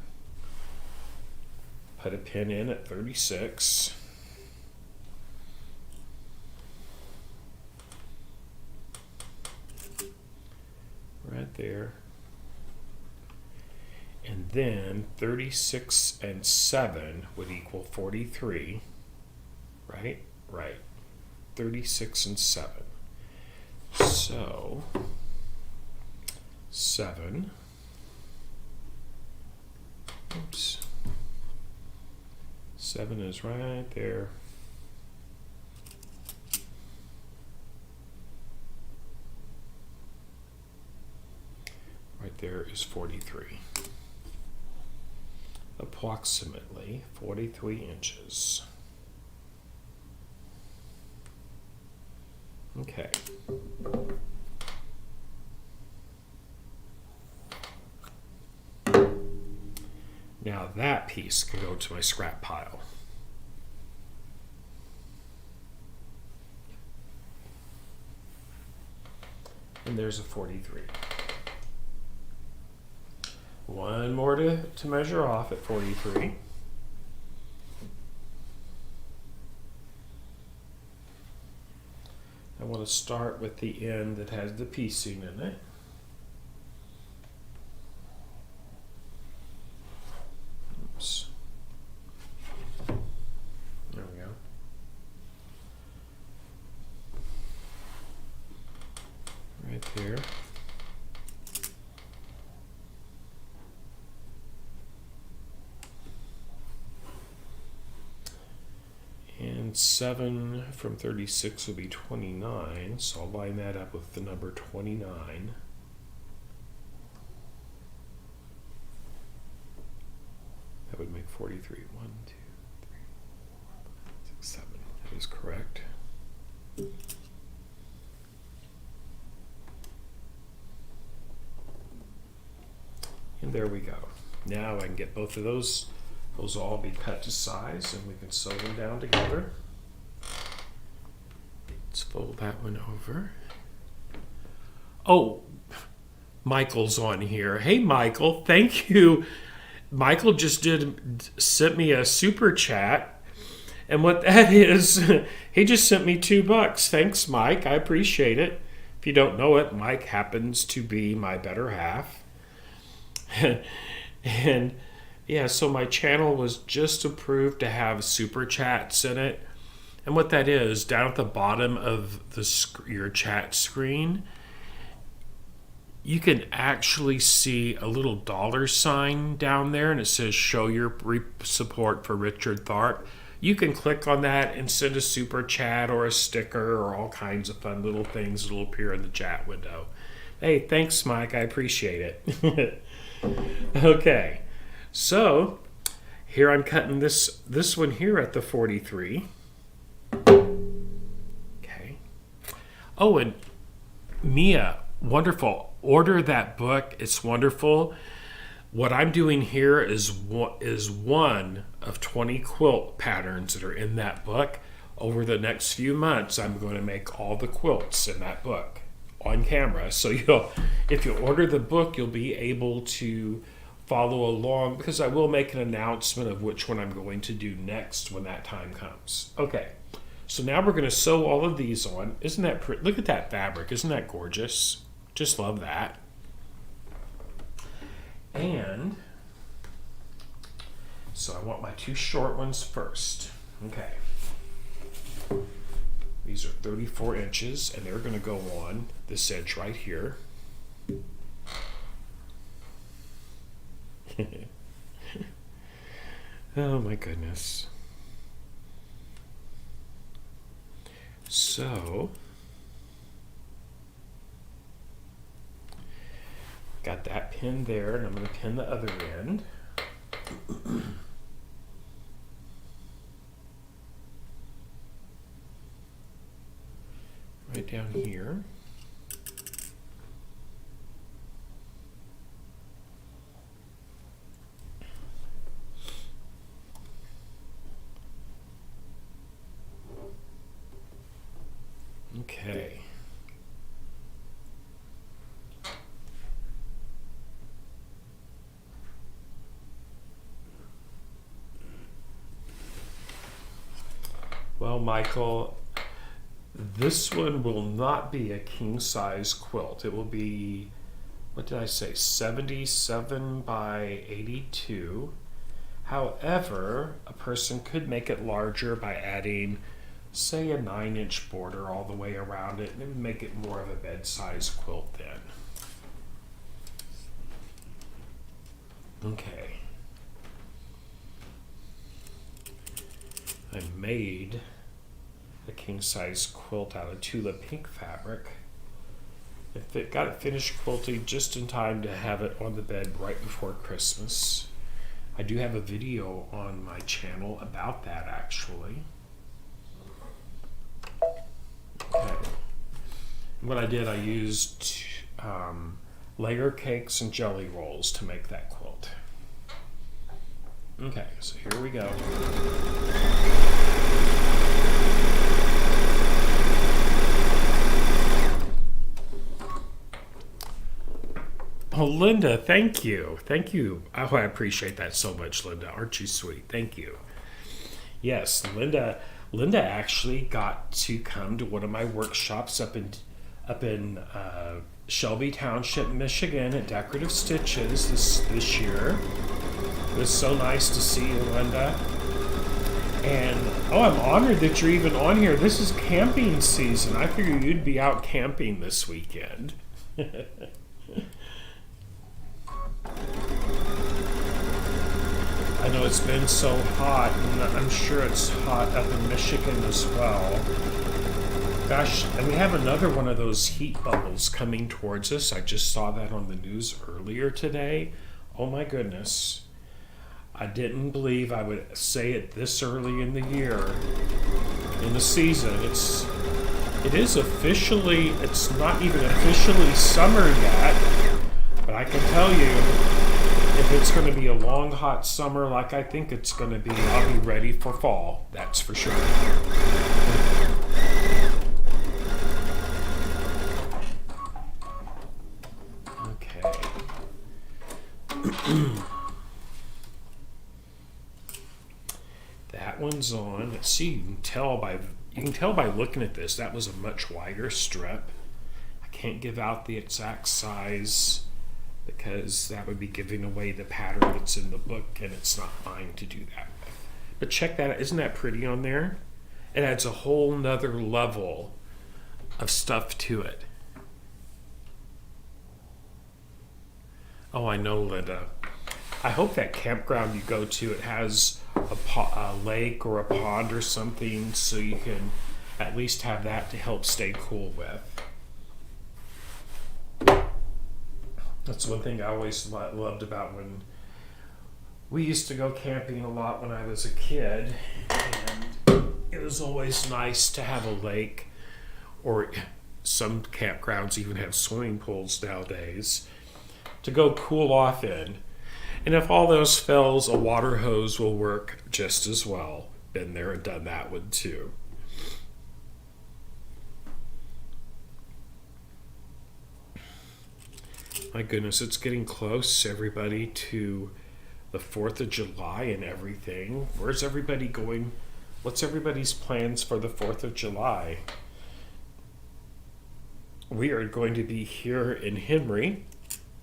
put a pin in at 36. Right there. And then 36 and 7 would equal 43, right? Right. 36 and 7. So 7. Oops. 7 is right there. Right there is 43. Approximately 43 inches. Okay. Now that piece can go to my scrap pile. And there's a 43. One more to measure off at 43. I want to start with the end that has the piecing in it. Oops. right there. And 7 from 36 will be 29, so I'll line that up with the number 29. That would make 43. 1, 2, 3, 4, 5, 6, 7. That is correct. And there we go. Now I can get both of those. Those will all be cut to size, and we can sew them down together. Let's fold that one over. Oh, Michael's on here. Hey, Michael, thank you. Michael just sent me a super chat, and what that is, he just sent me $2. Thanks, Mike. I appreciate it. If you don't know it, Mike happens to be my better half. And yeah, so my channel was just approved to have super chats in it. And what that is, down at the bottom of your chat screen, you can actually see a little $sign down there, and it says show your support for Richard Tharp. You can click on that and send a super chat or a sticker or all kinds of fun little things that will appear in the chat window. Hey, thanks, Mike. I appreciate it. Okay. So here I'm cutting this one here at the 43. Okay. Oh, and Mia, wonderful. Order that book. It's wonderful. What I'm doing here is one of 20 quilt patterns that are in that book. Over the next few months, I'm going to make all the quilts in that book on camera. So if you order the book, you'll be able to follow along, because I will make an announcement of which one I'm going to do next when that time comes. Okay, so now we're going to sew all of these on. Isn't that pretty? Look at that fabric. Isn't that gorgeous? Just love that. And so I want my 2 short ones first. Okay. These are 34 inches, and they're going to go on this edge right here. Oh my goodness. So got that pin there, and I'm going to pin the other end. Right down here. Okay. Well, Michael, this one will not be a king size quilt. It will be, what did I say, 77 by 82. However, a person could make it larger by adding, say, a 9-inch border all the way around it, and it would make it more of a bed-size quilt then. Okay. I made a king-size quilt out of tulip pink fabric. Got it finished quilting just in time to have it on the bed right before Christmas. I do have a video on my channel about that, actually. Okay. What I did, I used layer cakes and jelly rolls to make that quilt. Okay, so here we go. Oh, Linda, thank you. Thank you. Oh, I appreciate that so much, Linda. Aren't you sweet? Thank you. Yes, Linda actually got to come to one of my workshops up in Shelby Township, Michigan at Decorative Stitches this year. It was so nice to see you, Linda. And I'm honored that you're even on here. This is camping season. I figured you'd be out camping this weekend. I know it's been so hot, and I'm sure it's hot up in Michigan as well. Gosh, and we have another one of those heat bubbles coming towards us. I just saw that on the news earlier today. Oh my goodness. I didn't believe I would say it this early in the year, in the season. It is officially, it's not even officially summer yet, but I can tell you, if it's going to be a long, hot summer like I think it's going to be, I'll be ready for fall. That's for sure. Okay. That one's on. Let's see. You can tell by looking at this. That was a much wider strip. I can't give out the exact size, because that would be giving away the pattern that's in the book, and it's not mine to do that with. But check that out. Isn't that pretty on there? It adds a whole nother level of stuff to it. Oh, I know, Linda. I hope that campground you go to, it has a lake or a pond or something, so you can at least have that to help stay cool with. That's one thing I always loved about when we used to go camping a lot when I was a kid, and it was always nice to have a lake, or some campgrounds even have swimming pools nowadays, to go cool off in. And if all those fails, a water hose will work just as well. Been there and done that one too. My goodness, it's getting close, everybody, to the 4th of July and everything. Where's everybody going? What's everybody's plans for the 4th of July? We are going to be here in Henry.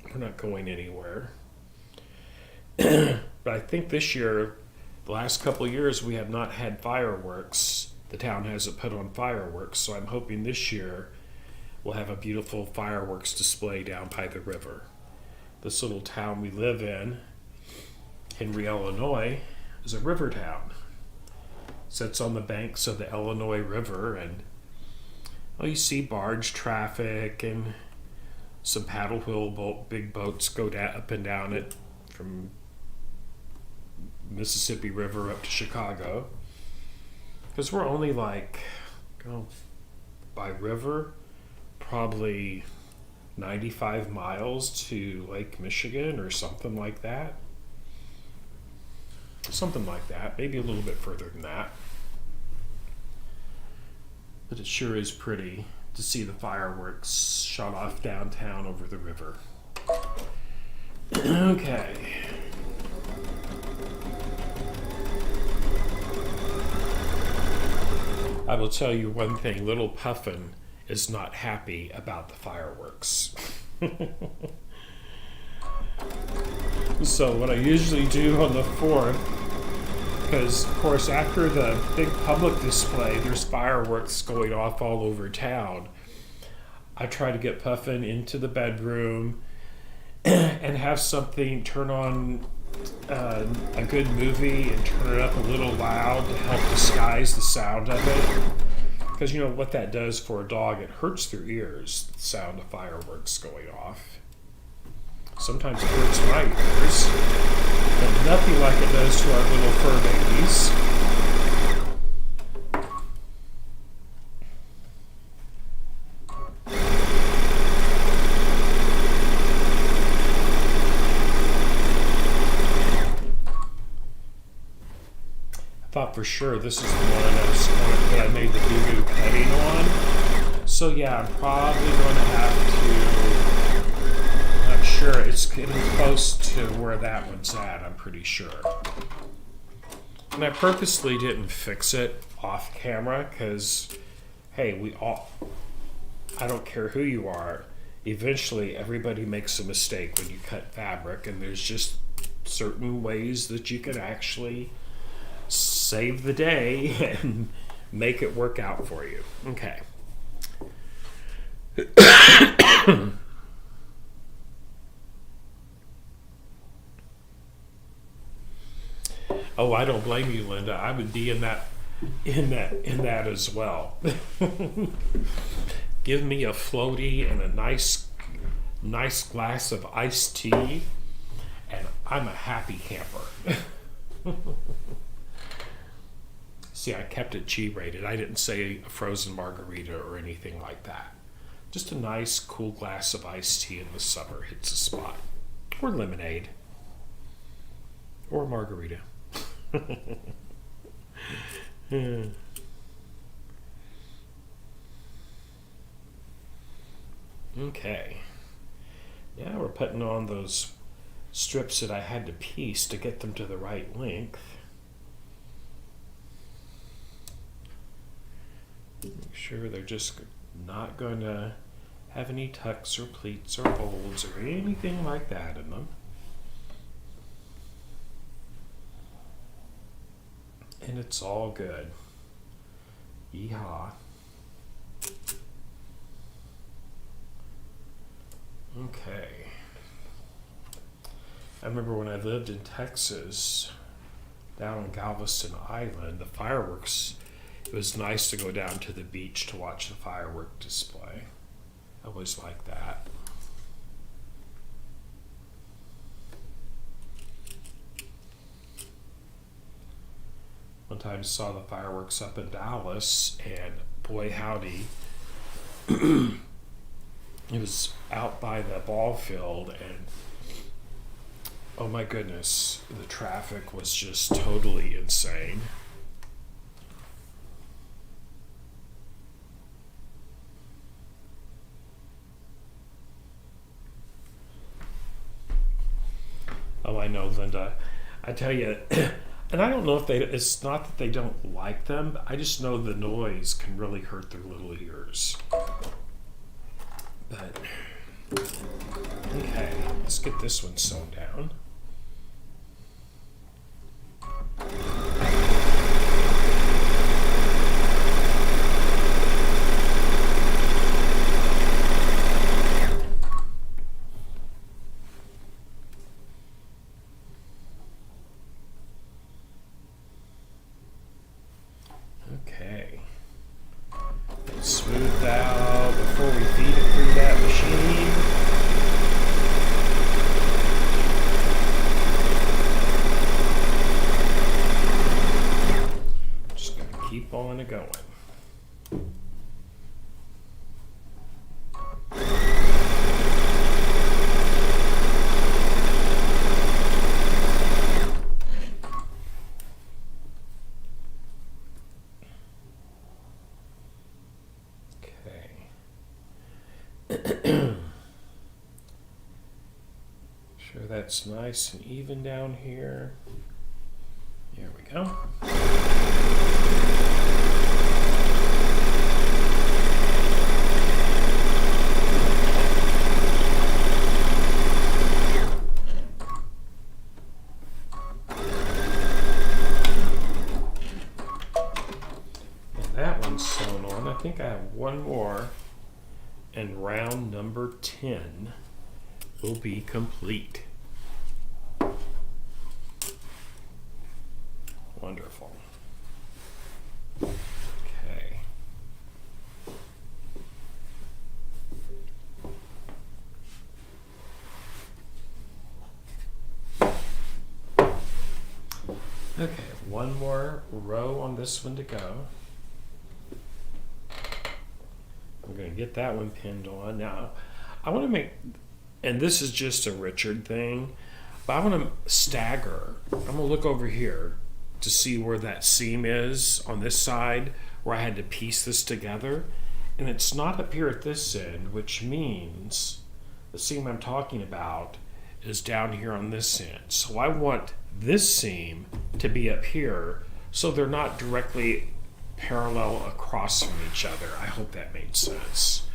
We're not going anywhere. But I think this year, the last couple of years, we have not had fireworks. The town hasn't put on fireworks, so I'm hoping this year we'll have a beautiful fireworks display down by the river. This little town we live in, Henry, Illinois, is a river town. Sits on the banks of the Illinois River, and you see barge traffic and some paddle wheel big boats go up and down it from Mississippi River up to Chicago. Because we're only by river, probably 95 miles to Lake Michigan or something like that. Something like that, maybe a little bit further than that. But it sure is pretty to see the fireworks shot off downtown over the river. Okay. I will tell you one thing, little Puffin is not happy about the fireworks. So what I usually do on the 4th, because of course after the big public display, there's fireworks going off all over town. I try to get Puffin into the bedroom and have something, turn on a good movie and turn it up a little loud to help disguise the sound of it. Because you know what that does for a dog, it hurts their ears, the sound of fireworks going off. Sometimes it hurts my ears, but nothing like it does to our little fur babies. I thought for sure this is the one that I made the doo-doo cutting on. So yeah, I'm probably going to have to, I'm sure it's getting close to where that one's at, I'm pretty sure. And I purposely didn't fix it off camera because, hey, I don't care who you are, eventually everybody makes a mistake when you cut fabric, and there's just certain ways that you can actually save the day and make it work out for you. Okay. Oh, I don't blame you, Linda. I would be in that as well. Give me a floaty and a nice glass of iced tea, and I'm a happy camper. See, I kept it G-rated. I didn't say a frozen margarita or anything like that. Just a nice, cool glass of iced tea in the summer hits a spot. Or lemonade. Or margarita. Okay. Now we're putting on those strips that I had to piece to get them to the right length. Make sure they're just not going to have any tucks or pleats or folds or anything like that in them. And it's all good. Yeehaw. Okay. I remember when I lived in Texas, down on Galveston Island, the fireworks, it was nice to go down to the beach to watch the firework display. I always liked that. One time saw the fireworks up in Dallas, and boy howdy, it was out by the ball field, and oh my goodness, the traffic was just totally insane. Oh, I know, Linda. I tell you, and I don't know if it's not that they don't like them, but I just know the noise can really hurt their little ears. But, okay, let's get this one sewn down. Okay. Smooth out before we feed it through that machine. Just gonna keep on it going. Sure that's nice and even down here. There we go. And that one's sewn on. I think I have one more, and round number 10 will be complete. Wonderful. Okay. Okay, one more row on this one to go. I'm going to get that one pinned on. Now, I want to make, and this is just a Richard thing, but I want to stagger. I'm going to look over here to see where that seam is on this side, where I had to piece this together. And it's not up here at this end, which means the seam I'm talking about is down here on this end. So I want this seam to be up here so they're not directly parallel across from each other. I hope that made sense.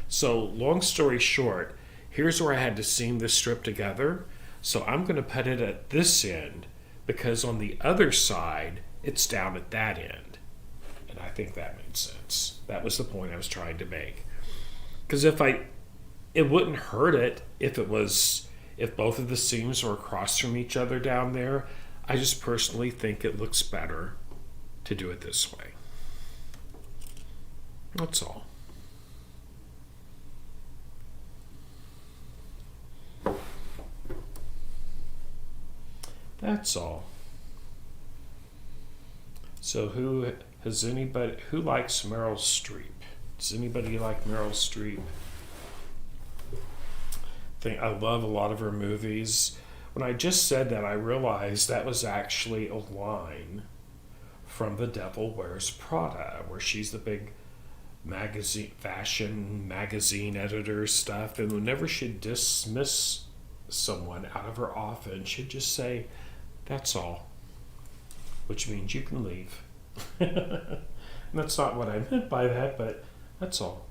So long story short, here's where I had to seam this strip together. So I'm going to put it at this end because on the other side, it's down at that end. And I think that made sense. That was the point I was trying to make. Because it wouldn't hurt it if both of the seams were across from each other down there. I just personally think it looks better to do it this way. That's all. That's all. So who likes Meryl Streep? Does anybody like Meryl Streep? I love a lot of her movies. When I just said that, I realized that was actually a line from The Devil Wears Prada, where she's the big fashion magazine editor stuff, and whenever she'd dismiss someone out of her office, she'd just say, "That's all," which means you can leave. And that's not what I meant by that, but that's all.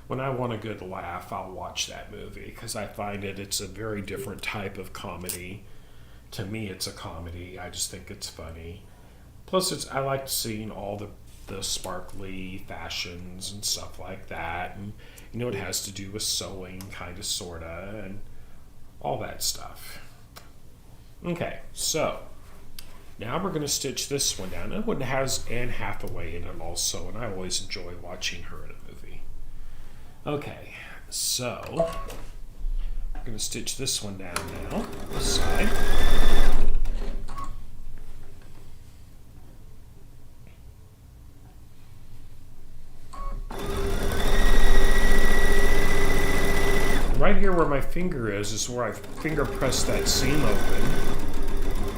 When I want a good laugh, I'll watch that movie because I find it's a very different type of comedy. To me, it's a comedy. I just think it's funny. Plus, I like seeing all the sparkly fashions and stuff like that. And, it has to do with sewing, kind of, sort of, and all that stuff. Okay, so now we're going to stitch this one down. And it has Anne Hathaway in it also, and I always enjoy watching her in a movie. Okay, so I'm going to stitch this one down now, this side. Right here where my finger is where I finger press that seam open.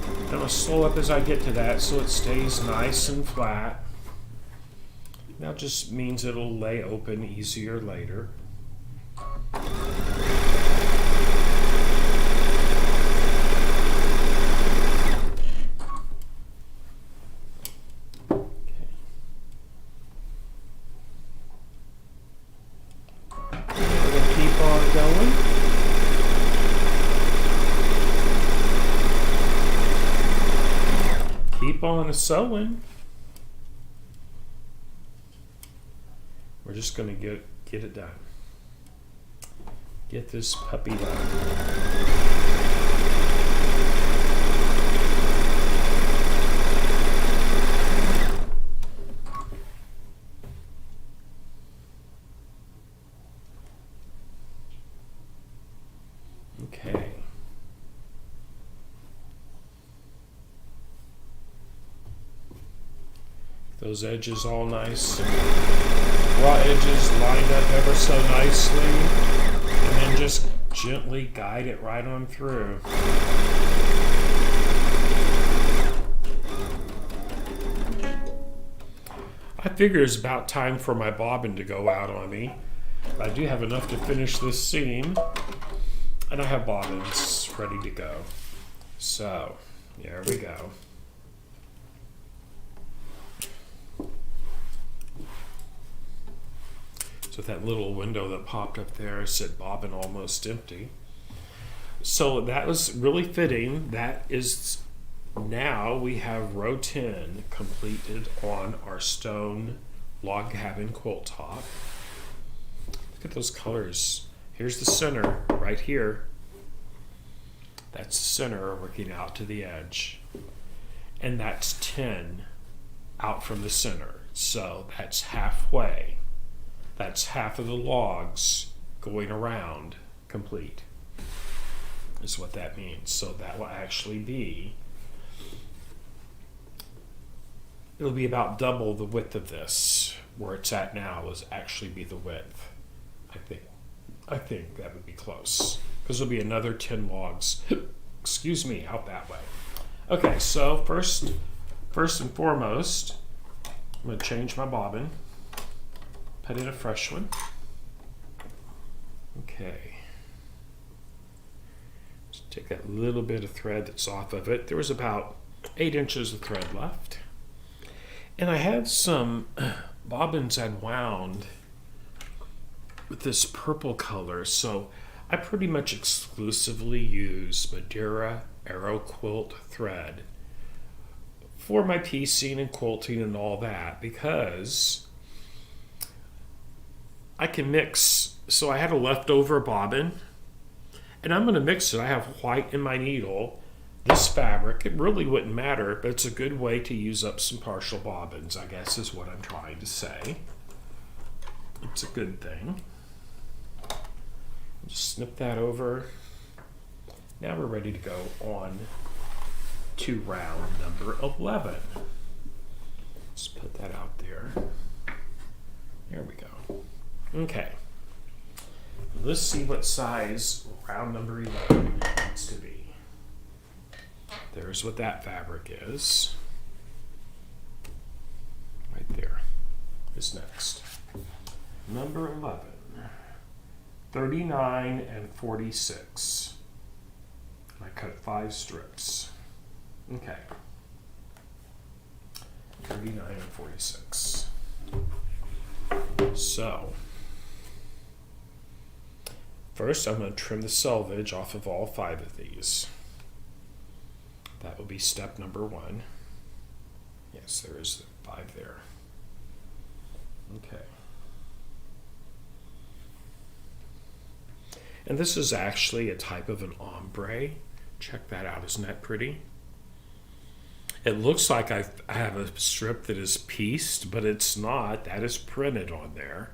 I'm going to slow up as I get to that so it stays nice and flat. That just means it'll lay open easier later. Keep on sewing. We're just going to get it done. Get this puppy done. Okay. Those edges all nice. Raw edges lined up ever so nicely. And then just gently guide it right on through. I figure it's about time for my bobbin to go out on me. I do have enough to finish this seam. And I have bobbins ready to go. So, there we go. So that little window that popped up there said bobbin almost empty. So that was really fitting. That is, now we have row 10 completed on our stone log cabin quilt top. Look at those colors. Here's the center right here. That's the center working out to the edge. And that's 10 out from the center. So that's halfway. That's half of the logs going around complete, is what that means. So that will actually be, it'll be about double the width of this. Where it's at now is actually be the width. I think that would be close. Because there'll be another 10 logs, excuse me, out that way. Okay, so first and foremost, I'm going to change my bobbin. Put in a fresh one. Okay. Just take that little bit of thread that's off of it. There was about 8 inches of thread left. And I had some bobbins I'd wound with this purple color. So I pretty much exclusively use Madeira Arrow Quilt thread for my piecing and quilting and all that, because I can mix. So I had a leftover bobbin, and I'm going to mix it. I have white in my needle, This fabric, it really wouldn't matter, but it's a good way to use up some partial bobbins, I guess is what I'm trying to say. It's a good thing. Just snip that over. Now we're ready to go on to round number 11. Let's put that out there. There we go. Okay. Let's see what size round number 11 needs to be. There's what that fabric is. Right there is next. Number 11. 39 and 46. I cut 5 strips. Okay. 39 and 46. So, first I'm going to trim the selvage off of all 5 of these. That will be step number 1. Yes, there is 5 there. Okay. And this is actually a type of an ombre. Check that out. Isn't that pretty? It looks like I have a strip that is pieced, but it's not. That is printed on there.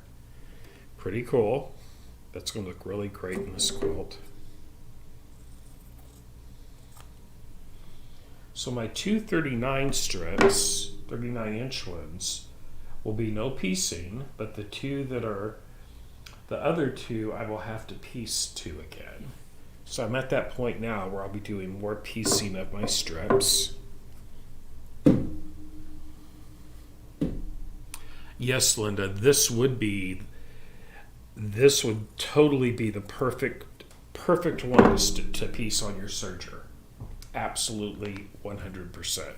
Pretty cool. That's going to look really great in this quilt. So my 2 39 strips, 39-inch ones, will be no piecing, but the other two I will have to piece to again. So I'm at that point now where I'll be doing more piecing of my strips. Yes, Linda, this would totally be the perfect one to piece on your serger. Absolutely 100%.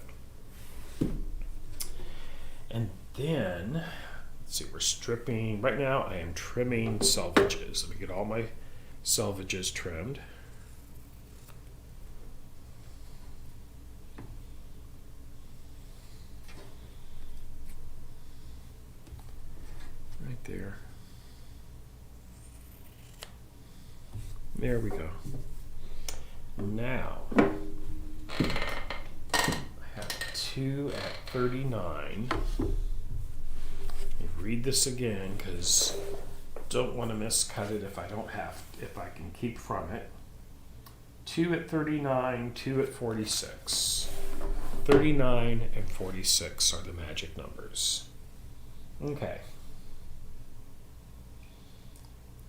And then, let's see, we're stripping. Right now I am trimming selvages. Let me get all my selvages trimmed. Right there. There we go. Now, I have 2 at 39. Let me read this again because I don't want to miscut it if I can keep from it. 2 at 39, 2 at 46. 39 and 46 are the magic numbers. Okay.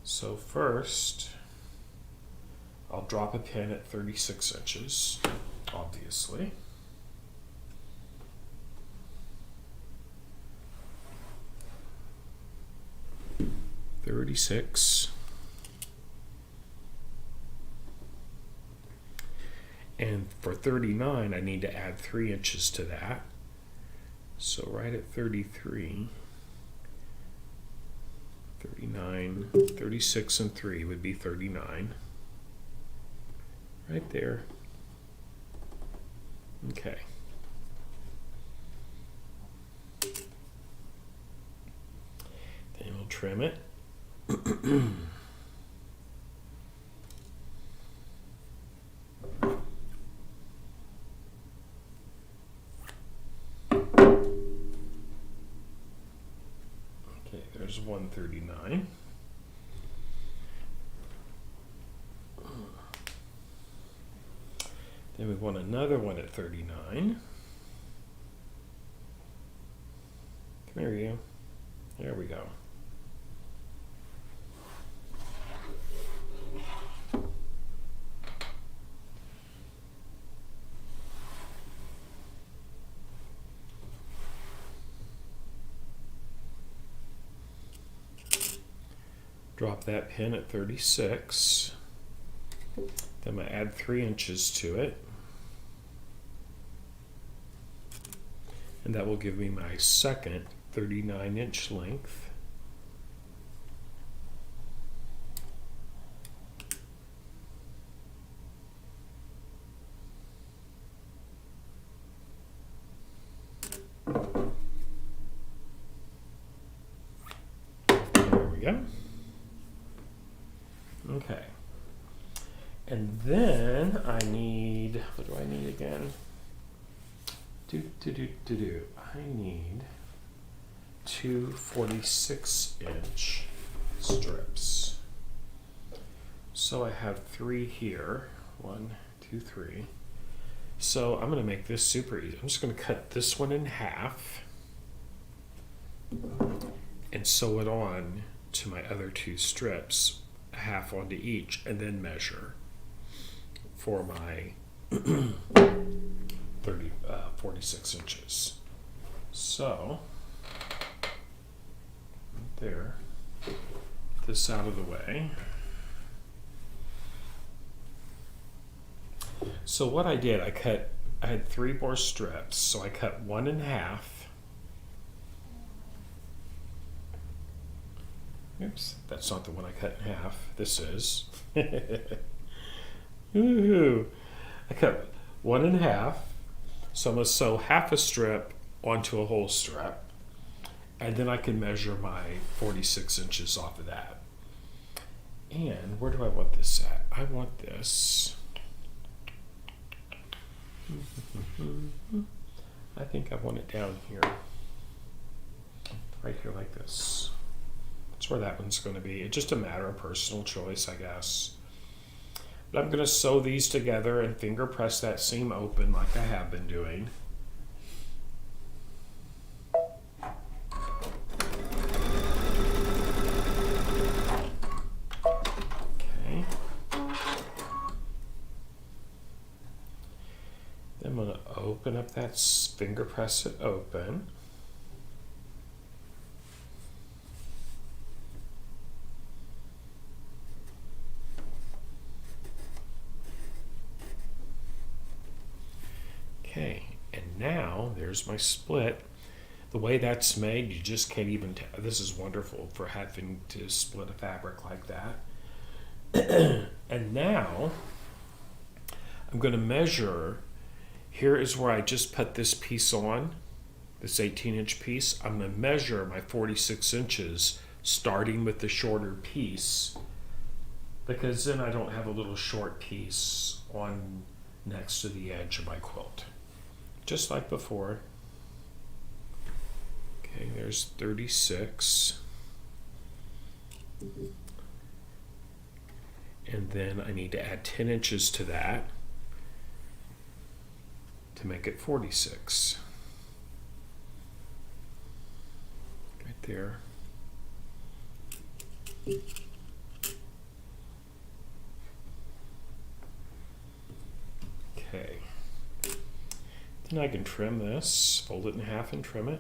So first, I'll drop a pin at 36 inches, obviously. $36. And for 39, I need to add 3 inches to that. So right at 33, 39, 36 and 3 would be 39. Right there. Okay. Then we'll trim it. Okay, there's 139. Then we want another one at 39. Come here, you. There we go. Drop that pin at 36. Then I'm going to add 3 inches to it. And that will give me my second 39-inch length. There we go. Okay. And then I need, what do I need again? I need two 46-inch strips. So I have 3 here. 1, 2, 3. So I'm going to make this super easy. I'm just going to cut this one in half and sew it on to my other 2 strips, half onto each, and then measure for my 46 inches. So, there, get this out of the way. So what I did, I had 3 more strips, so I cut 1 in half. Oops, that's not the one I cut in half. This is. Woohoo! I cut 1 in half, so I'm going to sew half a strip onto a whole strip, and then I can measure my 46 inches off of that. And where do I want this at? I want this. I think I want it down here, right here like this. That's where that one's going to be. It's just a matter of personal choice, I guess. But I'm going to sew these together and finger press that seam open like I have been doing. Okay. Then I'm going to open up that, finger press it open. Okay, and now there's my split. The way that's made, you just can't even tell. This is wonderful for having to split a fabric like that. And now I'm going to measure. Here is where I just put this piece on, this 18-inch piece. I'm going to measure my 46 inches starting with the shorter piece, because then I don't have a little short piece on next to the edge of my quilt. Just like before. Okay, there's 36. And then I need to add 10 inches to that to make it 46. Right there. Okay. Then I can trim this, fold it in half and trim it.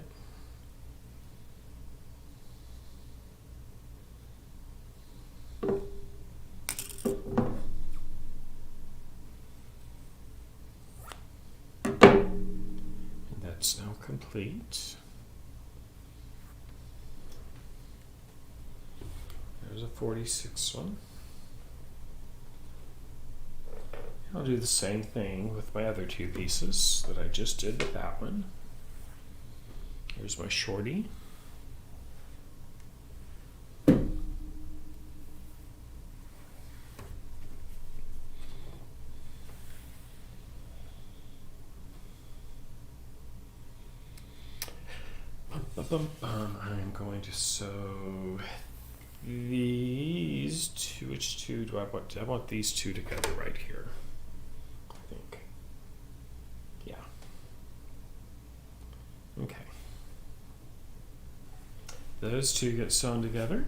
And that's now complete. There's a 46 one. I'll do the same thing with my other 2 pieces that I just did with that one. Here's my shorty. I'm going to sew these 2. Which 2 do I want? I want these 2 together right here. I think. Yeah. Okay. Those 2 get sewn together.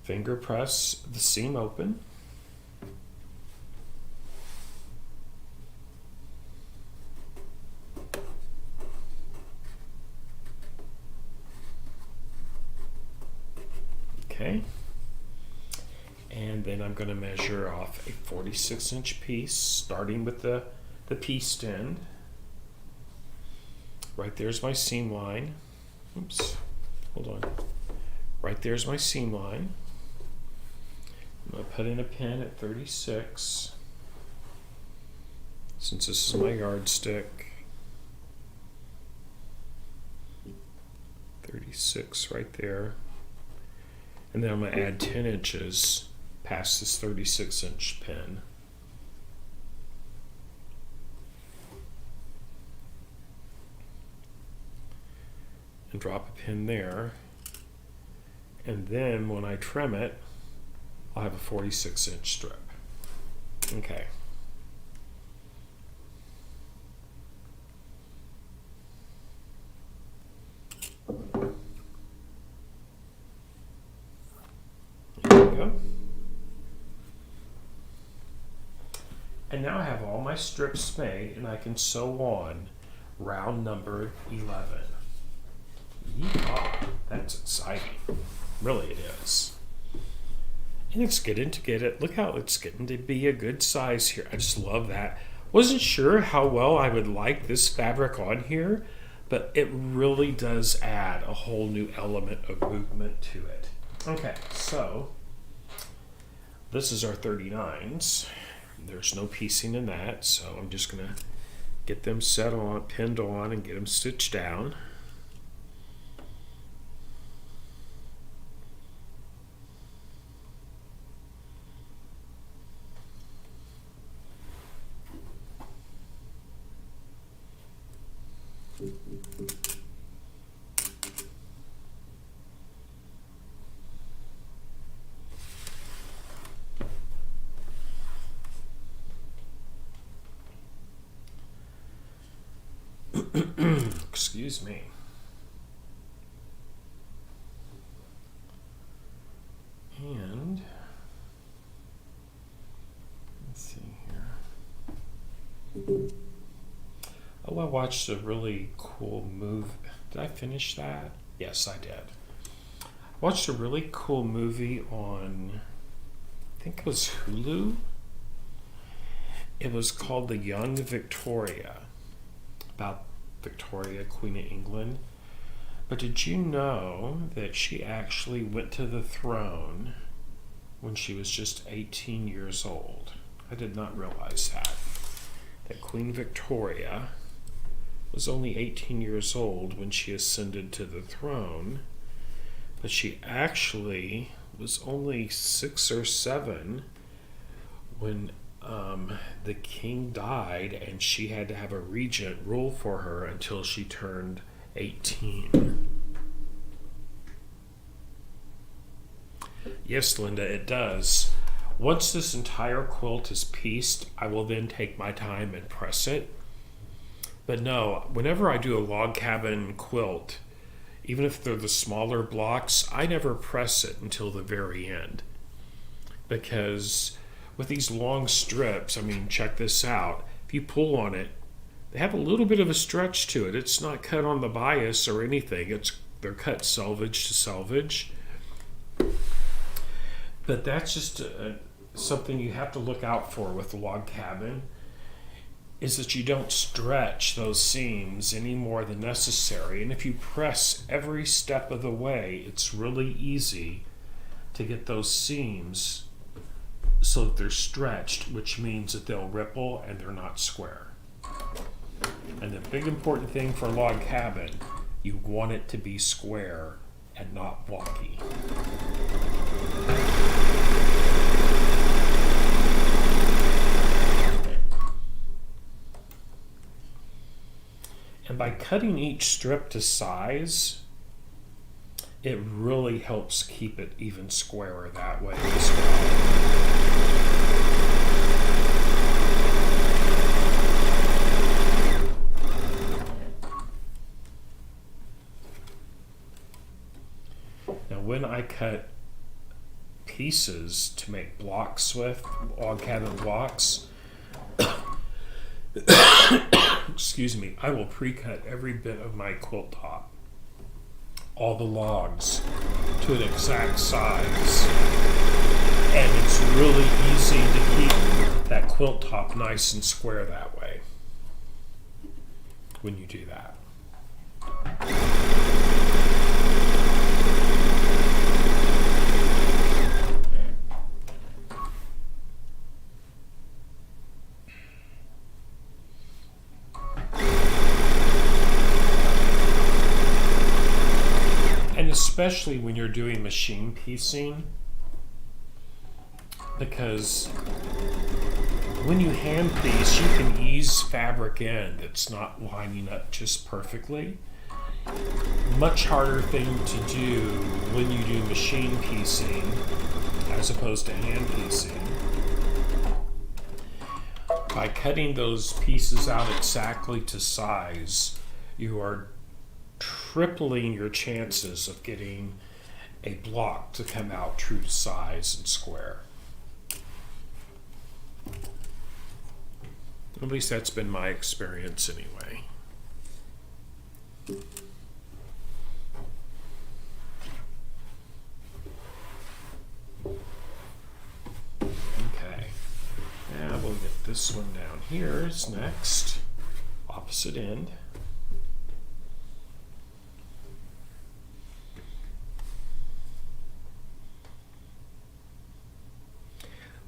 Finger press the seam open. Okay. And then I'm going to measure off a 46-inch piece, starting with the pieced end. Right there's my seam line. Oops, hold on. Right there's my seam line. I'm going to put in a pin at 36, since this is my yardstick. 36 right there. And then I'm going to add 10 inches past this 36-inch pin. And drop a pin there. And then when I trim it, I'll have a 46-inch strip. Okay. There we go. And now I have all my strips made, and I can sew on round number 11. Yeehaw, that's exciting. Really it is. And it's getting to get it. Look how it's getting to be a good size here. I just love that. Wasn't sure how well I would like this fabric on here, but it really does add a whole new element of movement to it. Okay, so this is our 39s. There's no piecing in that, so I'm just gonna get them set on, pinned on, and get them stitched down. Excuse me. And let's see here. Oh, I watched a really cool movie. Did I finish that? Yes, I did. Watched a really cool movie on, I think it was Hulu. It was called The Young Victoria, about Victoria, Queen of England. But did you know that she actually went to the throne when she was just 18 years old? I did not realize that. That Queen Victoria was only 18 years old when she ascended to the throne, but she actually was only 6 or 7 when the king died, and she had to have a regent rule for her until she turned 18. Yes, Linda, it does. Once this entire quilt is pieced, I will then take my time and press it. But no, whenever I do a log cabin quilt, even if they're the smaller blocks, I never press it until the very end. Because with these long strips, I mean, check this out. If you pull on it, they have a little bit of a stretch to it. It's not cut on the bias or anything. They're cut selvage to selvage. But that's just something you have to look out for with the log cabin, is that you don't stretch those seams any more than necessary. And if you press every step of the way, it's really easy to get those seams so that they're stretched, which means that they'll ripple and they're not square. And the big important thing for a log cabin, you want it to be square and not blocky. And by cutting each strip to size, it really helps keep it even squarer that way as well. Now when I cut pieces to make blocks with, log cabin blocks, excuse me, I will pre-cut every bit of my quilt top, all the logs, to an exact size. And it's really easy to keep that quilt top nice and square that way when you do that. especially when you're doing machine piecing, because when you hand piece, you can ease fabric in that's not lining up just perfectly. Much harder thing to do when you do machine piecing as opposed to hand piecing. By cutting those pieces out exactly to size, you are tripling your chances of getting a block to come out true to size and square. At least that's been my experience anyway. Okay, now we'll get this one down here is next, opposite end.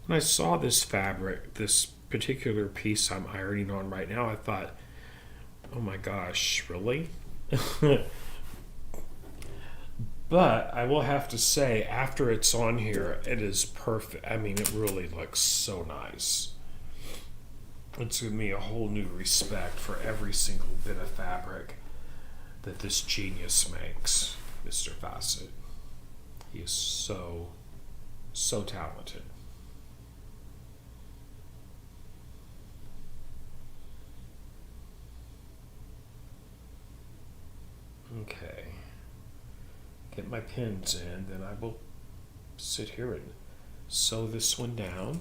When I saw this fabric, this particular piece I'm ironing on right now, I thought, oh my gosh, really? But I will have to say, after it's on here, it is perfect. I mean, it really looks so nice. It's given me a whole new respect for every single bit of fabric that this genius makes, Mr. Fawcett. He is so, so talented. Okay, get my pins in, then I will sit here and sew this one down.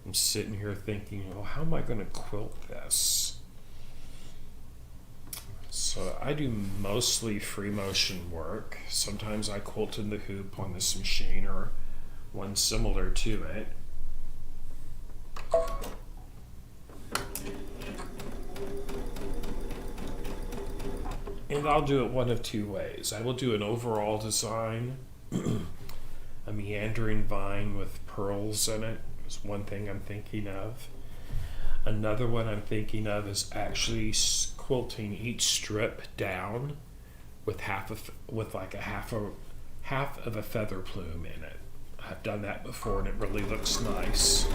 I'm sitting here thinking, well, how am I going to quilt this? So I do mostly free motion work. Sometimes I quilt in the hoop on this machine or one similar to it. And I'll do it one of two ways. I will do an overall design, a meandering vine with pearls in it. Is one thing I'm thinking of. Another one I'm thinking of is actually quilting each strip down with half of a feather plume in it. I've done that before and it really looks nice.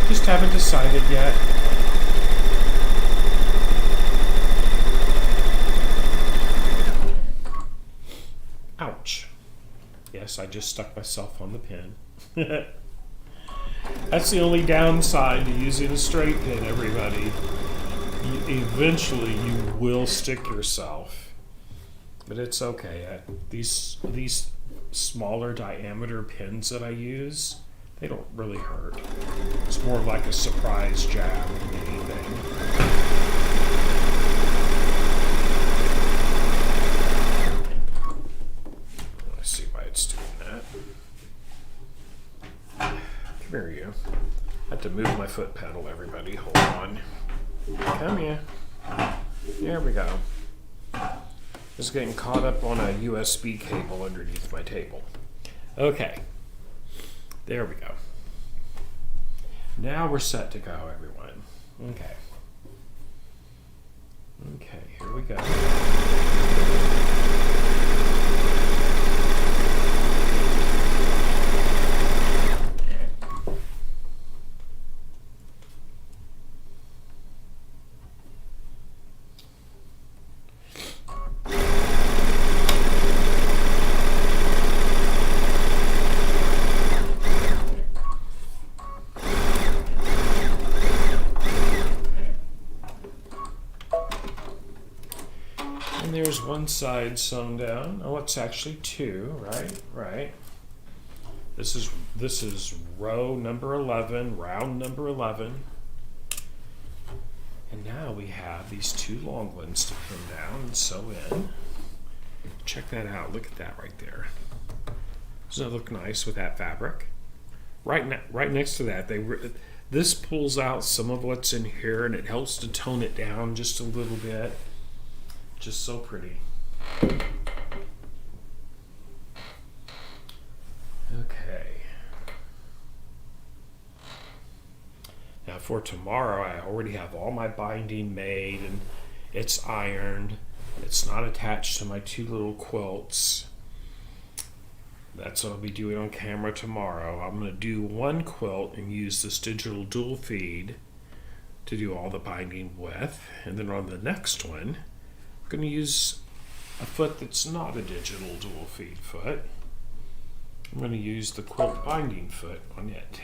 Just haven't decided yet. Ouch. Yes, I just stuck myself on the pin. That's the only downside to using a straight pin, everybody. Eventually you will stick yourself. But it's okay. These smaller diameter pins that I use, they don't really hurt. It's more like a surprise jab than anything. Let's see why it's doing that. Come here, you. I have to move my foot pedal, everybody. Hold on. Come here. There we go. Just getting caught up on a USB cable underneath my table. Okay. There we go. Now we're set to go, everyone. Okay. Okay, here we go. There's one side sewn down. Oh, it's actually two, right? Right. This is row number 11, round number 11. And now we have these two long ones to pin down and sew in. Check that out. Look at that right there. Doesn't it look nice with that fabric? Right next to that, This pulls out some of what's in here and it helps to tone it down just a little bit. Just so pretty. Okay. Now for tomorrow, I already have all my binding made and it's ironed. It's not attached to my two little quilts. That's what I'll be doing on camera tomorrow. I'm going to do one quilt and use this digital dual feed to do all the binding with. And then on the next one, I'm going to use a foot that's not a digital dual feed foot. I'm going to use the quilt binding foot on it.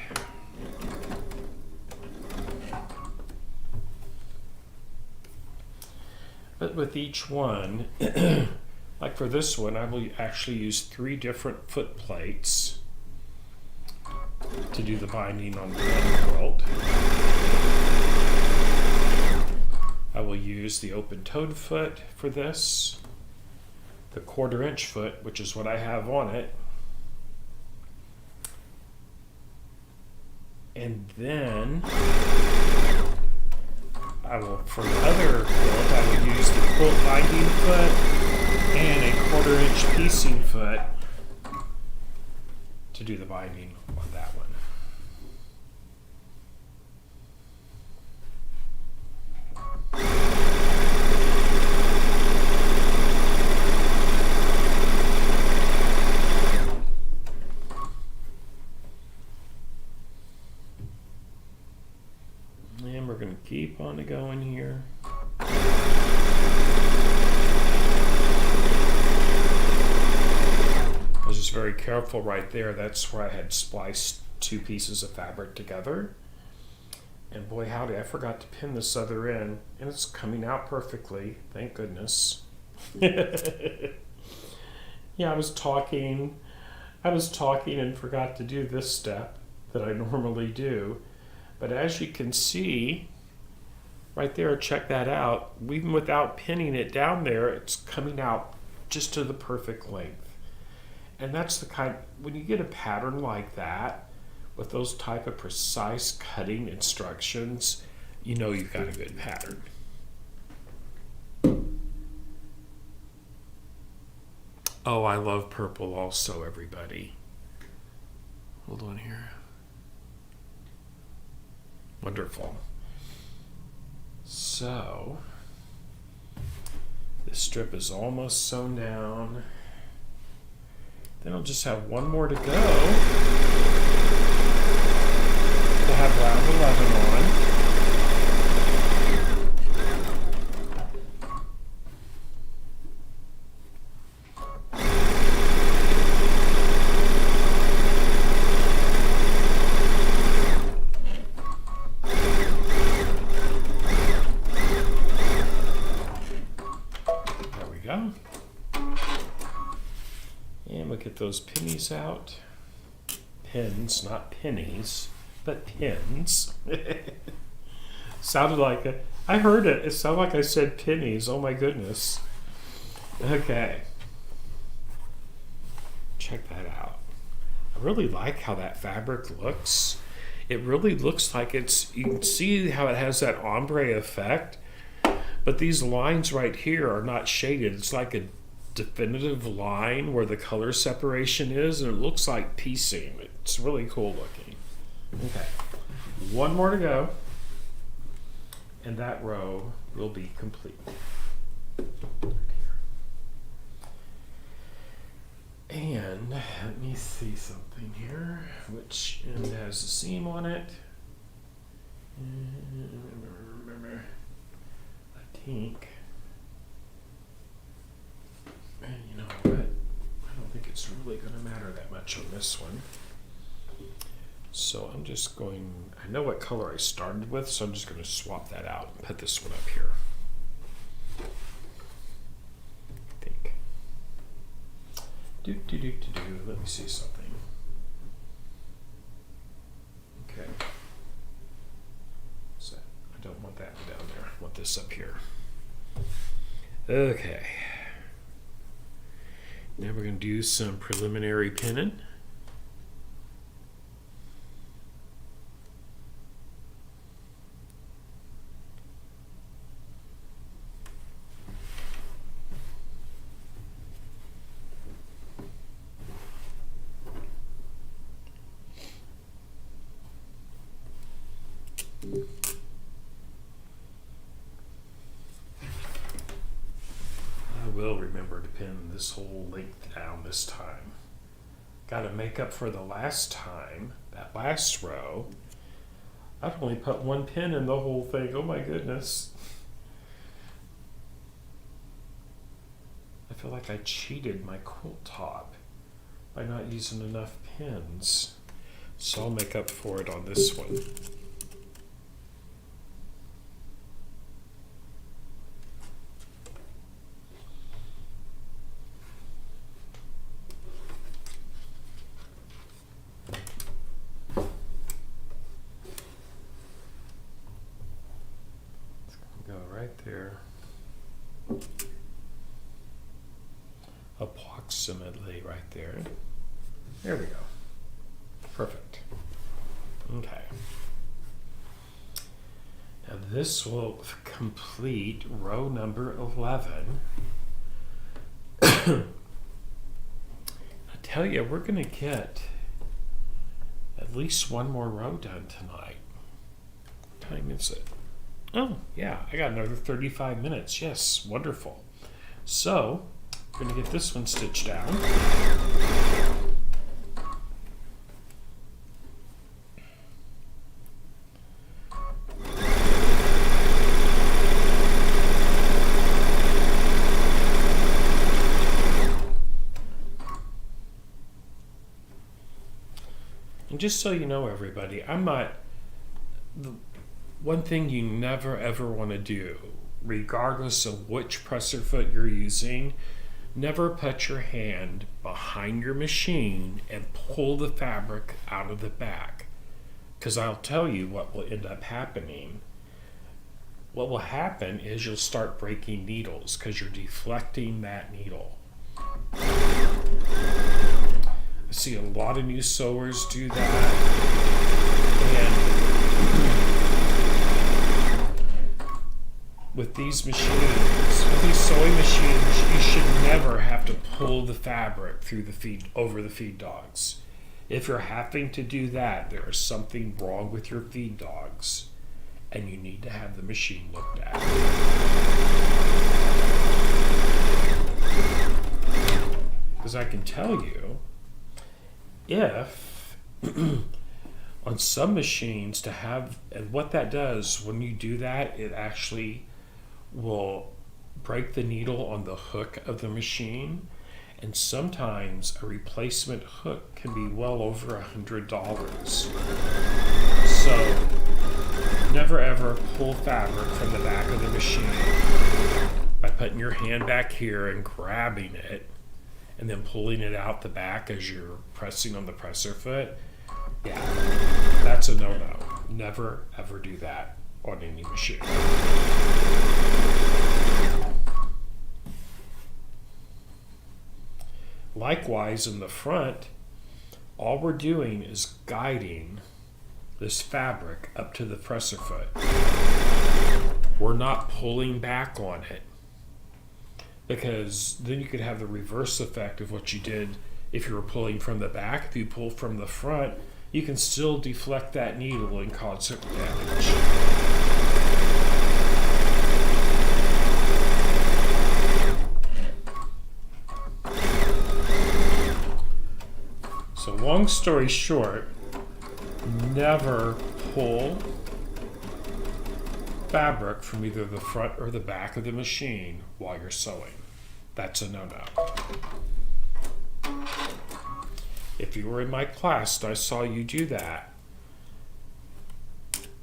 But with each one, like for this one, I will actually use 3 different foot plates to do the binding on one quilt. I will use the open-toed foot for this, the 1/4 inch foot, which is what I have on it, and then I will, for the other quilt, I will use the quilt binding foot and a 1/4 inch piecing foot to do the binding on that one. And we're going to keep on going here. I was just very careful right there. That's where I had spliced 2 pieces of fabric together. And boy howdy, I forgot to pin this other end, and it's coming out perfectly. Thank goodness. Yeah, I was talking and forgot to do this step that I normally do. But as you can see, right there, check that out. Even without pinning it down there, it's coming out just to the perfect length. And that's the kind, when you get a pattern like that, with those type of precise cutting instructions, you know you've got a good pattern. Oh, I love purple also, everybody. Hold on here. Wonderful. So, this strip is almost sewn down. Then I'll just have one more to go. We'll have round 11 on. Get those pennies out. Pins, not pennies, but pins. Sounded like it. I heard it. It sounded like I said pennies. Oh my goodness. Okay. Check that out. I really like how that fabric looks. It really looks like it's, you can see how it has that ombre effect, but these lines right here are not shaded. It's like a definitive line where the color separation is, and it looks like piecing. It's really cool looking. Okay, one more to go, and that row will be complete. And let me see something here. Which end has a seam on it? Remember, I think. And you know what? I don't think it's really going to matter that much on this one. So I'm just going, I know what color I started with, so I'm just going to swap that out and put this one up here. I think. Let me see something. Okay. So I don't want that down there. I want this up here. Okay. Now we're going to do some preliminary pinning. I will remember to pin this whole length down this time. Got to make up for the last time, that last row. I've only put one pin in the whole thing. Oh my goodness. I feel like I cheated my quilt top by not using enough pins. So I'll make up for it on this one. Go right there. Approximately right there. There we go. Perfect. Okay. Now this will complete row number 11. I tell you, we're going to get at least one more row done tonight. What time is it? Oh, yeah, I got another 35 minutes. Yes, wonderful. So, we're going to get this one stitched down. And just so you know, everybody, I'm not... One thing you never ever want to do, regardless of which presser foot you're using, never put your hand behind your machine and pull the fabric out of the back. Because I'll tell you what will end up happening. What will happen is you'll start breaking needles because you're deflecting that needle. I see a lot of new sewers do that. And with these machines, with these sewing machines, you should never have to pull the fabric through the feed over the feed dogs. If you're having to do that, there is something wrong with your feed dogs, and you need to have the machine looked at. Because I can tell you, if on some machines to have, and what that does when you do that, it actually will break the needle on the hook of the machine, and sometimes a replacement hook can be well over $100. So never ever pull fabric from the back of the machine by putting your hand back here and grabbing it and then pulling it out the back as you're pressing on the presser foot. Yeah, that's a no-no. Never ever do that on any machine. Likewise, in the front, all we're doing is guiding this fabric up to the presser foot. We're not pulling back on it, because then you could have the reverse effect of what you did if you were pulling from the back. If you pull from the front, you can still deflect that needle and cause it damage. So long story short, never pull fabric from either the front or the back of the machine while you're sewing. That's a no-no. If you were in my class and I saw you do that,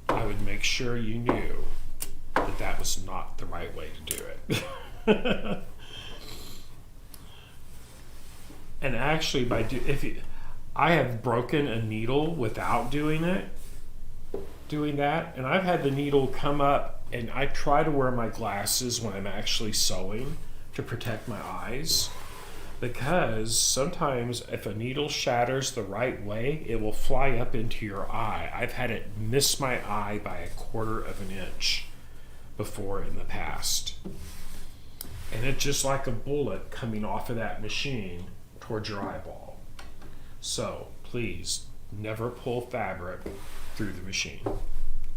I would make sure you knew that that was not the right way to do it. And actually, I have broken a needle without doing that, and I've had the needle come up, and I try to wear my glasses when I'm actually sewing to protect my eyes, because sometimes if a needle shatters the right way, it will fly up into your eye. I've had it miss my eye by 1/4 of an inch before in the past, and it's just like a bullet coming off of that machine towards your eyeball. So please never pull fabric through the machine.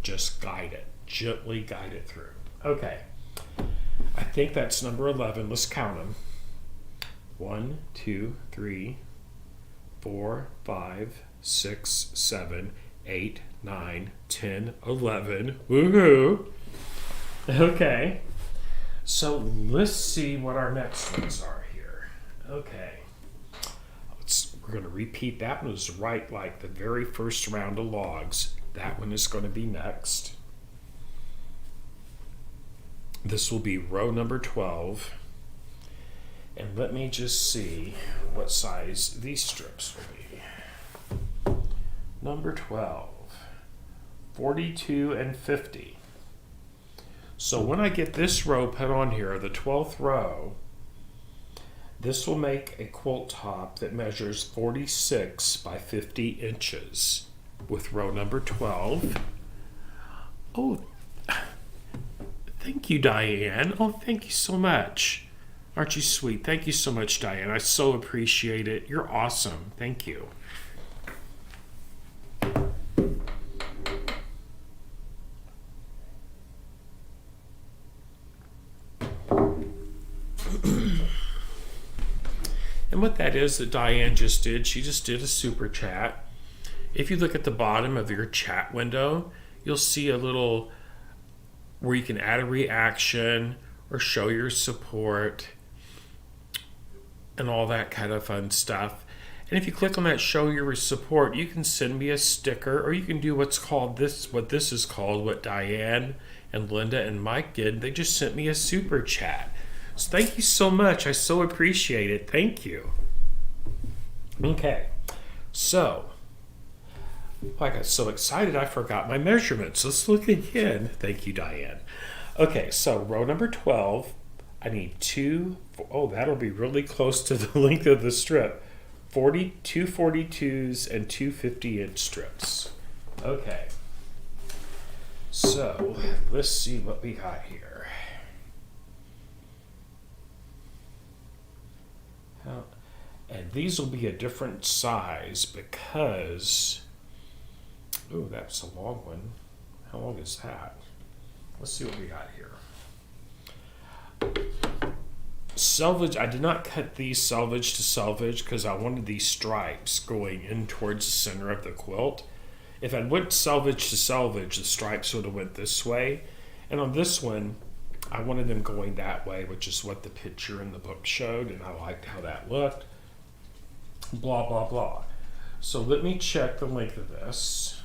just guide it, gently guide it through. Okay, I think that's number 11. Let's count them. 1, 2, 3, 4, 5, 6, 7, 8, 9, 10, 11. Woohoo! Okay, so let's see what our next ones are here. Okay, we're going to repeat that one. It was right like the very first round of logs. That one is going to be next. This will be row number 12. And let me just see what size these strips will be. Number 12, 42 and 50. So when I get this row put on here, the 12th row, this will make a quilt top that measures 46 by 50 inches with row number 12. Oh, thank you, Diane. Oh, thank you so much. Aren't you sweet? Thank you so much, Diane. I so appreciate it. You're awesome. Thank you. And what that is that Diane just did, she just did a super chat. If you look at the bottom of your chat window, you'll see a little where you can add a reaction or show your support and all that kind of fun stuff. And if you click on that show your support, you can send me a sticker, or you can do what this is called, what Diane and Linda and Mike did. They just sent me a super chat. So thank you so much. I so appreciate it. Thank you. Okay. So, I got so excited I forgot my measurements. Let's look again. Thank you, Diane. Okay, so row number 12, I need that'll be really close to the length of the strip. 2 42s and 2 50-inch strips. Okay. So, let's see what we got here. And these will be a different size because, oh, that's a long one. How long is that? Let's see what we got here. Selvage, I did not cut these selvage to selvage because I wanted these stripes going in towards the center of the quilt. If I went selvage to selvage, the stripes would have went this way. And on this one, I wanted them going that way, which is what the picture in the book showed, and I liked how that looked. Blah, blah, blah. So let me check the length of this.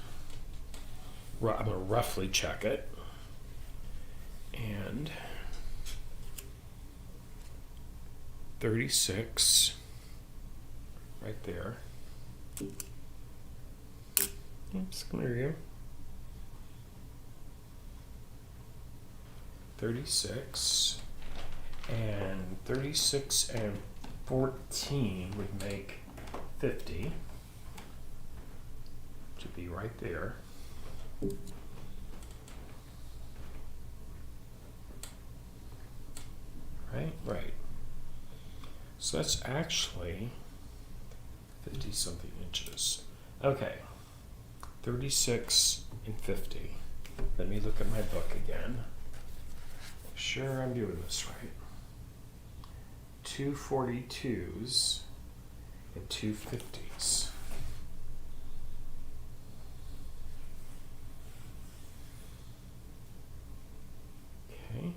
I'm going to roughly check it. And 36 right there. Oops, come here, you. 36 and 14 would make 50. Should be right there. Right. So that's actually 50 something inches. Okay. 36 and 50. Let me look at my book again. Make sure I'm doing this right. 2 42s and 2 50s. Okay.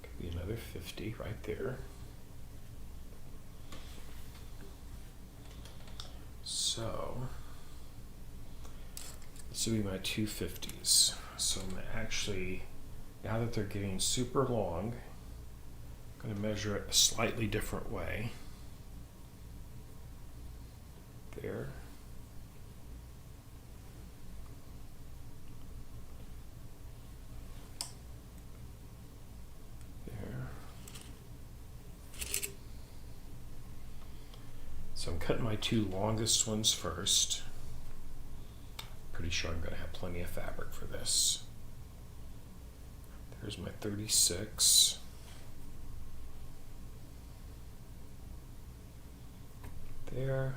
Could be another 50 right there. So this will be my 2 50s. So I'm actually, now that they're getting super long, I'm going to measure it a slightly different way. There. There. So I'm cutting my 2 longest ones first. Pretty sure I'm going to have plenty of fabric for this. There's my 36. There.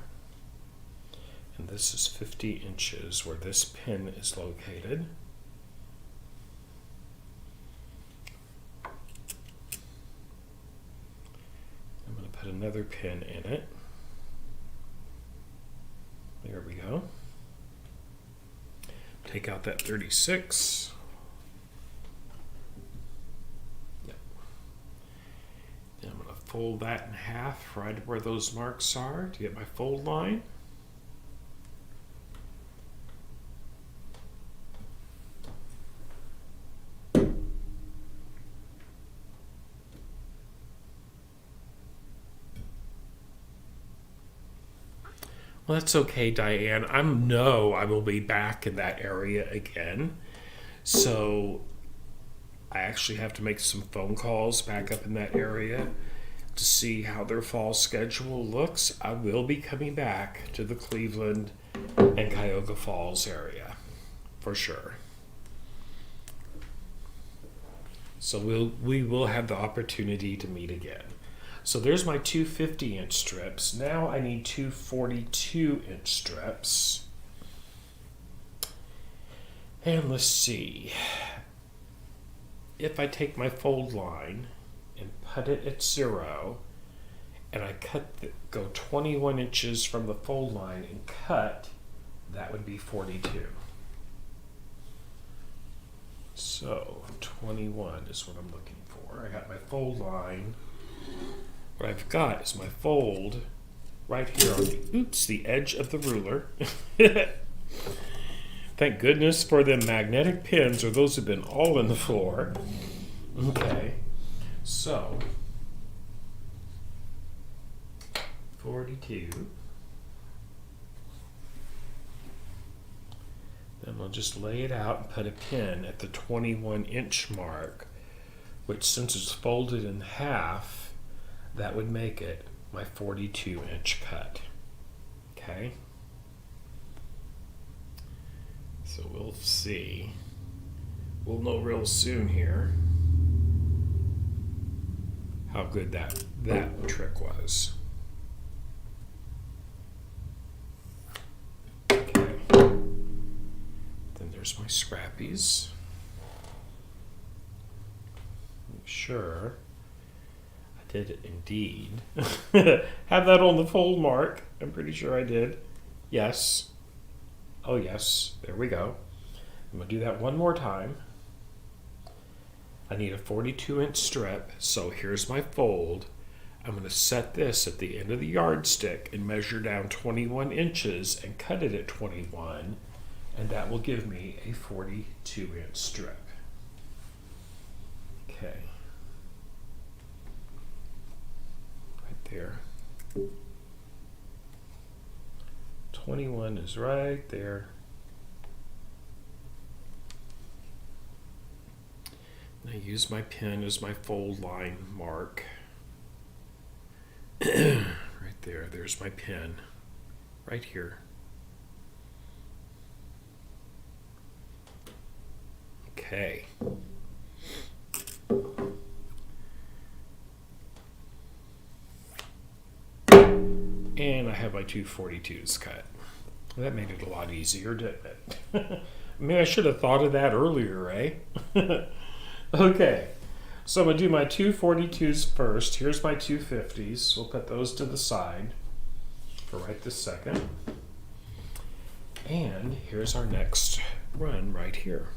And this is 50 inches where this pin is located. put another pin in it. There we go. Take out that 36. Yep. Then I'm going to fold that in half right where those marks are to get my fold line. Well, that's okay, Diane. I know I will be back in that area again. So I actually have to make some phone calls back up in that area to see how their fall schedule looks. I will be coming back to the Cleveland and Cuyahoga Falls area for sure. So we will have the opportunity to meet again. So there's my two 50-inch strips. Now I need two 42-inch strips. And let's see. If I take my fold line and put it at 0, and I go 21 inches from the fold line and cut, that would be 42. So 21 is what I'm looking for. I got my fold line. What I've got is my fold right here on the edge of the ruler. Thank goodness for the magnetic pins, or those have been all in the floor. Okay, so 42. Then I'll just lay it out and put a pin at the 21-inch mark, which, since it's folded in half, that would make it my 42-inch cut. Okay? So we'll see. We'll know real soon here how good that trick was. Okay. Then there's my scrappies. Make sure did it indeed. Have that on the fold mark. I'm pretty sure I did. Yes. Oh yes. There we go. I'm going to do that one more time. I need a 42-inch strip, so here's my fold. I'm going to set this at the end of the yardstick and measure down 21 inches and cut it at 21, and that will give me a 42-inch strip. Okay. There. 21 is right there. And I use my pen as my fold line mark. Right there. There's my pen. Right here. Okay. And I have my two 42s cut. That made it a lot easier, didn't it? I mean, I should have thought of that earlier, eh? Okay, so I'm going to do my two 42s first. Here's my two 50s. We'll put those to the side for right this second. And here's our next run right here.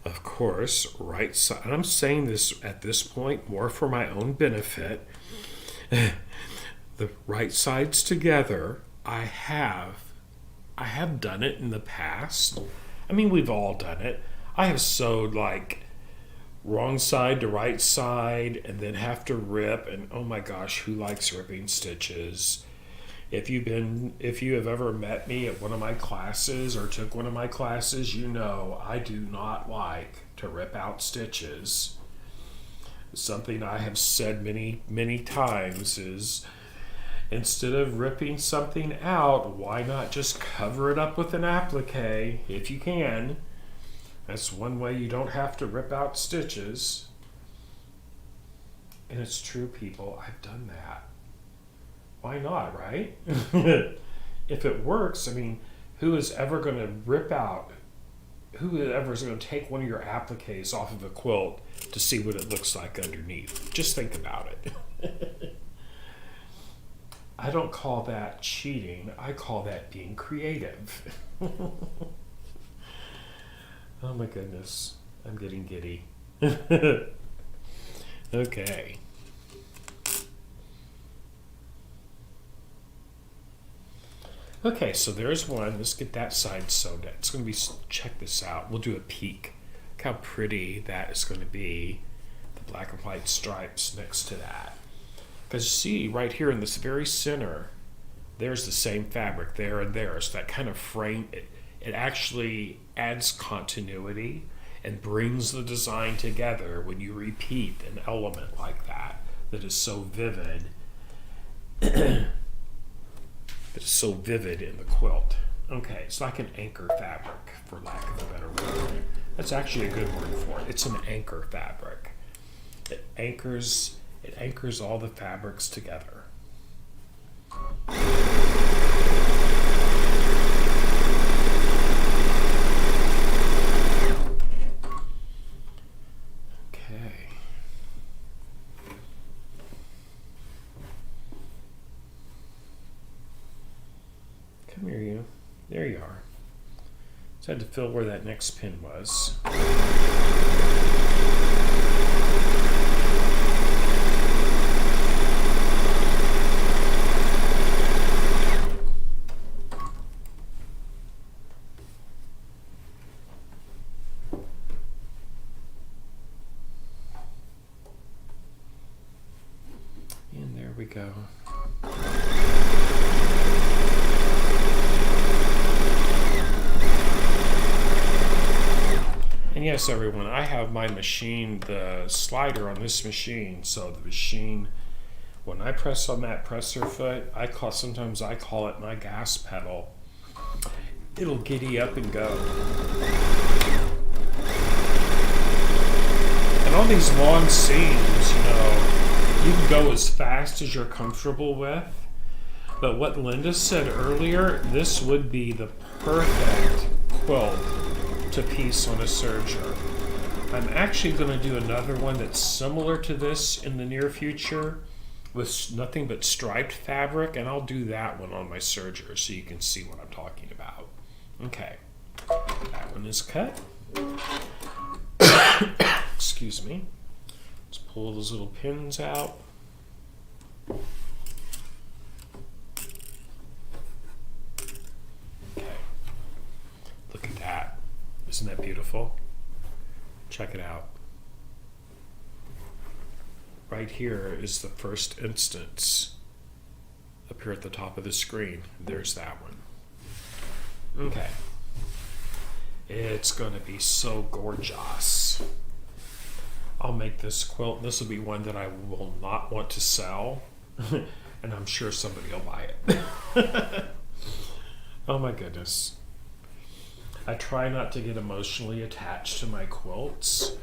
Of course, right side, and I'm saying this at this point more for my own benefit. The right sides together, I have done it in the past. I mean, we've all done it. I have sewed like wrong side to right side and then have to rip, and oh my gosh, who likes ripping stitches? If you have ever met me at one of my classes or took one of my classes, you know I do not like to rip out stitches. Something I have said many, many times is, instead of ripping something out, why not just cover it up with an applique if you can? That's one way you don't have to rip out stitches. And it's true, people, I've done that. Why not, right? If it works, I mean, who is ever going to rip out whoever's going to take one of your appliques off of a quilt to see what it looks like underneath. Just think about it. I don't call that cheating. I call that being creative. Oh my goodness. I'm getting giddy. Okay. Okay, so there's one. Let's get that side sewed. It's going to be, check this out. We'll do a peek. Look how pretty that is going to be. The black and white stripes next to that. Because see, right here in this very center, there's the same fabric there and there. So that kind of frame, it actually adds continuity and brings the design together when you repeat an element like that that is so vivid. It's so vivid in the quilt. Okay, it's like an anchor fabric, for lack of a better word. That's actually a good word for it. It's an anchor fabric. It anchors all the fabrics together. Okay. Come here, you. There you are. Just had to fill where that next pin was. And there we go. And yes, everyone, I have my machine, the slider on this machine. So the machine, when I press on that presser foot, sometimes I call it my gas pedal. It'll giddy up and go. And on these long seams, you can go as fast as you're comfortable with. But what Linda said earlier, this would be the perfect quilt to piece on a serger. I'm actually going to do another one that's similar to this in the near future with nothing but striped fabric, and I'll do that one on my serger so you can see what I'm talking about. Okay, that one is cut. Excuse me. Let's pull those little pins out. Okay, look at that. Isn't that beautiful? Check it out. Right here is the first instance up here at the top of the screen. There's that one. Okay. It's going to be so gorgeous. I'll make this quilt. This will be one that I will not want to sell, and I'm sure somebody will buy it. Oh my goodness. I try not to get emotionally attached to my quilts.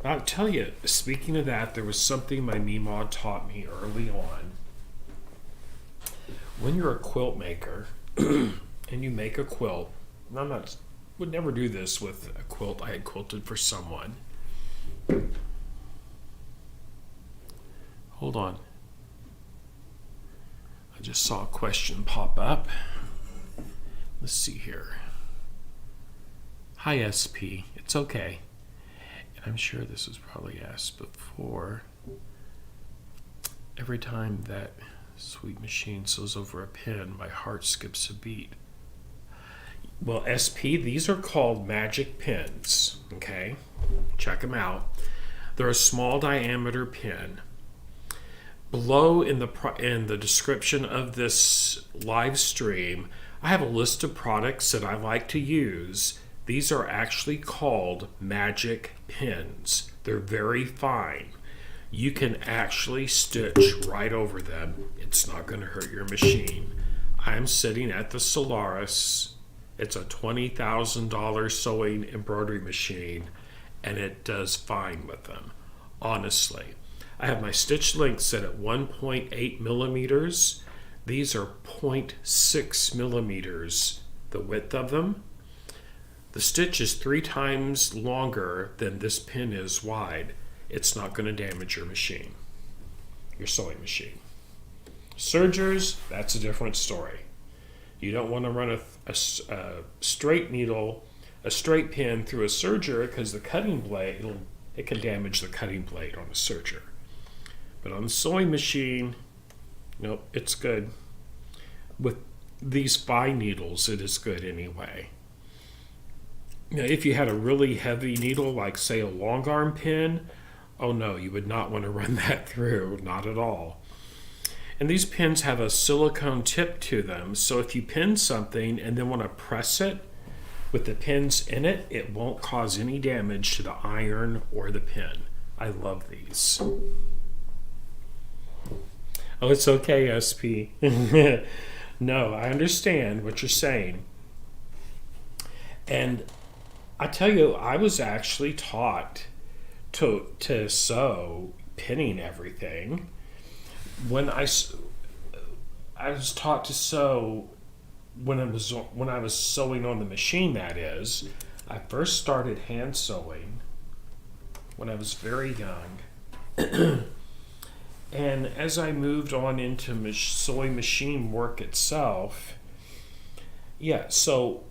I'll tell you, speaking of that, there was something my Meemaw taught me early on. When you're a quilt maker and you make a quilt, and would never do this with a quilt I had quilted for someone. Hold on. I just saw a question pop up. Let's see here. Hi, SP. It's okay. And I'm sure this was probably asked before. Every time that sweet machine sews over a pin, my heart skips a beat. Well, SP, these are called magic pins, okay? Check them out. They're a small diameter pin. Below in the description of this live stream, I have a list of products that I like to use. These are actually called magic pins. They're very fine. You can actually stitch right over them. It's not going to hurt your machine. I'm sitting at the Solaris. It's a $20,000 sewing embroidery machine, and it does fine with them, honestly. I have my stitch length set at 1.8 millimeters. These are 0.6 millimeters, the width of them. the stitch is 3 times longer than this pin is wide, it's not going to damage your machine, your sewing machine. Sergers, that's a different story. You don't want to run a straight needle, a straight pin through a serger, because the cutting blade, it can damage the cutting blade on a serger. But on the sewing machine, nope, it's good. With these fine needles, it is good anyway. Now, if you had a really heavy needle, like say a long arm pin, oh no, you would not want to run that through, not at all. And these pins have a silicone tip to them, so if you pin something and then want to press it with the pins in it, it won't cause any damage to the iron or the pin. I love these. Oh, it's okay, SP. No, I understand what you're saying. And I tell you, I was actually taught to sew pinning everything. When I was taught to sew when I was sewing on the machine, that is. I first started hand sewing when I was very young. And as I moved on into sewing machine work itself, so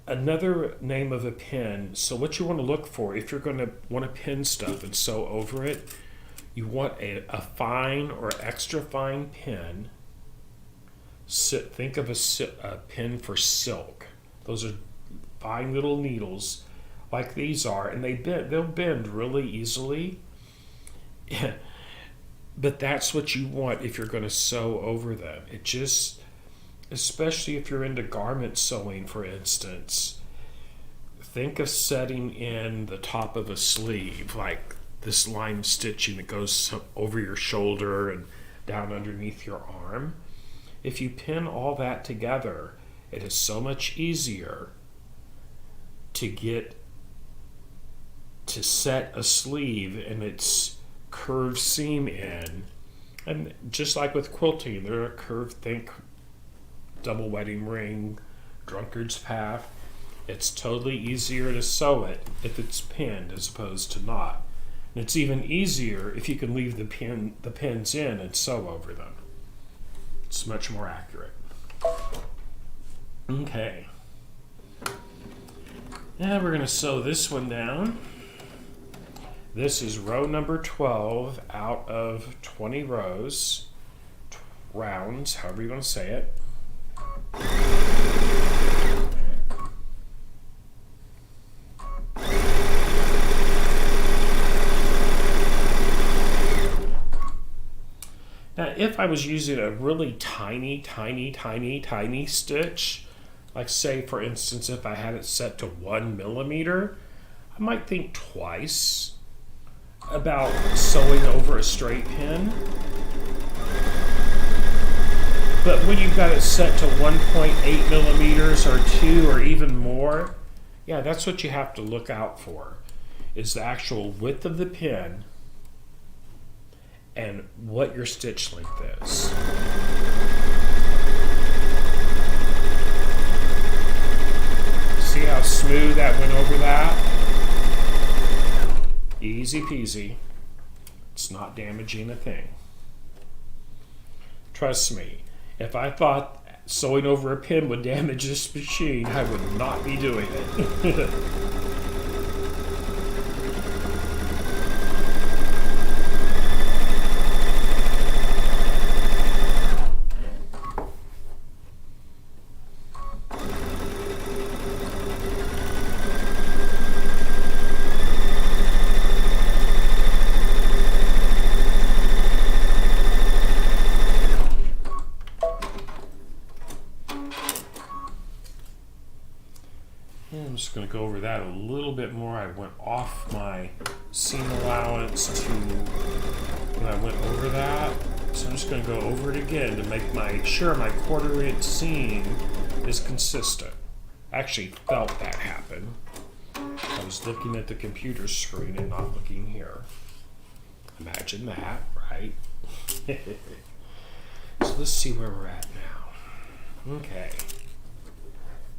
another name of a pin, so what you want to look for if you're going to want to pin stuff and sew over it, you want a fine or extra fine pin. Think of a pin for silk. Those are fine little needles like these are, and they'll bend really easily. But that's what you want if you're going to sew over them. It just, especially if you're into garment sewing, for instance, think of setting in the top of a sleeve, like this line stitching that goes over your shoulder and down underneath your arm. If you pin all that together, it is so much easier to set a sleeve and its curved seam in. And just like with quilting, there are curved, think double wedding ring, drunkard's path. It's totally easier to sew it if it's pinned as opposed to not. And it's even easier if you can leave the pins in and sew over them. It's much more accurate. Okay. Now we're going to sew this one down. This is row number 12 out of 20 rows, rounds, however you want to say it. Now, if I was using a really tiny stitch, like say, for instance, if I had it set to 1 millimeter, I might think twice about sewing over a straight pin. But when you've got it set to 1.8 millimeters or 2 or even more, that's what you have to look out for, is the actual width of the pin and what your stitch length is. See how smooth that went over that? Easy peasy. It's not damaging a thing. Trust me, if I thought sewing over a pin would damage this machine, I would not be doing it. I'm just going to go over that a little bit more. I went off my seam allowance to when I went over that. So I'm just going to go over it again to make sure my 1/4 inch seam is consistent. I actually felt that happen. I was looking at the computer screen and not looking here. Imagine that, right? So let's see where we're at now. Okay.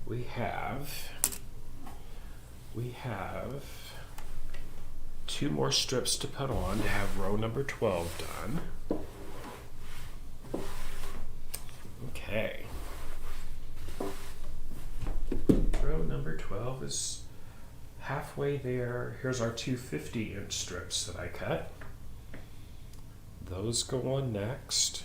We have we have 2 more strips to put on to have row number 12 done. Okay. Row number 12 is halfway there. Here's our 2 50-inch strips that I cut. Those go on next.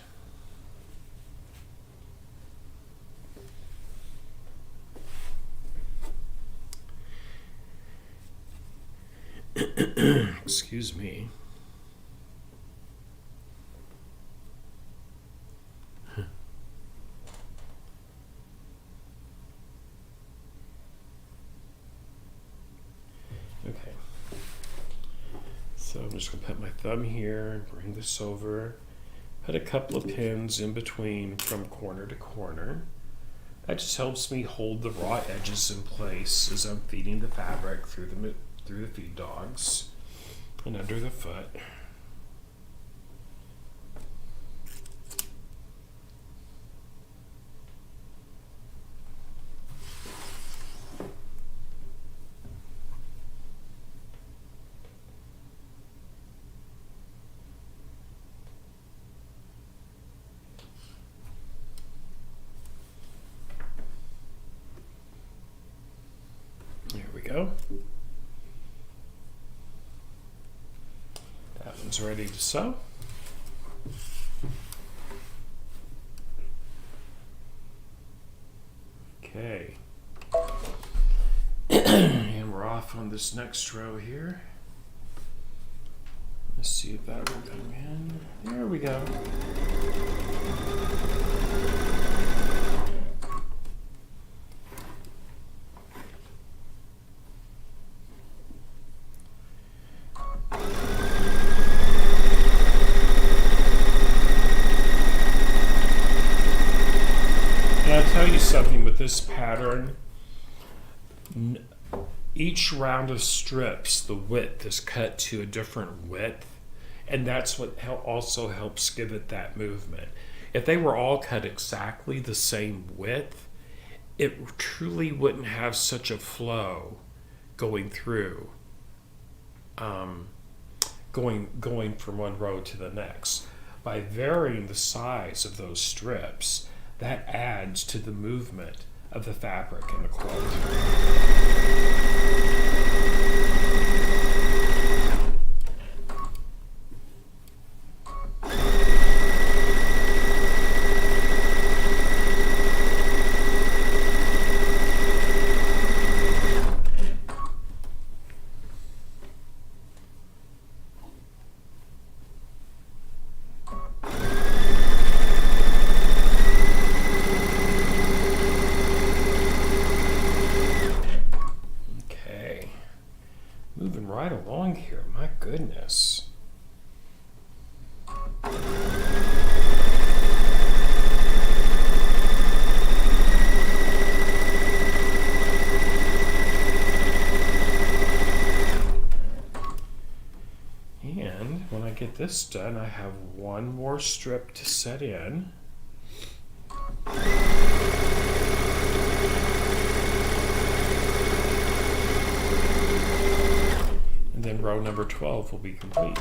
Excuse me. Okay. So I'm just going to put my thumb here and bring this over. Put a couple of pins in between from corner to corner. That just helps me hold the raw edges in place as I'm feeding the fabric through the feed dogs and under the foot. There we go. That one's ready to sew. Okay. And we're off on this next row here. Let's see if that will come in. There we go. Tell you something with this pattern. Each round of strips, the width is cut to a different width, and that's what also helps give it that movement. If they were all cut exactly the same width, it truly wouldn't have such a flow going through, going from one row to the next. By varying the size of those strips, that adds to the movement of the fabric in the quilt. Moving right along here, my goodness. And when I get this done, I have one more strip to set in. Then row number 12 will be complete.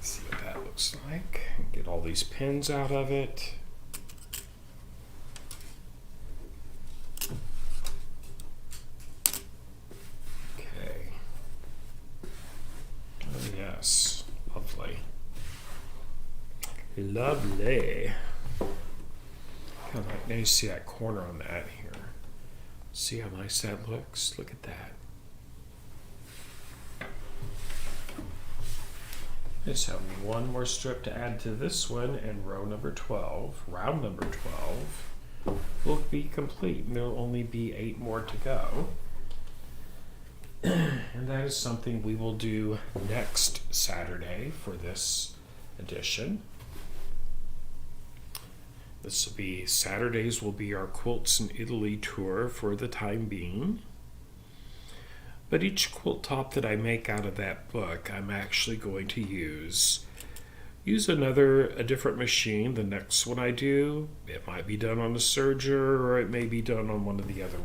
See what that looks like. Get all these pins out of it. Okay. Oh yes, lovely. Lovely. Kind of like, now you see that corner on that here. See how nice that looks? Look at that. I just have one more strip to add to this one, and round number 12 will be complete. And there'll only be 8 more to go. And that is something we will do next Saturday for this edition. This will be, Saturdays will be our Quilts in Italy tour for the time being. But each quilt top that I make out of that book, I'm actually going to use use a different machine. The next one I do, it might be done on a serger, or it may be done on one of the other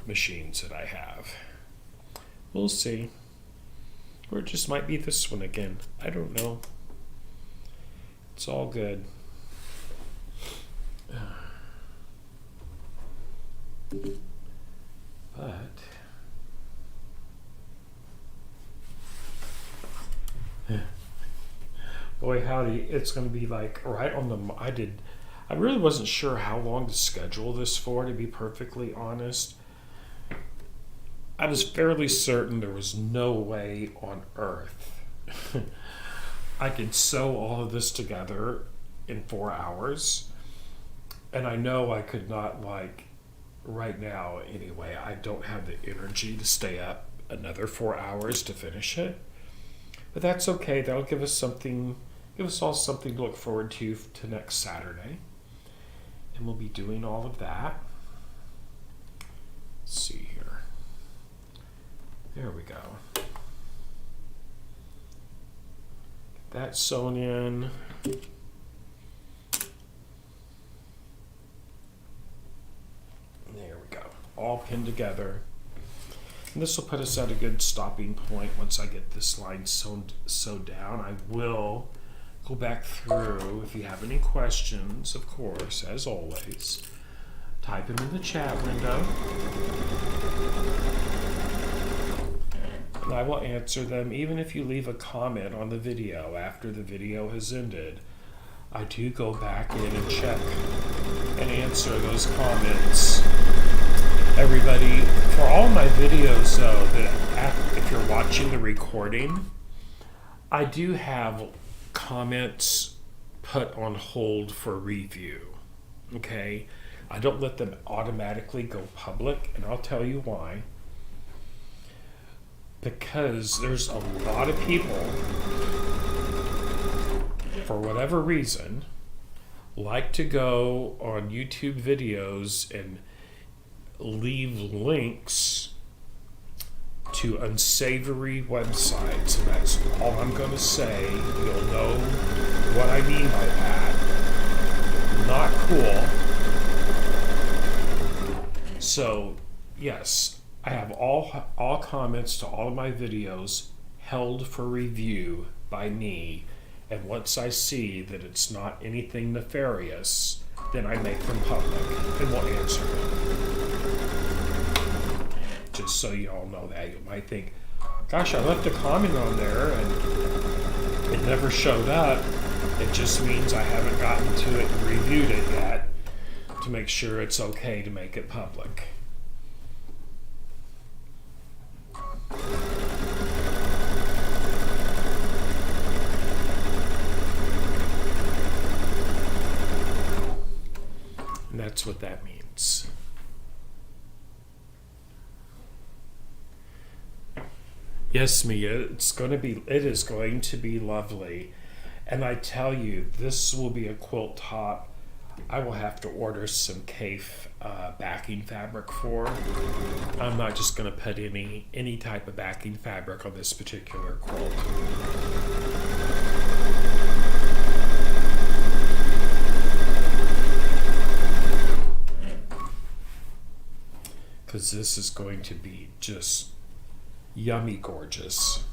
machines that I have. We'll see. Or it just might be this one again. I don't know. It's all good. But boy howdy, it's going to be like right on the I really wasn't sure how long to schedule this for, to be perfectly honest. I was fairly certain there was no way on earth I could sew all of this together in 4 hours. And I know I could not, like, right now anyway, I don't have the energy to stay up another 4 hours to finish it. But that's okay. That'll give us all something to look forward to next Saturday. And we'll be doing all of that. Let's see here. There we go. Get that sewn in. There we go. All pinned together. And this will put us at a good stopping point once I get this line sewed down. I will go back through. If you have any questions, of course, as always, type them in the chat window. And I will answer them, even if you leave a comment on the video after the video has ended. I do go back in and check and answer those comments. Everybody, for all my videos though, if you're watching the recording, I do have comments put on hold for review. Okay? I don't let them automatically go public, and I'll tell you why. Because there's a lot of people, for whatever reason, like to go on YouTube videos and leave links to unsavory websites, and that's all I'm going to say. You'll know what I mean by that. Not cool. So, yes, I have all comments to all of my videos held for review by me, and once I see that it's not anything nefarious, then I make them public and will answer them. Just so you all know that. You might think, gosh, I left a comment on there and it never showed up. It just means I haven't gotten to it and reviewed it yet to make sure it's okay to make it public. And that's what that means. Yes, Mia, it is going to be lovely. And I tell you, this will be a quilt top I will have to order some CAFE backing fabric for. I'm not just going to put any type of backing fabric on this particular quilt. Because this is going to be just yummy gorgeous.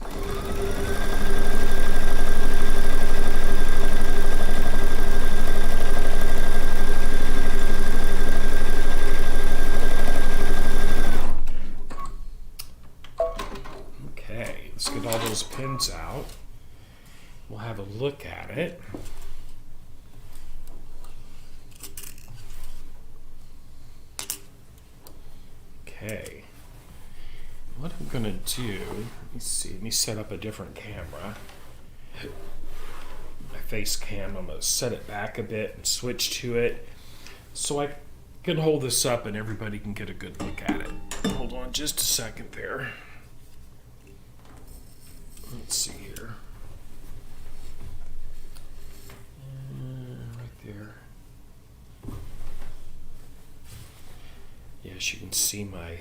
Okay, let's get all those pins out. We'll have a look at it. Okay. What I'm going to do, let me set up a different camera. My face cam, I'm going to set it back a bit and switch to it so I can hold this up and everybody can get a good look at it. Hold on just a second there. Let's see here. Right there. Yes, you can see my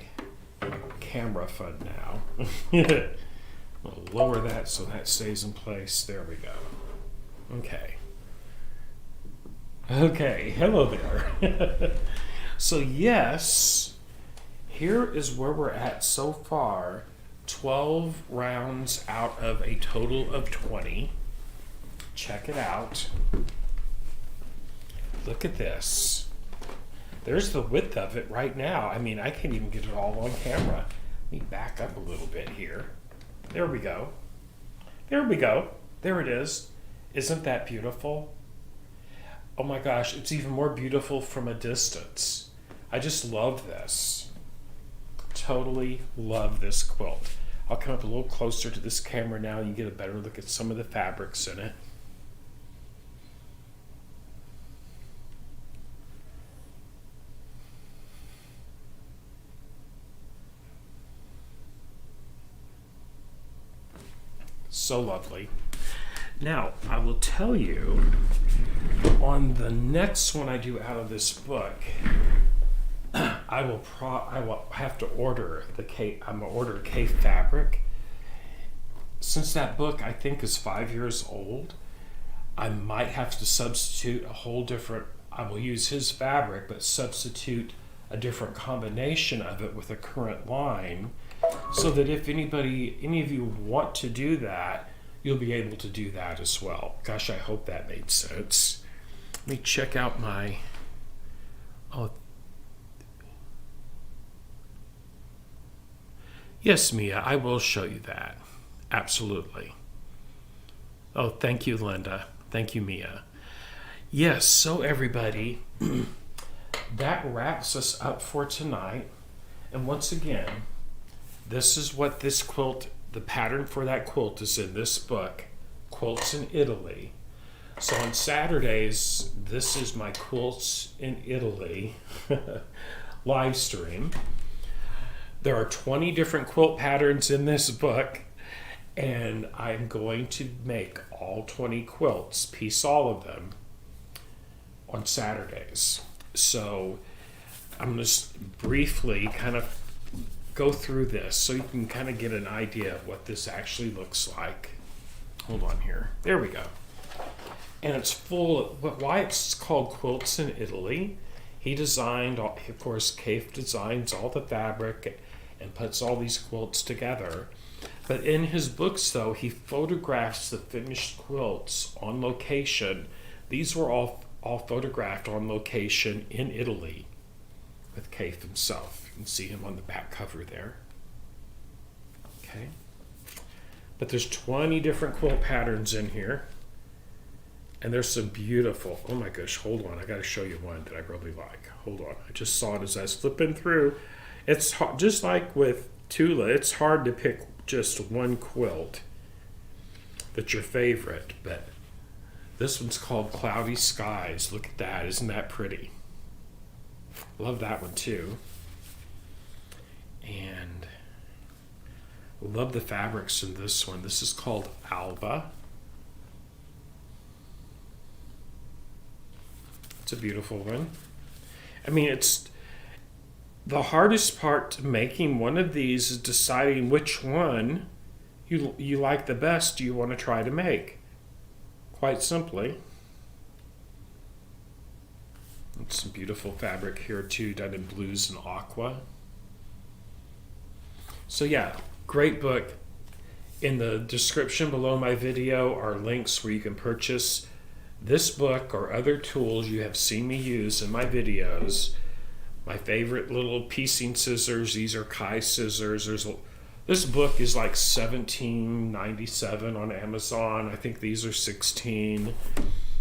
camera fun now. I'll lower that so that stays in place. There we go. Okay. Okay, hello there. So yes, here is where we're at so far. 12 rounds out of a total of 20. Check it out. Look at this. There's the width of it right now. I mean, I can't even get it all on camera. Let me back up a little bit here. There we go. There we go. There it is. Isn't that beautiful? Oh my gosh, it's even more beautiful from a distance. I just love this. Totally love this quilt. I'll come up a little closer to this camera now and you get a better look at some of the fabrics in it. So lovely. Now, I will tell you, on the next one I do out of this book, I will have to order I'm gonna order K fabric. Since that book I think is 5 years old, I might have to substitute a whole different. I will use his fabric, but substitute a different combination of it with a current line, so that if any of you want to do that, you'll be able to do that as well. Gosh, I hope that made sense. Let me check out my. Oh. Yes, Mia, I will show you that. Absolutely. Oh, thank you, Linda. Thank you, Mia. Yes, so everybody, that wraps us up for tonight. And once again, this is what this quilt, the pattern for that quilt is in this book, Quilts in Italy. So on Saturdays, this is my Quilts in Italy live stream. There are 20 different quilt patterns in this book, and I'm going to make all 20 quilts, piece all of them, on Saturdays. So I'm just briefly kind of go through this so you can kind of get an idea of what this actually looks like. Hold on here. There we go. And it's full of, why it's called Quilts in Italy. He designed, of course, Kafe designs all the fabric and puts all these quilts together. But in his books, though, he photographs the finished quilts on location. These were all photographed on location in Italy with Kafe himself. You can see him on the back cover there. Okay. But there's 20 different quilt patterns in here. And there's some beautiful, oh my gosh, hold on. I got to show you one that I really like. Hold on. I just saw it as I was flipping through. It's hard, just like with Tula, it's hard to pick just one quilt that's your favorite. But this one's called Cloudy Skies. Look at that. Isn't that pretty? Love that one too. And love the fabrics in this one. This is called Alba. It's a beautiful one. I mean, it's the hardest part to making one of these is deciding which one you like the best you want to try to make. Quite simply. And some beautiful fabric here too, done in blues and aqua. So yeah, great book. In the description below my video are links where you can purchase this book or other tools you have seen me use in my videos. My favorite little piecing scissors, these are Kai scissors. This book is like $17.97 on Amazon. I think these are $16.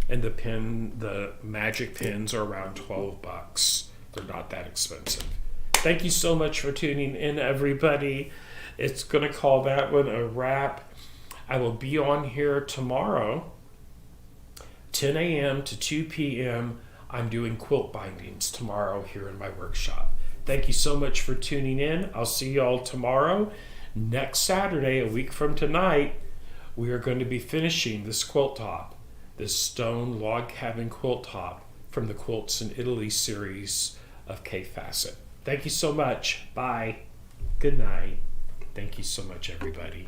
And the magic pins are around $12. They're not that expensive. Thank you so much for tuning in, everybody. It's going to call that one a wrap. I will be on here tomorrow, 10 a.m. to 2 p.m. I'm doing quilt bindings tomorrow here in my workshop. Thank you so much for tuning in. I'll see you all tomorrow. Next Saturday, a week from tonight, we are going to be finishing this quilt top, this stone log cabin quilt top from the Quilts in Italy series of K Facet. Thank you so much. Bye. Good night. Thank you so much, everybody.